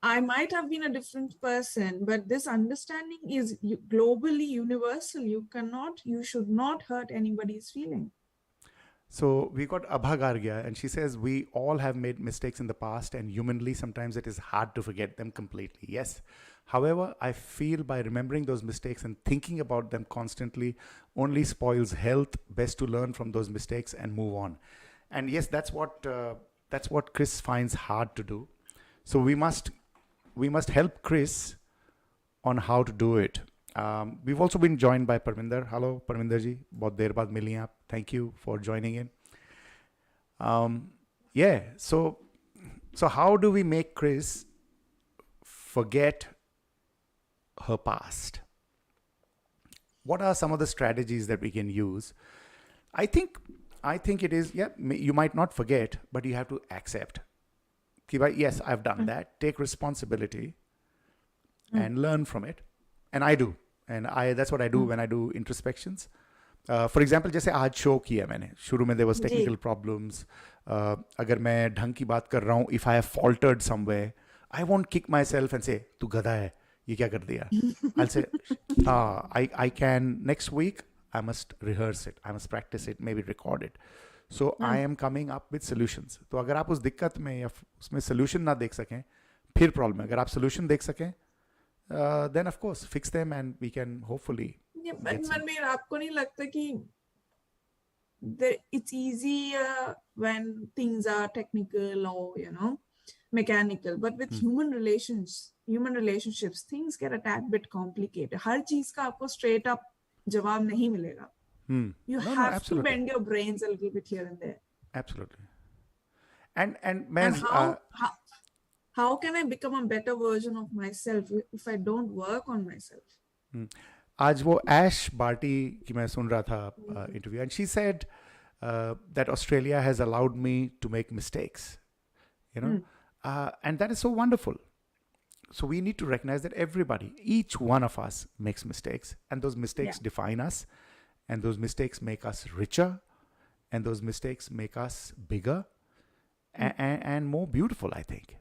I might have been a different person, but this understanding is globally universal. You should not hurt anybody's feeling. So we got Abha Gargia, and she says, we all have made mistakes in the past, and humanly, sometimes it is hard to forget them completely. Yes. However, I feel by remembering those mistakes and thinking about them constantly only spoils health. Best to learn from those mistakes and move on. And yes, that's what Chris finds hard to do. So we must help Chris on how to do it. We've also been joined by Parminder. Hello, Parminder ji. बहुत देर बाद मिली आप. Thank you for joining in. So how do we make Chris forget her past? What are some of the strategies that we can use? I think it is, you might not forget, but you have to accept. Yes, I've done that. Take responsibility and learn from it. And I do. And that's what I do when I do introspections. For example, जैसे आज show किया मैंने, शुरू में there was technical problems. अगर मैं ढंग की बात कर रहा हूँ, if I have faltered somewhere, I won't kick myself and say, तू गधा है, ये क्या कर दिया? I'll say, I can, next week, I must rehearse it, I must practice it, maybe record it. So I am coming up with solutions. तो अगर आप उस दिक्कत में या उसमें solution ना देख सकें, फिर problem है. अगर आप solution देख सकें, then of course fix them and we can hopefully. Yeah, but Manbir, आपको नहीं लगता कि it's easier when things are technical or mechanical, but with human relationships, things get a tad bit complicated. हर चीज का आपको straight up जवाब नहीं मिलेगा. You have to bend your brains a little bit here and there. Absolutely. And how can I become a better version of myself if I don't work on myself? आज वो Ash Barty की मैं सुन रहा था interview, and she said that Australia has allowed me to make mistakes, and that is so wonderful. So we need to recognize that each one of us makes mistakes, and those mistakes define us, and those mistakes make us richer, and those mistakes make us bigger and more beautiful, I think.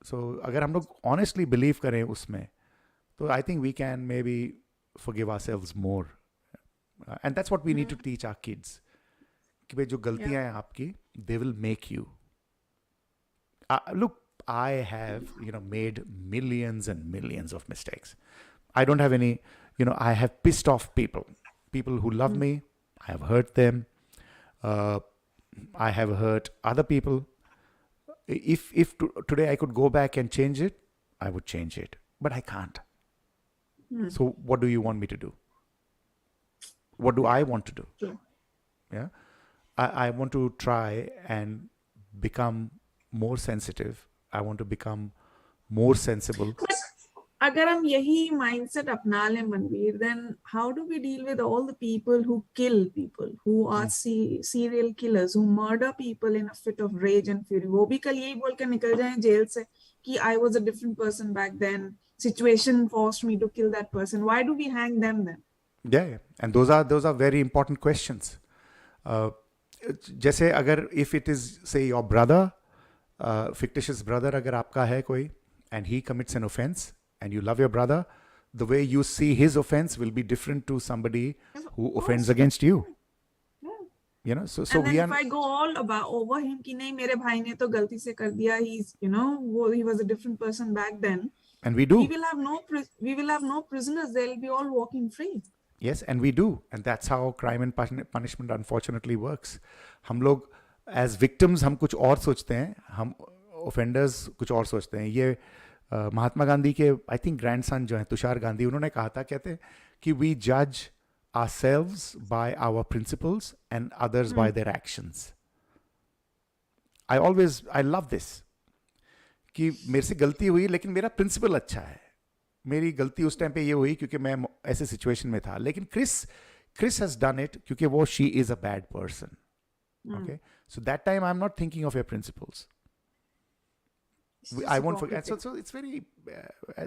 So अगर हम लोग honestly believe करें उसमें, तो I think we can maybe forgive ourselves more. And that's what we need to teach our kids. कि भाई जो गलतियां हैं आपकी, they will make you. Look, I have, made millions and millions of mistakes. I don't have any, I have pissed off people who love me. I have hurt them. I have hurt other people. If today I could go back and change it, I would change it. But I can't. So what do you want me to do? What do I want to do? Sure. Yeah. I want to try and become more sensitive. I want to become more sensible. But अगर हम यही mindset अपना लें Manveer, then how do we deal with all the people who kill people, who are serial killers, who murder people in a fit of rage and fury? वो भी कल यही बोल के निकल जाएं जेल से कि I was a different person back then. Situation forced me to kill that person. Why do we hang them then? Yeah. And those are very important questions. जैसे अगर if it is say your brother, fictitious brother अगर आपका है कोई, and he commits an offense, and you love your brother, the way you see his offense will be different to somebody who offends against you. So and we then if I go all about over him कि नहीं मेरे भाई ने तो गलती से कर दिया, he was a different person back then. And we do. We will have no prisoners. They'll be all walking free. Yes, and we do. And that's how crime and punishment unfortunately works. हम लोग as victims हम कुछ और सोचते हैं, हम offenders कुछ और सोचते हैं. ये महात्मा गांधी के I think grandson जो हैं तुषार गांधी, उन्होंने कहा था, कहते हैं कि we judge ourselves by our principles and others by their actions. I love this कि मेरे से गलती हुई लेकिन मेरा प्रिंसिपल अच्छा है. मेरी गलती उस टाइम पे ये हुई क्योंकि मैं ऐसे सिचुएशन में था, लेकिन क्रिस हैज डन इट क्योंकि वो she is a bad person. Okay, so that time I'm not thinking of your principles. I won't forget. So it's very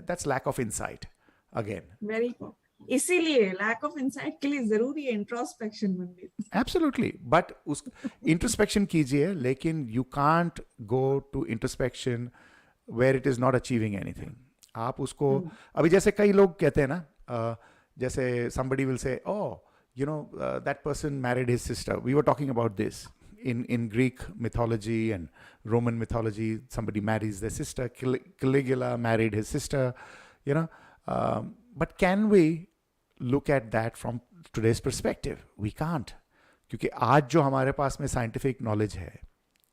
that's lack of insight again. Very poor. इसीलिए lack of insight के लिए जरूरी है introspection Manbir. Absolutely, but उस introspection कीजिए, लेकिन you can't go to introspection where it is not achieving anything. आप उसको अभी जैसे कई लोग कहते हैं ना, जैसे somebody will say, oh, you know, that person married his sister. We were talking about this in Greek mythology and Roman mythology. Somebody marries their sister. Caligula married his sister. You know, but can we look at that from today's perspective? We can't, क्योंकि आज जो हमारे पास में scientific knowledge है,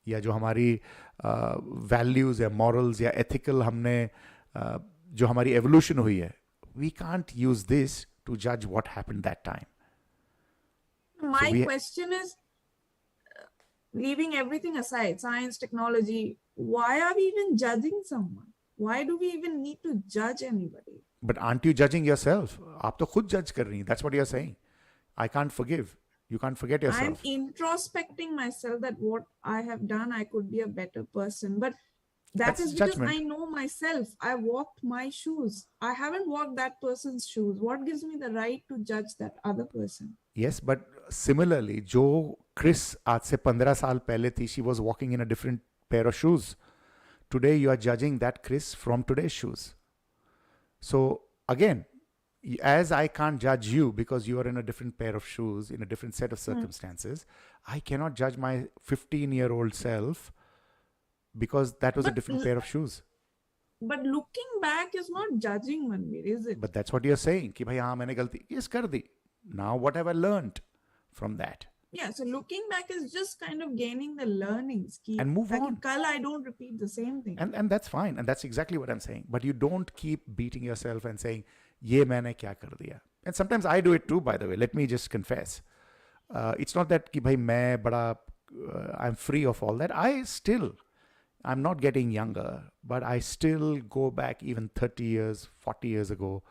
या जो हमारी values या morals या ethical हमने जो हमारी evolution हुई है, we can't use this to judge what happened that time. My question is, leaving everything aside, science, technology, why are we even judging someone? Why do we even need to judge anybody? But aren't you judging yourself? आप तो खुद judge कर रही हैं. That's what you're saying. I can't forgive. You can't forget yourself. I'm introspecting myself that what I have done, I could be a better person. But that's is because judgment. I know myself. I walked my shoes. I haven't walked that person's shoes. What gives me the right to judge that other person? Yes, but similarly, जो Chris आज से 15 साल पहले थी, she was walking in a different pair of shoes. Today you are judging that Chris from today's shoes. So again, as I can't judge you because you are in a different pair of shoes, in a different set of circumstances, I cannot judge my 15-year-old self because that was a different pair of shoes. But looking back is not judging, Manbir, is it? But that's what you're saying. कि भाई हाँ मैंने गलती yes कर दी. Now what have I learned from that? Yeah, so looking back is just kind of gaining the learnings. And move on. Kal I don't repeat the same thing. And that's fine. And that's exactly what I'm saying. But you don't keep beating yourself and saying, ये मैंने क्या कर दिया. And sometimes I do it too, by the way. Let me just confess. It's not that कि भाई मैं बड़ा I'm free of all that. I'm not getting younger, but I still go back even 30 years, 40 years ago.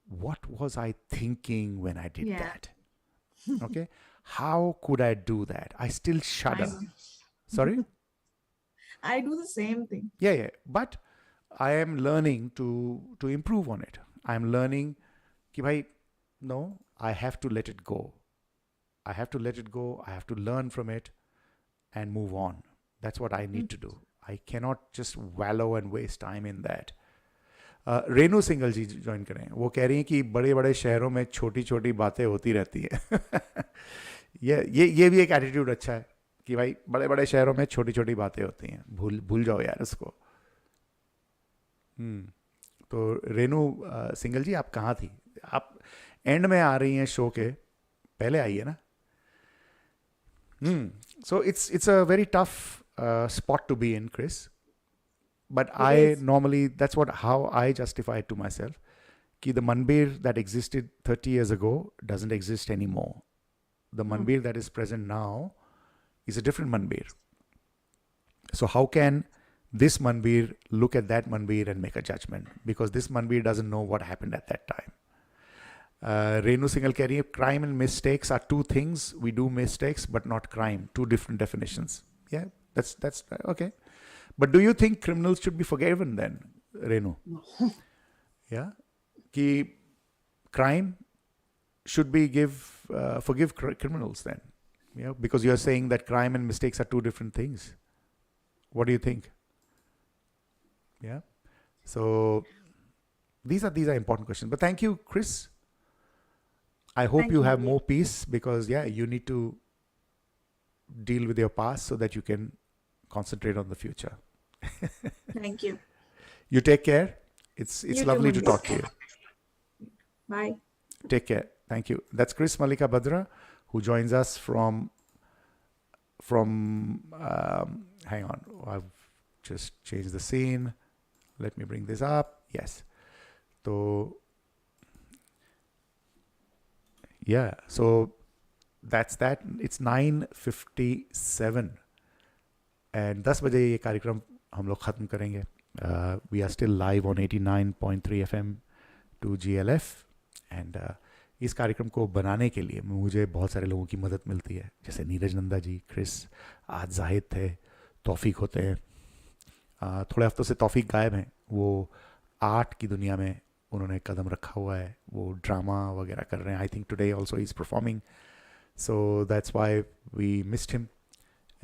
What was I thinking when I did that? Okay. How could I do that? I still shudder. Sorry? I do the same thing. Yeah. But I am learning to improve on it. I'm learning कि भाई, no, I have to let it go. I have to let it go. I have to learn from it and move on. That's what I need to do. I cannot just wallow and waste time in that. Renu Singal ji join करें. वो कह रही हैं कि बड़े बड़े शहरों में छोटी छोटी बातें होती रहती हैं. ये भी एक एटीट्यूड अच्छा है कि भाई बड़े बड़े शहरों में छोटी छोटी बातें होती हैं, भूल जाओ यार उसको. तो रेनू सिंगल जी आप कहाँ थी? आप एंड में आ रही हैं शो के, पहले आई है ना. So it's a very tough spot to be in, Chris. But that's how I justify it to myself. Ki the Manbir that existed 30 years ago doesn't exist anymore. The Manbir that is present now is a different Manbir. So how can this Manbir look at that Manbir and make a judgment? Because this Manbir doesn't know what happened at that time. Renu Singhal keh rahi hai, crime and mistakes are two things. We do mistakes, but not crime. Two different definitions. Yeah, that's okay. But do you think criminals should be forgiven then, Renu? No. Yeah? Ki crime should be forgive criminals then. Yeah? Because you're saying that crime and mistakes are two different things. What do you think? Yeah? So these are important questions. But thank you, Chris. I hope you have more peace because, you need to deal with your past so that you can concentrate on the future. Thank you. You take care. It's lovely to talk to you. Bye. Take care. Thank you. That's Chris Mallika Bhadra, who joins us from hang on. I've just changed the scene. Let me bring this up. Yes. So that's that. It's 9:57 and 10 बजे ये कार्यक्रम हम लोग ख़त्म करेंगे. We are still live on 89.3 FM to GLF and इस कार्यक्रम को बनाने के लिए मुझे बहुत सारे लोगों की मदद मिलती है, जैसे नीरज, नंदा जी, क्रिस, आज जाहिद थे, तौफीक होते हैं. थोड़े हफ्तों से तौफीक गायब हैं. वो आर्ट की दुनिया में उन्होंने कदम रखा हुआ है, वो ड्रामा वगैरह कर रहे हैं. I think today also he is performing, so that's why we missed him.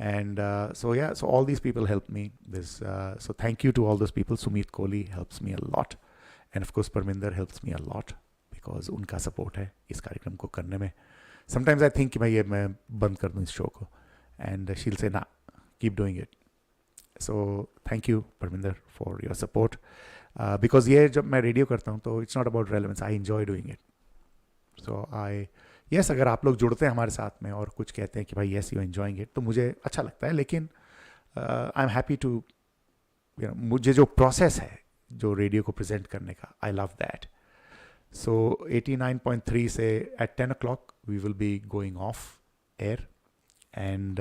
And so yeah, so all these people helped me. So thank you to all those people. Sumit Kohli helps me a lot, and of course Parminder helps me a lot because उनका support है इस कार्यक्रम को करने में. Sometimes I think कि भाई ये मैं बंद कर दूँ इस show को, and she'll say nah, keep doing it. So thank you Parminder for your support. Because ये जब मैं रेडियो करता हूँ तो it's not about relevance. I enjoy doing it. So yes, अगर आप लोग जुड़ते हैं हमारे साथ में और कुछ कहते हैं कि भाई yes you enjoying it, तो मुझे अच्छा लगता है. लेकिन आई एम हैप्पी टू, मुझे जो प्रोसेस है जो रेडियो को प्रेजेंट करने का, आई लव दैट. सो 89.3 से at 10 o'clock we will be going off air, and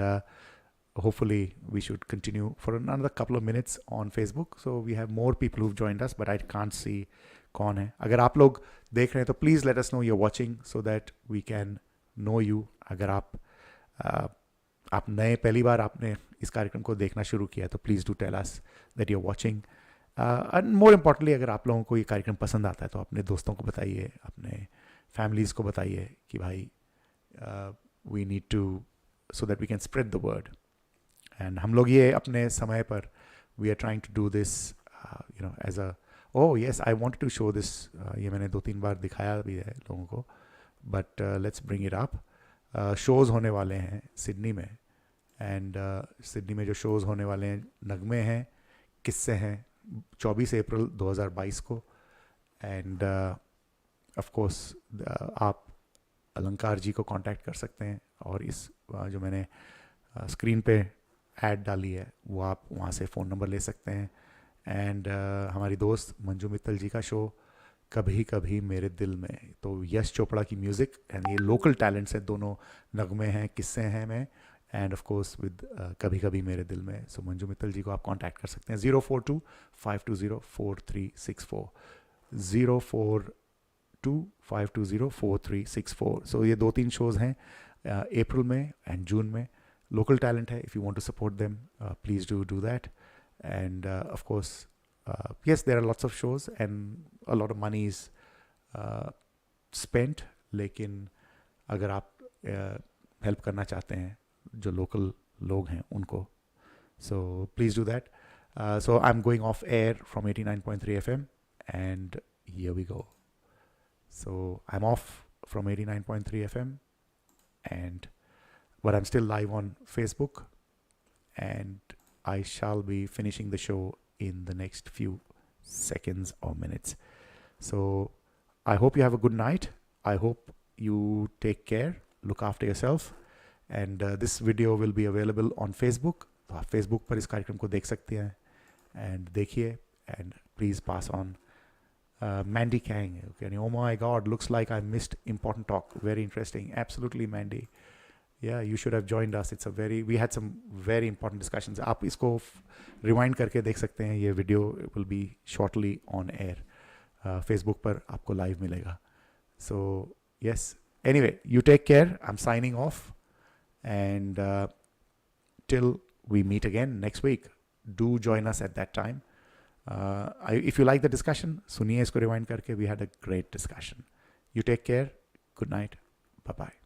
hopefully we should continue for another couple of minutes on Facebook. So we have more people who've joined us, but I can't see कौन है. अगर आप लोग देख रहे हैं तो please let us know you are watching so that we can know you. अगर आप नए, पहली बार आपने इस कार्यक्रम को देखना शुरू किया है तो please do tell us that you are watching. And more importantly, अगर आप लोगों को ये कार्यक्रम पसंद आता है तो अपने दोस्तों को बताइए, अपने फैमिलीज़ को बताइए कि भाई we need to, so that we can spread the word. And हम लोग ये अपने समय पर we are trying to do this as a, oh yes, I wanted to show this, ये मैंने 2-3 बार दिखाया भी है लोगों को, but let's bring it up. Shows होने वाले हैं सिडनी में, एंड सिडनी में जो शोज़ होने वाले हैं, नगमे हैं, किस्से हैं, 24 अप्रैल 2022 को. एंड ऑफ कोर्स आप अलंकार जी को कांटेक्ट कर सकते हैं, और इस जो मैंने स्क्रीन पे ऐड डाली है वो आप वहाँ से फ़ोन नंबर ले सकते हैं. एंड हमारी दोस्त मंजू मित्तल जी का शो कभी कभी मेरे दिल में, तो यश चोपड़ा की म्यूज़िक, एंड ये लोकल टैलेंट्स है, दोनों नगमे हैं, किस्से हैं में, एंड ऑफ कोर्स विद कभी कभी मेरे दिल में. सो मंजू मित्तल जी को आप कांटेक्ट कर सकते हैं 042-520-4364, 042-520-4364. सो ये 2-3 शोज़ हैं अप्रैल में एंड जून में. लोकल टैलेंट है, if you want to support them please do that. And of course, yes, there are lots of shows and a lot of money is spent. लेकिन अगर आप help करना चाहते हैं जो local लोग हैं उनको, so please do that. So I'm going off air from 89.3 FM, and here we go. So I'm off from 89.3 FM, but I'm still live on Facebook, and I shall be finishing the show in the next few seconds or minutes. So I hope you have a good night. I hope you take care, look after yourself, and this video will be available on Facebook. तो आप Facebook पर इस कार्यक्रम को देख सकते हैं, and देखिए, and please pass on. Mandy Kang, okay, oh my God, looks like I missed important talk. Very interesting. Absolutely, Mandy. Yeah, you should have joined us. We had some very important discussions. आप इसको rewind करके देख सकते हैं. ये video will be shortly on air. Facebook पर आपको live मिलेगा. So yes. Anyway, you take care. I'm signing off. And till we meet again next week, do join us at that time. If you like the discussion, सुनिए इसको rewind करके. We had a great discussion. You take care. Good night. Bye-bye.